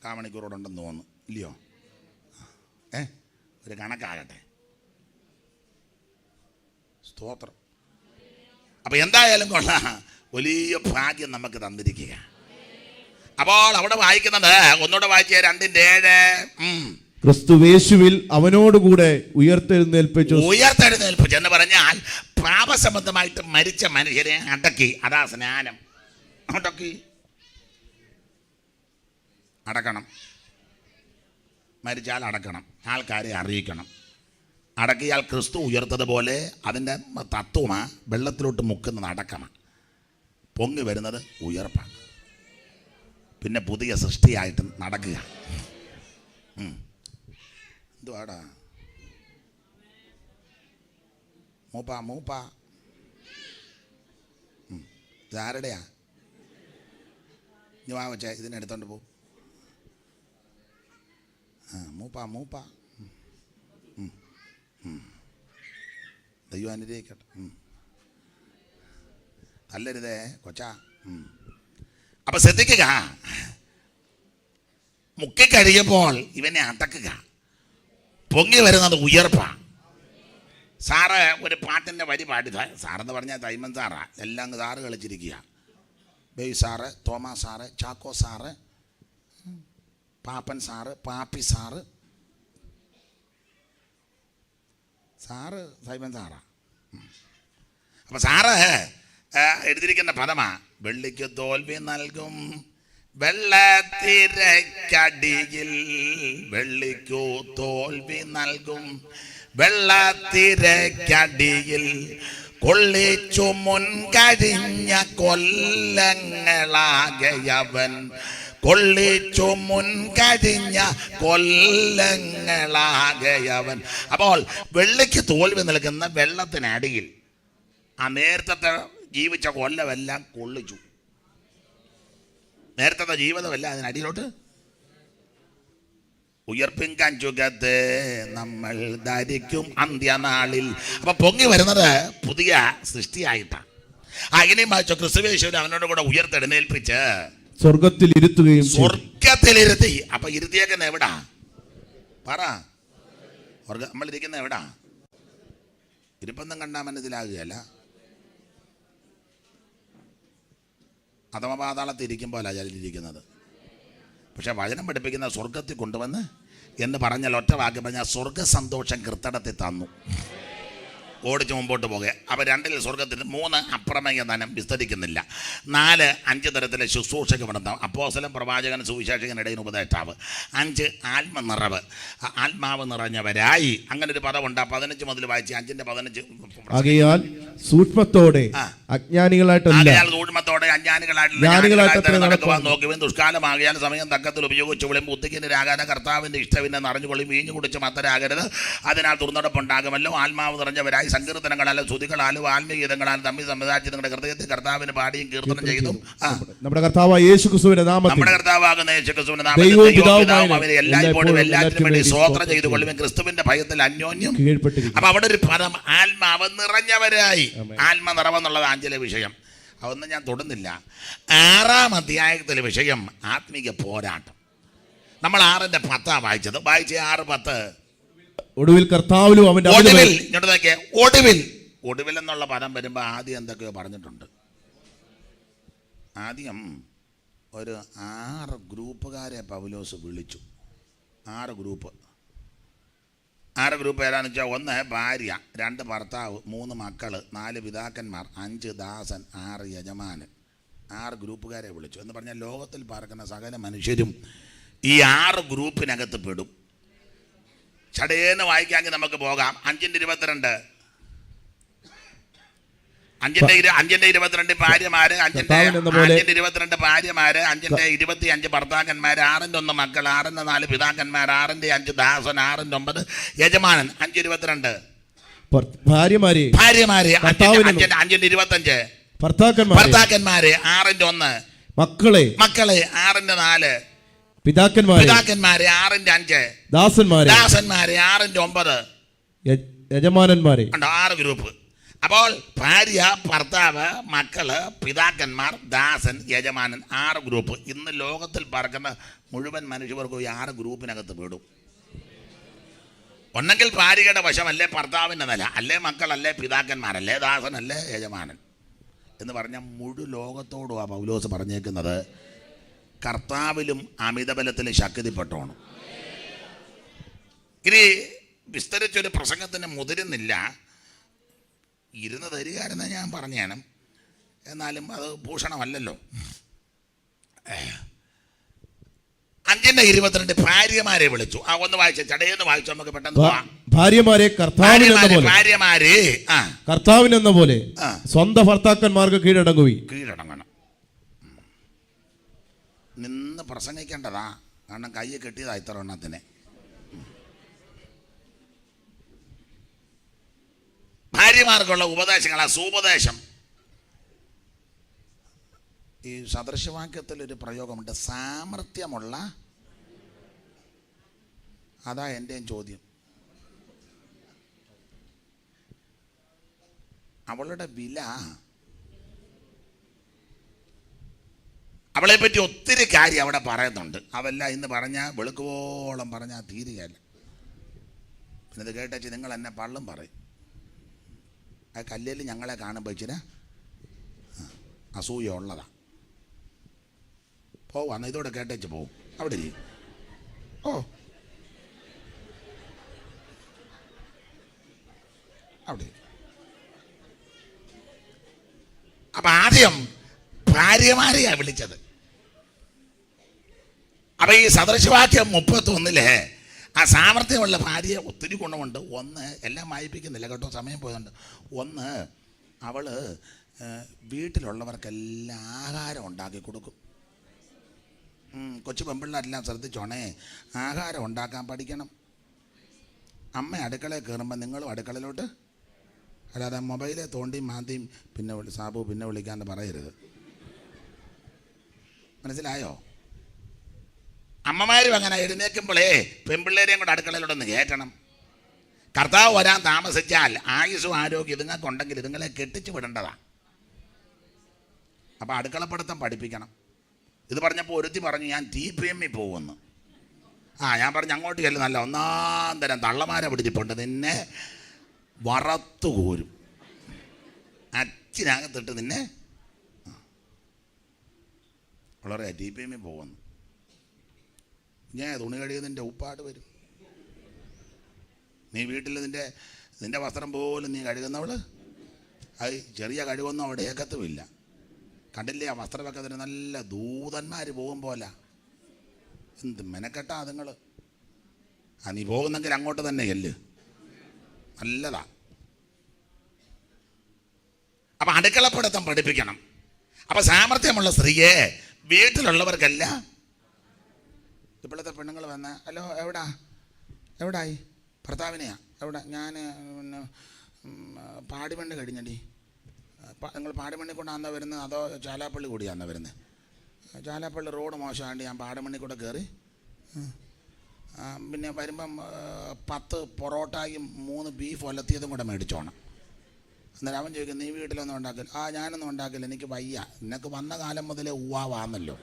കാമണിക്കൂറോടുണ്ടെന്ന് തോന്നുന്നു, ഇല്ലയോ? ഒരു കണക്കാകട്ടെ. സ്തോത്രം. അപ്പം എന്തായാലും കൊള്ളാം, വലിയ ഭാഗ്യം നമുക്ക് തന്നിരിക്കുക. അപ്പോൾ അവിടെ വായിക്കുന്നത് ഒന്നുകൂടെ വായിച്ച 2:7. ക്രിസ്തുവേശുവിൽ അവനോടുകൂടെ ഉയർത്തെഴുന്നേൽപ്പിച്ചു. ഉയർത്തെഴുന്നേൽപ്പിച്ചു എന്ന് പറഞ്ഞാൽ പാപസംബന്ധമായിട്ട് മരിച്ച മനുഷ്യരെ അടക്കി. അതാ സ്നാനം. അടക്കണം. മരിച്ചാൽ അടക്കണം, ആൾക്കാരെ അറിയിക്കണം. അടക്കിയാൽ ക്രിസ്തു ഉയർത്തതുപോലെ അതിൻ്റെ തത്വമാണ്. വെള്ളത്തിലോട്ട് മുക്കുന്നത് അടക്കമാണ്, പൊങ്ങി വരുന്നത് ഉയർപ്പാണ്. പിന്നെ പുതിയ സൃഷ്ടിയായിട്ട് നടക്കുക. എന്തുവാടാ മൂപ്പ ഇതാരുടെയാ? ഇനി വാ വെച്ചേ, ഇതിനെടുത്തോണ്ട് പോ. മൂപ്പ ദൈവം അനുഗ്രഹിക്കട്ടെ. അല്ലരുതേ കൊച്ചാ. അപ്പൊ ശ്രദ്ധിക്കുക, മുക്കിക്കഴിയുമ്പോൾ ഇവനെ അടക്കുക. പൊങ്ങി വരുന്നത് ഉയർപ്പാണ്. സാറ് ഒരു പാട്ടിൻ്റെ വരി പാടി. സാറെന്ന് പറഞ്ഞാൽ തൈമൻ സാറാ. എല്ലാം സാറ് കളിച്ചിരിക്കുക. Baby sir, Thoma sir, Chacko sir, Pappan sir, Pappi sir. Sir Simon സാറാ. അപ്പം സാറ് എഴുതിയിരിക്കുന്ന പദമാ, വെള്ളിക്ക് തോൽവി നൽകും വെള്ളത്തിരക്കടിയിൽ, വെള്ളിക്കു തോൽവി നൽകും വെള്ളത്തിരക്കടിയിൽ, കൊള്ളിച്ചു മുൻകഴിഞ്ഞ കൊല്ലങ്ങളാകയവൻ, കൊള്ളിച്ചു മുൻകഴിഞ്ഞ കൊല്ലങ്ങളാകയവൻ. അപ്പോൾ വെള്ളിക്ക് തോൽവി നൽകുന്ന വെള്ളത്തിനടിയിൽ ആ നേരത്തെ ജീവിച്ച കൊല്ലമെല്ലാം കൊള്ളിച്ചു. നേരത്തെ ജീവിതമല്ല അതിനടിയിലോട്ട്. ഉയർപ്പിൻ ചുകത്ത് നമ്മൾ ധരിക്കും അന്ത്യനാളിൽ. അപ്പൊ പൊങ്ങി വരുന്നത് പുതിയ സൃഷ്ടിയായിട്ടാണ്. ഇനിയും വായിച്ചോ, ക്രിസ്തുവേശുവിനെ അവനോട് കൂടെ ഉയർത്തെഴുന്നേൽപ്പിച്ച് സ്വർഗത്തിൽ ഇരുത്തുകയും. സ്വർഗത്തിലിരുത്തി. അപ്പൊ ഇരുത്തിയേക്കുന്ന എവിടാ? പറ. നമ്മളിരിക്കുന്ന എവിടാ? ഇരിപ്പൊന്നും കണ്ടാ മനസ്സിലാകുകയല്ല. അധമപാതാളത്തിൽ ഇരിക്കുമ്പോഴല്ല ജലിലിരിക്കുന്നത്. പക്ഷെ വചനം പഠിപ്പിക്കുന്ന സ്വർഗത്തിൽ കൊണ്ടുവന്ന് എന്ന് പറഞ്ഞാൽ ഒറ്റ വാക്ക് പറഞ്ഞാൽ സ്വർഗ സന്തോഷം കൃത്തടത്തിൽ തന്നു. ഓടിച്ച് മുമ്പോട്ട് പോകുക. അപ്പോൾ 2 സ്വർഗത്തിന് 3 അപ്രമേയ ധനം വിസ്തരിക്കുന്നില്ല. 4 5 തരത്തിലെ ശുശ്രൂഷക പഠനം. അപ്പോസ്തലൻ, പ്രവാചകൻ, സുവിശേഷകൻ, ഇടയൻ, ഉപദേഷ്ടാവ്. 5 ആത്മനിറവ്, ആത്മാവ് നിറഞ്ഞവരായി. അങ്ങനെ ഒരു പദമുണ്ട്. 15 മുതൽ വായിച്ച് 5:15. ആകയാൽ സൂക്ഷ്മത്തോടെ അജ്ഞാനികളായിട്ടല്ല, സൂക്ഷ്മത്തോടെ അജ്ഞാനികളായിട്ട് നടക്കുവാൻ നോക്കുവാൻ ദുഷ്കാലമാകിയാൽ സമയം തക്കത്തിൽ ഉപയോഗിച്ചുകൊള്ളും. ബുദ്ധിക്കിരാകാത കർത്താവിന്റെ ഇഷ്ടവിനെ നിറഞ്ഞുകൊള്ളും. വീഞ്ഞു കുടിച്ച് മത്തരാകരുത്, അതിനാൽ തുറന്നടപ്പുണ്ടാകുമല്ലോ. ആത്മാവ് നിറഞ്ഞവരായി സങ്കീർത്തനങ്ങളാലും സ്തുതികളാലും ആത്മീയതങ്ങളാലും തമ്മിൽ സംസാരിച്ച് നിങ്ങളുടെ ഹൃദയത്തിൽ കർത്താവിന് പാടിയും കീർത്തനം ചെയ്തു. നമ്മുടെ കർത്താവായ യേശുക്രിസ്തുവിന്റെ നാമത്തിൽ, നമ്മുടെ കർത്താവാകുന്ന യേശുക്രിസ്തുവിന്റെ നാമത്തിൽ അവരെ എല്ലായ്പ്പോഴും എല്ലാറ്റിനും വേണ്ടി സ്തോത്രം ചെയ്തു കൊള്ളും. ക്രിസ്തുവിന്റെ ഭയത്തിൽ അന്യോന്യം കീഴ്പ്പെട്ടിരിക്കും. അപ്പൊ അവിടെ ഒരു പദം, ആത്മാവ് നിറഞ്ഞവരായി. ആത്മനിറവെന്നുള്ളത് 5 വിഷയം. അതൊന്നും ഞാൻ തൊടുന്നില്ല. 6-ാം അധ്യായത്തിലെ വിഷയം ആത്മീക പോരാട്ടം. നമ്മൾ 6:10 വായിച്ചത്. വായിച്ച 6:10. ഒടുവിൽ കർത്താവിലും അവന്റെ ഒടുവിൽ, ഇങ്ങോട്ട് നോക്കിയേ, ഒടുവിൽ. ഒടുവിൽ എന്നുള്ള പദം വരുമ്പോൾ ആദ്യം എന്തൊക്കെയോ പറഞ്ഞിട്ടുണ്ട്. ആദ്യം ഒരു 6 ഗ്രൂപ്പുകാരെ പൗലോസ് വിളിച്ചു. 6 ഗ്രൂപ്പ്. 6 ഗ്രൂപ്പ് ഏതാണെന്ന് വെച്ചാൽ 1 ഭാര്യ, 2 ഭർത്താവ്, 3 മക്കൾ, 4 പിതാക്കന്മാർ, 5 ദാസൻ, 6 യജമാനൻ. 6 ഗ്രൂപ്പുകാരെ വിളിച്ചു എന്ന് പറഞ്ഞാൽ ലോകത്തിൽ പാർക്കുന്ന സകല മനുഷ്യരും ഈ 6 ഗ്രൂപ്പിനകത്ത് പെടും. ചടയേന്ന് വായിക്കാമെങ്കിൽ നമുക്ക് പോകാം. 5:22. 5:22 ഭാര്യമാര്, 5:22 ഭാര്യമാര്, 5:25 ഭർത്താക്കന്മാര്, 6:1 മക്കൾ, 6:4 പിതാക്കന്മാർ, 6:5 ദാസൻ, 6:9 യജമാനൻ. 5:22 ഭാര്യമാരെ, 5:25 ഭർത്താക്കന്മാര്, 6:1 മക്കളെ, 6:4 പിതാക്കന്മാര്, 6:5 ദാസന്മാര്, 6:9 യജമാനന്മാരെ. 6 ഗ്രൂപ്പ്. അപ്പോൾ ഭാര്യ, ഭർത്താവ്, മക്കള്, പിതാക്കന്മാർ, ദാസൻ, യജമാനൻ. 6 ഗ്രൂപ്പ്. ഇന്ന് ലോകത്തിൽ പറക്കുന്ന മുഴുവൻ മനുഷ്യർക്കും ഈ 6 ഗ്രൂപ്പിനകത്ത് പെടും. ഒന്നെങ്കിൽ ഭാര്യയുടെ വശമല്ലേ ഭർത്താവിൻ്റെ നില, അല്ലേ മക്കളല്ലേ പിതാക്കന്മാരല്ലേ ദാസനല്ലേ യജമാനൻ എന്ന് പറഞ്ഞാൽ മുഴു ലോകത്തോടും ആ പൗലോസ് പറഞ്ഞേക്കുന്നത് കർത്താവിലും അമിതബലത്തിലും ശക്തിപ്പെട്ടോണം. ഇനി വിസ്തരിച്ചൊരു പ്രസംഗത്തിന് മുതിരുന്നില്ല. ഇരുന്ന് തരികയായിരുന്ന ഞാൻ പറഞ്ഞാണ്, എന്നാലും അത് ഭൂഷണമല്ലല്ലോ. 5:22 ഭാര്യമാരെ വിളിച്ചു. ഒന്ന് വായിച്ച ചടയെന്ന് വായിച്ചു നമുക്ക് പെട്ടെന്ന് പോവാം. ഭാര്യമാരെ കർത്താവിനെന്ന പോലെ സ്വന്തം ഭർത്താക്കന്മാർക്ക് കീഴടങ്ങണം. നിന്ന് പ്രസംഗിക്കേണ്ടതാ, കാരണം കയ്യെ കെട്ടിയതാ ഇത്ര എണ്ണത്തിനെ. ഭാര്യമാർക്കുള്ള ഉപദേശങ്ങളാ സുപദേശം. ഈ സദൃശവാക്യത്തിലൊരു പ്രയോഗമുണ്ട്, സാമർത്ഥ്യമുള്ള. അതാ എൻ്റെയും ചോദ്യം. അവളുടെ വില, അവളെ പറ്റി ഒത്തിരി കാര്യം അവിടെ പറയുന്നുണ്ട്. അവല്ല ഇന്ന് പറഞ്ഞാൽ വെളുക്കുവോളം പറഞ്ഞാൽ തീരുകയല്ല. പിന്നെ ഇത് കേട്ടേച്ച് നിങ്ങൾ എന്നെ പള്ളും പറയും. ആ കല്ലിൽ ഞങ്ങളെ കാണുമ്പോൾ ഇച്ചിരി അസൂയ ഉള്ളതാ. പോവാന്ന് ഇതോടെ കേട്ടേച്ച് പോവും. അവിടെ അവിടെ. അപ്പൊ ആദ്യം ഭാര്യമാരെയാ വിളിച്ചത്. അപ്പൊ ഈ സദൃശവാക്യം 31 ആ സാമർത്ഥ്യമുള്ള ഭാര്യ ഒത്തിരി ഗുണമുണ്ട്. 1, എല്ലാം വായിപ്പിക്കുന്നില്ല കേട്ടോ, സമയം പോയതുകൊണ്ട്. 1, അവള് വീട്ടിലുള്ളവർക്കെല്ലാം ആഹാരം ഉണ്ടാക്കി കൊടുക്കും. കൊച്ചു പെൺപിള്ളേരെല്ലാം ശ്രദ്ധിച്ചോണേ, ആഹാരം ഉണ്ടാക്കാൻ പഠിക്കണം. അമ്മ അടുക്കളയിൽ കയറുമ്പോൾ നിങ്ങളും അടുക്കളയിലോട്ട്, അല്ലാതെ മൊബൈലെ തോണ്ടിയും മാന്തിയും പിന്നെ സാബു പിന്നെ വിളിക്കാണ്ട് പറയരുത്. മനസ്സിലായോ? അമ്മമാരും അങ്ങനെ എഴുന്നേൽക്കുമ്പോഴേ പെൺപിള്ളേരെയും കൂടെ അടുക്കളയിലോട്ടൊന്ന് കയറ്റണം. കർത്താവ് വരാൻ താമസിച്ചാൽ ആയുസ്സും ആരോഗ്യം ഇതുങ്ങൾക്കുണ്ടെങ്കിൽ ഇതുങ്ങളെ കെട്ടിച്ചു വിടേണ്ടതാണ്. അപ്പം അടുക്കളപ്പെടുത്തം പഠിപ്പിക്കണം. ഇത് പറഞ്ഞപ്പോൾ ഒരുത്തി പറഞ്ഞു ഞാൻ TPM പോകുമെന്ന്. ഞാൻ പറഞ്ഞു അങ്ങോട്ട് ചെല്ലും, നല്ല 1-ാം തരം തള്ളമാരെ പിടിച്ചിട്ടുണ്ട്, നിന്നെ വറത്തു കോരും, അച്ചിനകത്തിട്ട് നിന്നെ. വളരെ TPM പോകുന്നു. ഞാൻ തുണി കഴിയുന്നതിൻ്റെ ഉപ്പാട് വരും. നീ വീട്ടിൽ നിൻ്റെ വസ്ത്രം പോലും നീ കഴുകുന്നവൾ, അത് ചെറിയ കഴിവൊന്നും അവിടെ ഏക്കത്തുമില്ല. കണ്ടില്ലേ ആ വസ്ത്രമൊക്കെ നല്ല ദൂതന്മാർ പോകും പോലെ. എന്ത് മെനക്കെട്ടാ അതുങ്ങൾ. നീ പോകുന്നെങ്കിൽ അങ്ങോട്ട് തന്നെ ചെല്ല്, നല്ലതാ. അപ്പം അടുക്കളപ്പെടുത്തം പഠിപ്പിക്കണം. അപ്പം സാമർത്ഥ്യമുള്ള സ്ത്രീയെ വീട്ടിലുള്ളവർക്കല്ല. ഇപ്പോഴത്തെ പെണ്ണുങ്ങൾ വന്ന് ഹലോ എവിടായി ഭർത്താവിനെയാ എവിടെ? ഞാൻ പിന്നെ പാടിമണ്ണ് കഴിഞ്ഞടി. നിങ്ങൾ പാടിമണ്ണി കൊണ്ടാന്നാ വരുന്നത് അതോ ചാലാപ്പള്ളി കൂടിയാന്നാ വരുന്നത്? ചാലാപ്പള്ളി റോഡ് മോശമാണ്ട് ഞാൻ പാടിമണ്ണി കൂടെ കയറി. പിന്നെ വരുമ്പം 10 പൊറോട്ടയും 3 ബീഫ് ഒലത്തിയതും കൂടെ മേടിച്ചോണം. അന്നേരം അവൻ ചോദിക്കും, നീ വീട്ടിലൊന്നും ഉണ്ടാക്കില്ല? ആ, ഞാനൊന്നും ഉണ്ടാക്കില്ല, എനിക്ക് വയ്യ. നിനക്ക് വന്ന കാലം മുതലേ ഉവ്വാവാന്നല്ലോ.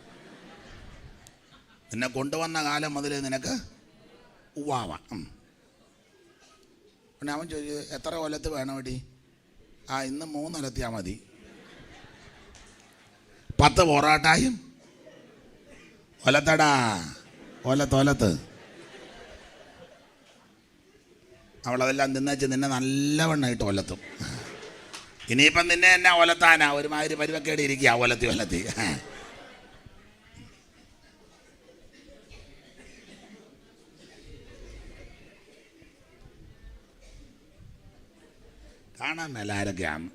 നിന്നെ കൊണ്ടുവന്ന കാലം മുതലേ നിനക്ക് ഉവ്വാവാ. പിന്നെ അവൻ ചോദിച്ചു, എത്ര ഒലത്ത് വേണം എടി? ആ, ഇന്ന് 3 ഒലത്തിയാൽ മതി. 10 പൊറാട്ടായും ഒലത്തടാ, ഒലത്ത്. അവളതെല്ലാം തിന്നച്ച് നിന്നെ നല്ലവണ്ണമായിട്ട് ഒലത്തും. ഇനിയിപ്പം നിന്നെ എന്നാ ഒലത്താനാ? ഒരുമാതിരി പരിവക്കേടി ഇരിക്കുക, ഒലത്തി. കാണാൻ മേല ആരൊക്കെയാണ്.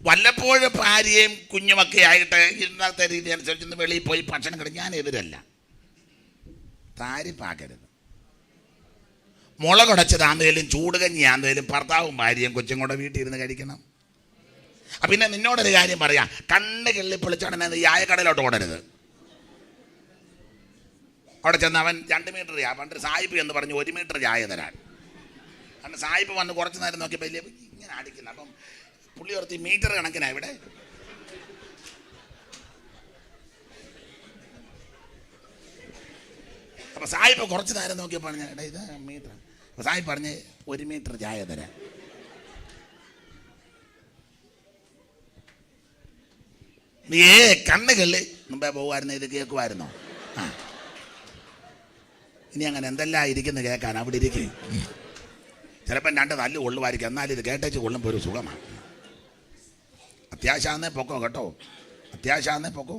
വല്ലപ്പോഴും ഭാര്യയും കുഞ്ഞുമൊക്കെ ആയിട്ട് ഇന്നത്തെ രീതി അനുസരിച്ച് വെളിയിൽ പോയി ഭക്ഷണം കഴിക്കും. ഞാൻ എതിരല്ല, താരിപ്പാക്കരുത്. മുളകുടച്ചതാന്നേലും ചൂടുകഞ്ഞിയാന്നേലും ഭർത്താവും ഭാര്യയും കൊച്ചും കൂടെ വീട്ടിൽ ഇരുന്ന് കഴിക്കണം. പിന്നെ നിന്നോടൊരു കാര്യം പറയാം, കണ്ണ് കിള്ളി പൊളിച്ചോടനെ ചായക്കടയിലോട്ട് ഓടരുത്. അവിടെ ചെന്ന് അവൻ 2 മീറ്റർ ചായ, പണ്ട് സായിപ്പ് എന്ന് പറഞ്ഞ് 1 മീറ്റർ ചായ തരാൻ. കാരണം സായിപ്പ് വന്ന് കുറച്ച് നേരം നോക്കിയപ്പോൾ ഇങ്ങനെ അടിക്കുന്നു. അപ്പം പുള്ളി ഓർത്തി മീറ്റർ കണക്കിനാ ഇവിടെ. അപ്പം സായിപ്പ് കുറച്ച് നേരം നോക്കിയപ്പോൾ പറഞ്ഞ, എടാ ഇത് മീറ്റർ. അപ്പം സായിപ്പ് പറഞ്ഞ് 1 മീറ്റർ ചായ തരാൻ. നീ കണ്ണുകളി മുമ്പേ പോകുമായിരുന്നു, ഇത് കേൾക്കുമായിരുന്നോ? ഇനി അങ്ങനെ എന്തെല്ലാം ഇരിക്കുന്നു കേൾക്കാൻ. അവിടെ ഇരിക്കും, ചിലപ്പം 2 തല്ല് കൊള്ളുമായിരിക്കും, എന്നാലും ഇത് കേട്ടേച്ച് കൊള്ളുമ്പോൾ ഒരു സുഖമാണ്. അത്യാവശ്യമാണെന്നേ പൊക്കോ കേട്ടോ, അത്യാവശ്യമാണെന്നേ പൊക്കോ.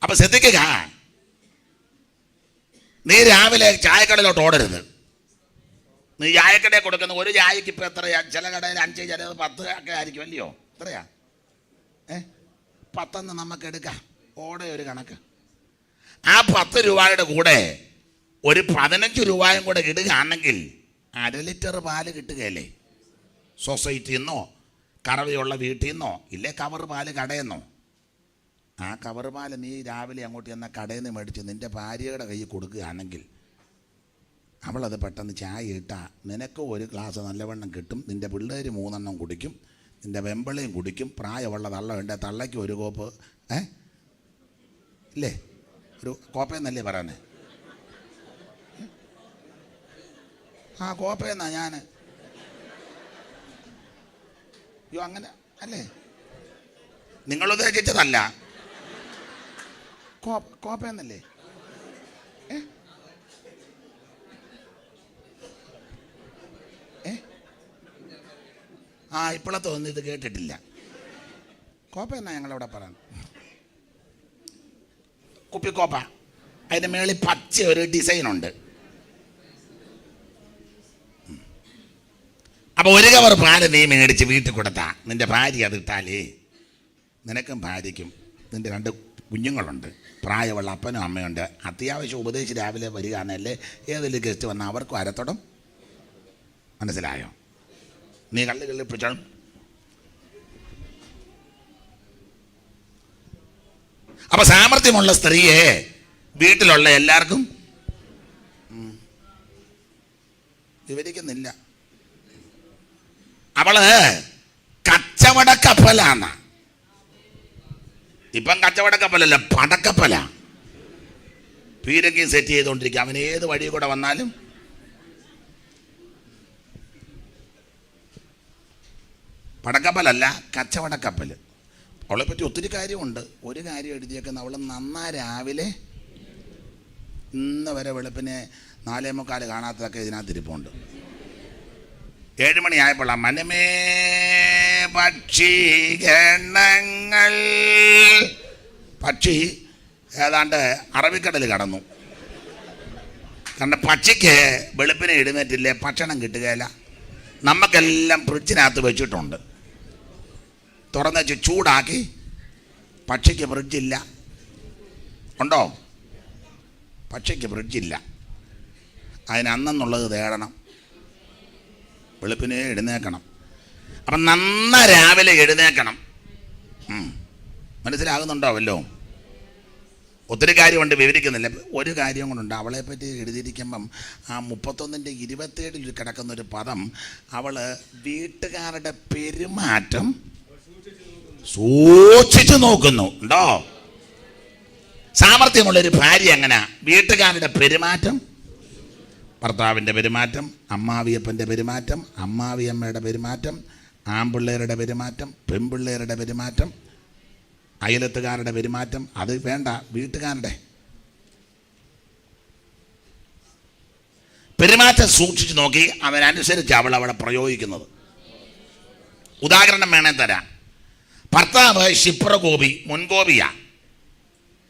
അപ്പം ശ്രദ്ധിക്കുക, നീ രാവിലെ ചായക്കടയിലോട്ട് ഓടരുത്. നീ ചായക്കടയിൽ കൊടുക്കുന്ന ഒരു ചായക്ക് ഇപ്പം എത്രയാ? ചില കടയിൽ 5, ചിലത് 10 ഒക്കെ ആയിരിക്കും, അല്ലയോ? എത്രയാ? 10 നമുക്ക് എടുക്കാം, ഓടെ ഒരു കണക്ക്. ആ 10 രൂപയുടെ കൂടെ ഒരു 15 രൂപയും കൂടെ ഇടുകയാണെങ്കിൽ 1/2 ലിറ്റർ പാല് കിട്ടുകയല്ലേ? സൊസൈറ്റിയിൽ നിന്നോ കറവയുള്ള വീട്ടിൽ നിന്നോ, ഇല്ലേ കവർ പാല് കടയിൽ നിന്നോ. ആ കവർ പാല് നീ രാവിലെ അങ്ങോട്ട് ചെന്ന കടയിൽ നിന്ന് മേടിച്ച് നിൻ്റെ ഭാര്യയുടെ കയ്യിൽ കൊടുക്കുകയാണെങ്കിൽ അവളത് പെട്ടെന്ന് ചായ ഇട്ടാൽ നിനക്ക് ഒരു ഗ്ലാസ് നല്ലവണ്ണം കിട്ടും. നിൻ്റെ പിള്ളേർ 3 എണ്ണം കുടിക്കും, നിൻ്റെ വെമ്പളയും കുടിക്കും. പ്രായമുള്ള തള്ളയുണ്ട്, തള്ളയ്ക്ക് ഒരു കോപ്പ് ഇല്ലേ? ഒരു കോപ്പയെന്നല്ലേ പറയാനേ? ആ, കോപ്പയെന്നാ ഞാൻ. അയ്യോ, അങ്ങനെ അല്ലേ? നിങ്ങൾ ഉദ്ദേശിച്ചതല്ല, കോപ്പയെന്നല്ലേ? ആ, ഇപ്പോഴത്തെ ഒന്നും ഇത് കേട്ടിട്ടില്ല. കോപ്പയെന്നാ ഞങ്ങളവിടെ പറയാൻ. കുപ്പിക്കോപ്പ, അതിൻ്റെ മേളിൽ പച്ച ഒരു ഡിസൈനുണ്ട്. അപ്പോൾ 1 കവർ പാല് നീ മേടിച്ച് വീട്ടിൽ കൊടുത്താൽ നിൻ്റെ ഭാര്യ അതിട്ടാലേ നിനക്കും ഭാര്യയ്ക്കും, നിൻ്റെ 2 കുഞ്ഞുങ്ങളുണ്ട്, പ്രായമുള്ള അപ്പനും അമ്മയുണ്ട്, അത്യാവശ്യം ഉപദേശിച്ച് രാവിലെ വരികയാണല്ലേ ഏതെങ്കിലും ഗസ്റ്റ് വന്നാൽ അവർക്കും അരത്തോടും. മനസ്സിലായോ? നീ കള്ളി പിടിച്ചോളും. അപ്പം സാമർഥ്യമുള്ള സ്ത്രീയെ വീട്ടിലുള്ള എല്ലാവർക്കും വിവരിക്കുന്നില്ല. അവള് കച്ചവടക്കപ്പലാണ്. ഇപ്പം കച്ചവടക്കപ്പലല്ല, പടക്കപ്പല. പീരങ്കിയും സെറ്റ് ചെയ്തുകൊണ്ടിരിക്കുക. അവൻ ഏത് വഴി കൂടെ വന്നാലും പടക്കപ്പലല്ല, കച്ചവടക്കപ്പൽ. അവളെപ്പറ്റി ഒത്തിരി കാര്യമുണ്ട്. ഒരു കാര്യം എഴുതിയേക്കുന്ന, അവൾ നന്നാ രാവിലെ ഇന്ന് വരെ വെളുപ്പിനെ 4:45 കാണാത്തതൊക്കെ ഇതിനകത്ത് ഇരിപ്പുണ്ട്. 7 മണിയായപ്പോൾ മനമേ പക്ഷി ഗണങ്ങൾ, പക്ഷി ഏതാണ്ട് അറബിക്കടൽ കടന്നു. കാരണം പക്ഷിക്ക് വെളുപ്പിനെ എഴുന്നേറ്റില്ലേ ഭക്ഷണം കിട്ടുകയില്ല. നമുക്കെല്ലാം ഫ്രിഡ്ജിനകത്ത് വെച്ചിട്ടുണ്ട്, തുറന്നു വെച്ച് ചൂടാക്കി. പക്ഷിക്ക് ഫ്രിഡ്ജില്ല. ഉണ്ടോ? പക്ഷിക്ക് ഫ്രിഡ്ജില്ല. അതിന് അന്നെന്നുള്ളത് തേടണം, വെളുപ്പിനെ എഴുന്നേക്കണം. അപ്പം നന്ന രാവിലെ എഴുന്നേക്കണം. മനസ്സിലാകുന്നുണ്ടാവല്ലോ? ഒത്തിരി കാര്യമുണ്ട്, വിവരിക്കുന്നില്ല. ഒരു കാര്യം കൊണ്ടുണ്ട്. അവളെപ്പറ്റി എഴുതിയിരിക്കുമ്പം ആ 31:27 കിടക്കുന്നൊരു പദം, അവൾ വീട്ടുകാരുടെ പെരുമാറ്റം സൂക്ഷിച്ചു നോക്കുന്നു. ഉണ്ടോ? സാമർത്ഥ്യമുള്ളൊരു ഭാര്യ എങ്ങനെ? വീട്ടുകാരുടെ പെരുമാറ്റം, ഭർത്താവിൻ്റെ പെരുമാറ്റം, അമ്മാവിയപ്പൻ്റെ പെരുമാറ്റം, അമ്മാവിയമ്മയുടെ പെരുമാറ്റം, ആൺപിള്ളേരുടെ പെരുമാറ്റം, പെൺപിള്ളേരുടെ പെരുമാറ്റം, അയലത്തുകാരുടെ പെരുമാറ്റം, അത് വേണ്ട, വീട്ടുകാരുടെ പെരുമാറ്റം സൂക്ഷിച്ച് നോക്കി അവനനുസരിച്ച് അവൾ അവിടെ പ്രയോഗിക്കുന്നത്. ഉദാഹരണം വേണേ തരാം. ഭർത്താവ് ക്ഷിപ്രകോപി, മുൻകോപിയാ.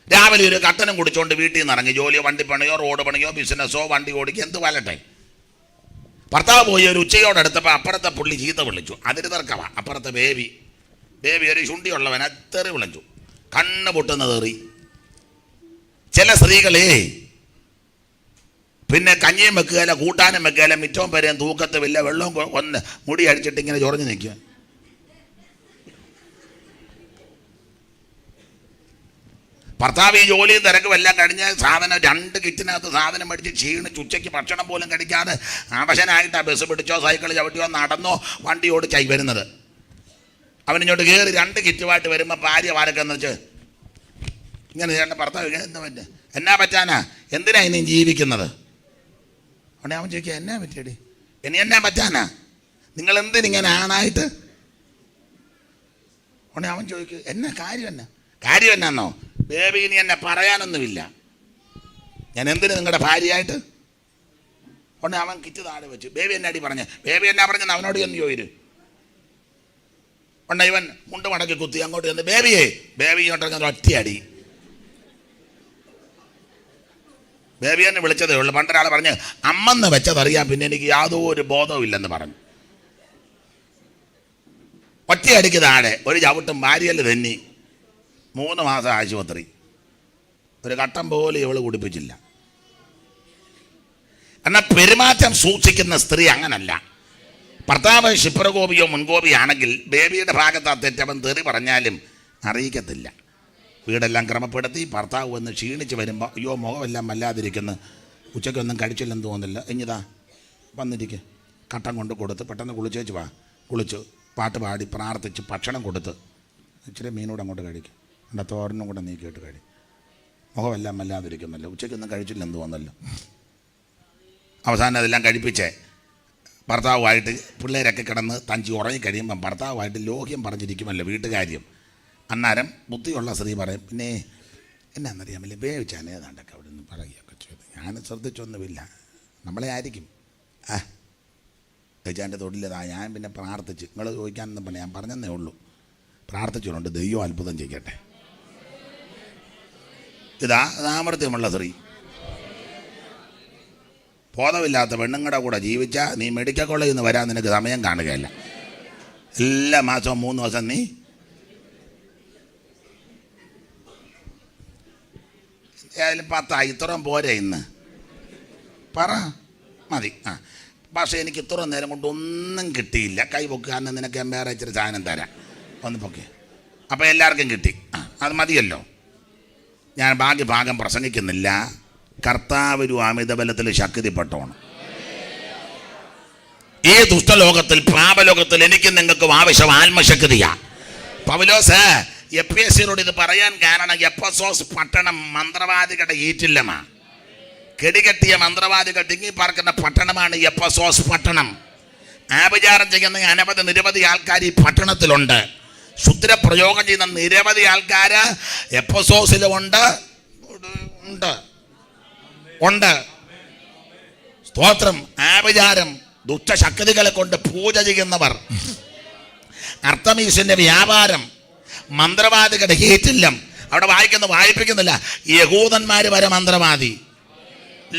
രാവിലെ ഒരു കട്ടനും കുടിച്ചുകൊണ്ട് വീട്ടിൽ നിന്ന് ഇറങ്ങി ജോലിയോ വണ്ടിപ്പണിയോ റോഡ് പണിയോ ബിസിനസ്സോ വണ്ടി ഓടിക്കുക എന്ത് വലട്ടെ. ഭർത്താവ് പോയി ഒരു ഉച്ചയോടെടുത്തപ്പോൾ അപ്പുറത്തെ പുള്ളി ചീത്ത വിളിച്ചു. അതിന് തർക്കമാണ്. അപ്പുറത്തെ ബേബി ഒരു ശുണ്ടിയുള്ളവനെ തെറി വിളിച്ചു. കണ്ണ് പൊട്ടുന്ന തെറി. ചില സ്ത്രീകളെ പിന്നെ കഞ്ഞിയും വെക്കുകയില്ല, കൂട്ടാനും വെക്കുകയില്ല, മിറ്റവും പേരെയും തൂക്കത്തുമില്ല, വെള്ളവും ഒന്ന് മുടി അടിച്ചിട്ട് ഇങ്ങനെ ചൊറഞ്ഞു നിൽക്കുക. ഭർത്താവ് ഈ ജോലിയും തിരക്കും എല്ലാം കഴിഞ്ഞ് സാധനം 2 കിറ്റിനകത്ത് സാധനം മേടിച്ച് ക്ഷീണിച്ച് ഉച്ചയ്ക്ക് ഭക്ഷണം പോലും കഴിക്കാതെ അവശനായിട്ട് ആ ബസ് പിടിച്ചോ സൈക്കിൾ ചവിട്ടിയോ നടന്നോ വണ്ടി ഓടിച്ചായി വരുന്നത്. അവനിങ്ങോട്ട് കയറി 2 കിറ്റുമായിട്ട് വരുമ്പോൾ ഭാര്യ വാരക്കെന്ന് വെച്ച് ഇങ്ങനെ ചേട്ടൻ ഭർത്താവ് എന്താ പറ്റുക, എന്നാ പറ്റാനാ, എന്തിനാ ഇനി ജീവിക്കുന്നത്? ഉടനെ അവൻ ചോദിക്കുക, എന്നാ പറ്റിയടി, ഇനി എന്നാ പറ്റാനാ, നിങ്ങൾ എന്തിനിങ്ങനെ ആണായിട്ട്? ഉടനെ അവൻ ചോദിക്കുക, എന്നാ കാര്യം എന്നാന്നോ, ബേബി ഇനി എന്നെ പറയാനൊന്നുമില്ല, ഞാൻ എന്തിനു നിങ്ങളുടെ ഭാര്യയായിട്ട്? ഉടനെ അവൻ കിറ്റ് താഴെ വെച്ചു. ബേബി എന്നാ അടി പറഞ്ഞ, ബേബി എന്നാ പറഞ്ഞെന്ന് അവനോട് ചെന്ന് ചോദിച്ചു. ഉടനെ ഇവൻ മുണ്ട് മടക്കി കുത്തി അങ്ങോട്ട് ചെന്ന് ബേബി ഇങ്ങോട്ട് ഒറ്റയടി. ബേബി എന്നെ വിളിച്ചതേ ഉള്ളൂ. പണ്ടൊരാൾ പറഞ്ഞ് അമ്മന്ന് വെച്ചതറിയാം, പിന്നെ എനിക്ക് യാതൊരു ബോധവും ഇല്ലെന്ന് പറഞ്ഞു. ഒറ്റയടിക്ക് താഴെ ഒരു ചവിട്ടും ഭാര്യയിൽ തെന്നി. 3 മാസം ആശുപത്രി. ഒരു ഘട്ടം പോലും ഇവള് കുടിപ്പിച്ചില്ല. എന്നാൽ പെരുമാറ്റം സൂക്ഷിക്കുന്ന സ്ത്രീ അങ്ങനല്ല. ഭർത്താവ് ക്ഷിപ്രകോപിയോ മുൻകോപിയാണെങ്കിൽ ബേബിയുടെ ഭാഗത്ത് ആ തെറ്റവൻ തെറി പറഞ്ഞാലും അറിയിക്കത്തില്ല. വീടെല്ലാം ക്രമപ്പെടുത്തി ഭർത്താവ് വന്ന് ക്ഷീണിച്ച് വരുമ്പോൾ അയ്യോ മുഖമെല്ലാം വല്ലാതിരിക്കുന്നു, ഉച്ചയ്ക്കൊന്നും കഴിച്ചില്ലെന്ന് തോന്നില്ല, ഇഞ്ഞിതാ വന്നിരിക്കുക, കട്ടൻ കൊണ്ട് കൊടുത്ത് പെട്ടെന്ന് കുളിച്ചേച്ച് വാ, കുളിച്ചു പാട്ട് പാടി പ്രാർത്ഥിച്ച് ഭക്ഷണം കൊടുത്ത് ഇച്ചിരി മീനൂടെ അങ്ങോട്ട് കഴിക്കും, എൻ്റെ തോരനും കൂടെ നീക്കിയിട്ട് കഴി, മുഖമെല്ലാം വല്ലാതിരിക്കുന്നല്ലോ, ഉച്ചയ്ക്കൊന്നും കഴിച്ചില്ലെന്ന് തോന്നല്ലോ. അവസാനം അതെല്ലാം കഴിപ്പിച്ചേ ഭർത്താവുമായിട്ട് പിള്ളേരൊക്കെ കിടന്ന് തഞ്ചി ഉറങ്ങിക്കഴിയുമ്പം ഭർത്താവുമായിട്ട് ലോഹ്യം പറഞ്ഞിരിക്കുമല്ലോ വീട്ടുകാര്യം. അന്നേരം ബുദ്ധിയുള്ള സ്ത്രീ പറയും, പിന്നെ എന്നാന്നറിയാമല്ലേ വേവിച്ചാൽ ഏതാണ്ടൊക്കെ അവിടെ നിന്ന് പറയുകയൊക്കെ ചെയ്തു, ഞാൻ ശ്രദ്ധിച്ചൊന്നുമില്ല, നമ്മളെ ആയിരിക്കും വേവിച്ചാൻ്റെ തൊടില്ലതാ. ഞാൻ പിന്നെ പ്രാർത്ഥിച്ച്, നിങ്ങൾ ചോദിക്കാനൊന്നും പറഞ്ഞ ഞാൻ പറഞ്ഞതേ ഉള്ളൂ, പ്രാർത്ഥിച്ചുകൊണ്ട് ദൈവം അത്ഭുതം ചെയ്യട്ടെ. ഇതാ സാമർത്ഥ്യമുള്ള സ്ത്രീ. ബോധമില്ലാത്ത പെണ്ണുങ്ങളുടെ കൂടെ ജീവിച്ചാൽ നീ മെഡിക്കൽ കോളേജിൽ നിന്ന് വരാൻ നിനക്ക് സമയം കാണുകയല്ല. എല്ലാ മാസവും 3 ദിവസം നീ ഏതായാലും 10 ഇത്രയും പോരെ ഇന്ന് പറ മതി. പക്ഷേ എനിക്ക് ഇത്രയും നേരം കൊണ്ട് ഒന്നും കിട്ടിയില്ല, കൈ പൊക്കാന്ന് നിനക്ക് ഞാൻ വേറെ ഇച്ചിരി സാധനം തരാം, ഒന്ന് പൊക്കെ. അപ്പോൾ എല്ലാവർക്കും കിട്ടി, അത് മതിയല്ലോ. ഞാൻ ബാക്കി ഭാഗം പ്രസംഗിക്കുന്നില്ല. കർത്താവൊരു അമിതബലത്തിൽ ശക്തിപ്പെട്ടോണം. ഈ ദുഷ്ടലോകത്തിൽ പാപലോകത്തിൽ എനിക്കും നിങ്ങൾക്കും ആവശ്യം ആത്മശക്തിയാ. പൗലോസ് എഫേസ്യരോട് ഇത് പറയാൻ കാരണം എഫെസോസ് പട്ടണം മന്ത്രവാദികളുടെ ഈറ്റില്ലമാ. കെടികെട്ടിയ മന്ത്രവാദികൾ തിങ്ങിപ്പാർക്കുന്ന പട്ടണമാണ് എഫെസോസ് പട്ടണം. ആഭിചാരം ചെയ്യുന്ന നിരവധി ആൾക്കാർ ഈ പട്ടണത്തിലുണ്ട്. ശുദ്രപ്രയോഗം ചെയ്യുന്ന നിരവധി ആൾക്കാർ എഫെസോസിലുമുണ്ട്. സ്തോത്രം. ആഭിചാരം ദുഷ്ടശക്തികളെ കൊണ്ട് പൂജ ചെയ്യുന്നവർ, അർത്തമീസിന്റെ വ്യാപാരം, മന്ത്രവാദികളുടെ ഹീറ്റില്ലം. അവിടെ വായിപ്പിക്കുന്നില്ല, യഹൂദന്മാർ വരെ മന്ത്രവാദി.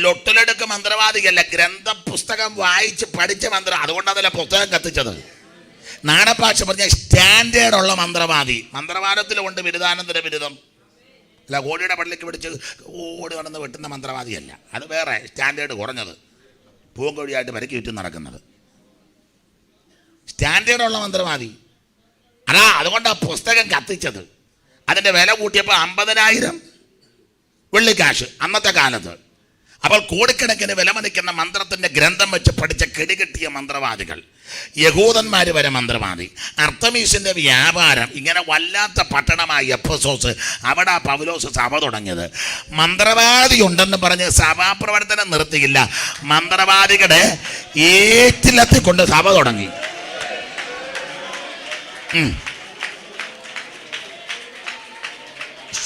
ലൊട്ടിലെടുക്ക് മന്ത്രവാദികല്ല, ഗ്രന്ഥപുസ്തകം വായിച്ച് പഠിച്ച മന്ത്രം. അതുകൊണ്ടതല്ല പുസ്തകം കത്തിച്ചത്. നാടഭാഷ പറഞ്ഞ സ്റ്റാൻഡേർഡുള്ള മന്ത്രവാദി. മന്ത്രവാദത്തിലുണ്ട് ബിരുദാനന്തര ബിരുദം. അല്ല കോടിയുടെ പള്ളിക്ക് പിടിച്ച് ഓടി നടന്ന് വെട്ടുന്ന മന്ത്രവാദിയല്ല, അത് വേറെ സ്റ്റാൻഡേർഡ് കുറഞ്ഞത്, പൂങ്കോഴിയായിട്ട് പരക്കി ചുറ്റും നടക്കുന്നത് സ്റ്റാൻഡേർഡുള്ള മന്ത്രവാദി. അതുകൊണ്ട് ആ പുസ്തകം കത്തിച്ചത്. അതിൻ്റെ വില കൂട്ടിയപ്പോൾ 50,000 വെള്ളിക്കാശ് അന്നത്തെ കാലത്ത്. അപ്പോൾ കോടിക്കണക്കിന് വിലമതിക്കുന്ന മന്ത്രത്തിന്റെ ഗ്രന്ഥം വെച്ച് പഠിച്ച കെടികെട്ടിയ മന്ത്രവാദികൾ, യഹൂദന്മാർ വരെ മന്ത്രവാദി, അർത്തമീസിന്റെ വ്യാപാരം. ഇങ്ങനെ വല്ലാത്ത പട്ടണമായി എഫെസോസ്. അവിടെ പൗലോസ് സഭ തുടങ്ങിയത്. മന്ത്രവാദി ഉണ്ടെന്ന് പറഞ്ഞ് സഭാപ്രവർത്തനം നിർത്തിയില്ല, മന്ത്രവാദികളുടെ ഏറ്റിലെത്തിക്കൊണ്ട് സഭ തുടങ്ങി.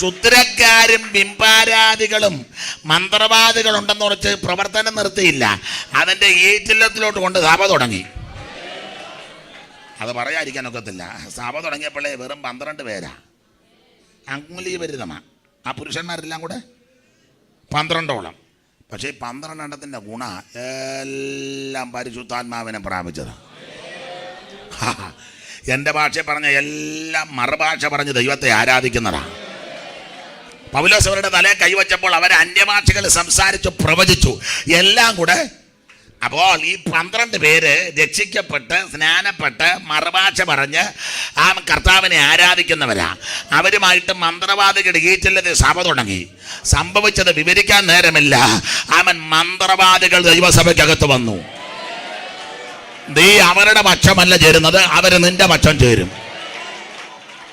ശുദ്രക്കാരും ബിംബാരാധികളും മന്ത്രവാദികളുണ്ടെന്ന് ഉറച്ച് പ്രവർത്തനം നിർത്തിയില്ല, അതിൻ്റെ ഏറ്റില്ലത്തിലോട്ട് കൊണ്ട് സഭ തുടങ്ങി. അത് പറയാതിരിക്കാനൊക്കത്തില്ല. സഭ തുടങ്ങിയപ്പോഴേ വെറും 12 പേരാ, അംഗുലീപരിതമാണ്. ആ പുരുഷന്മാരെല്ലാം കൂടെ 12ഓളം. പക്ഷേ 12 എണ്ണത്തിൻ്റെ ഗുണ എല്ലാം പരിശുദ്ധാത്മാവിനെ പ്രാപിച്ചത്. എൻ്റെ ഭാഷ പറഞ്ഞ എല്ലാം മറുഭാഷ പറഞ്ഞ് ദൈവത്തെ ആരാധിക്കുന്നതാണ്. പൗലോസ് അവരുടെ തലയെ കൈവച്ചപ്പോൾ അവർ അന്യഭാഷകൾ സംസാരിച്ചു, പ്രവചിച്ചു, എല്ലാം കൂടെ. അപ്പോൾ ഈ 12 പേര് രക്ഷിക്കപ്പെട്ട് സ്നാനപ്പെട്ട് മറുഭാഷ പറഞ്ഞ് ആ കർത്താവിനെ ആരാധിക്കുന്നവരാ. അവരുമായിട്ട് മന്ത്രവാദികളുടെ ഈറ്റില്ലത് സഭ തുടങ്ങി. സംഭവിച്ചത് വിവരിക്കാൻ നേരമില്ല. അവൻ മന്ത്രവാദികൾ ദൈവസഭയ്ക്കകത്ത് വന്നു. നീ അവരുടെ പക്ഷമല്ല ചേരുന്നത്, അവർ നിന്റെ പക്ഷം ചേരും.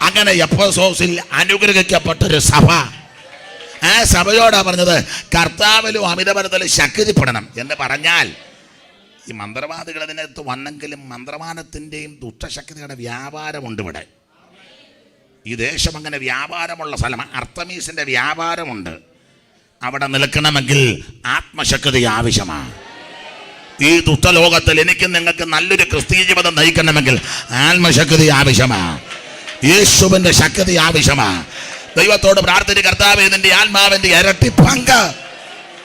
അങ്ങനെ എഫെസോസിൽ അനുഗ്രഹിക്കപ്പെട്ടൊരു സഭ. ആ സഭയോടാ പറഞ്ഞത്, കർത്താവിലും അമിതബലത്തിലും ശക്തിപ്പെടണം എന്ന് പറഞ്ഞാൽ. ഈ മന്ത്രവാദികൾ അതിനകത്ത് വന്നെങ്കിലും മന്ത്രവാദത്തിൻ്റെയും ദുഷ്ടശക്തിയുടെ വ്യാപാരമുണ്ട് ഇവിടെ. ഈ ദേശം അങ്ങനെ വ്യാപാരമുള്ള സ്ഥലമാണ്. അർത്തമീസിൻ്റെ വ്യാപാരമുണ്ട്. അവിടെ നിൽക്കണമെങ്കിൽ ആത്മശക്തി ആവശ്യമാണ്. ഈ ദുഷ്ടലോകത്തിൽ എനിക്ക് നിങ്ങൾക്ക് നല്ലൊരു ക്രിസ്തീയ ജീവിതം നയിക്കണമെങ്കിൽ ആത്മശക്തി ആവശ്യമാണ്, യേശുവിൻ്റെ ശക്തി ആവശ്യമാണ്. ദൈവത്തോട് പ്രാർത്ഥിച്ച്, കർത്താവേ, നിന്റെ ആത്മാവിൻ്റെ ഇരട്ടി പങ്ക്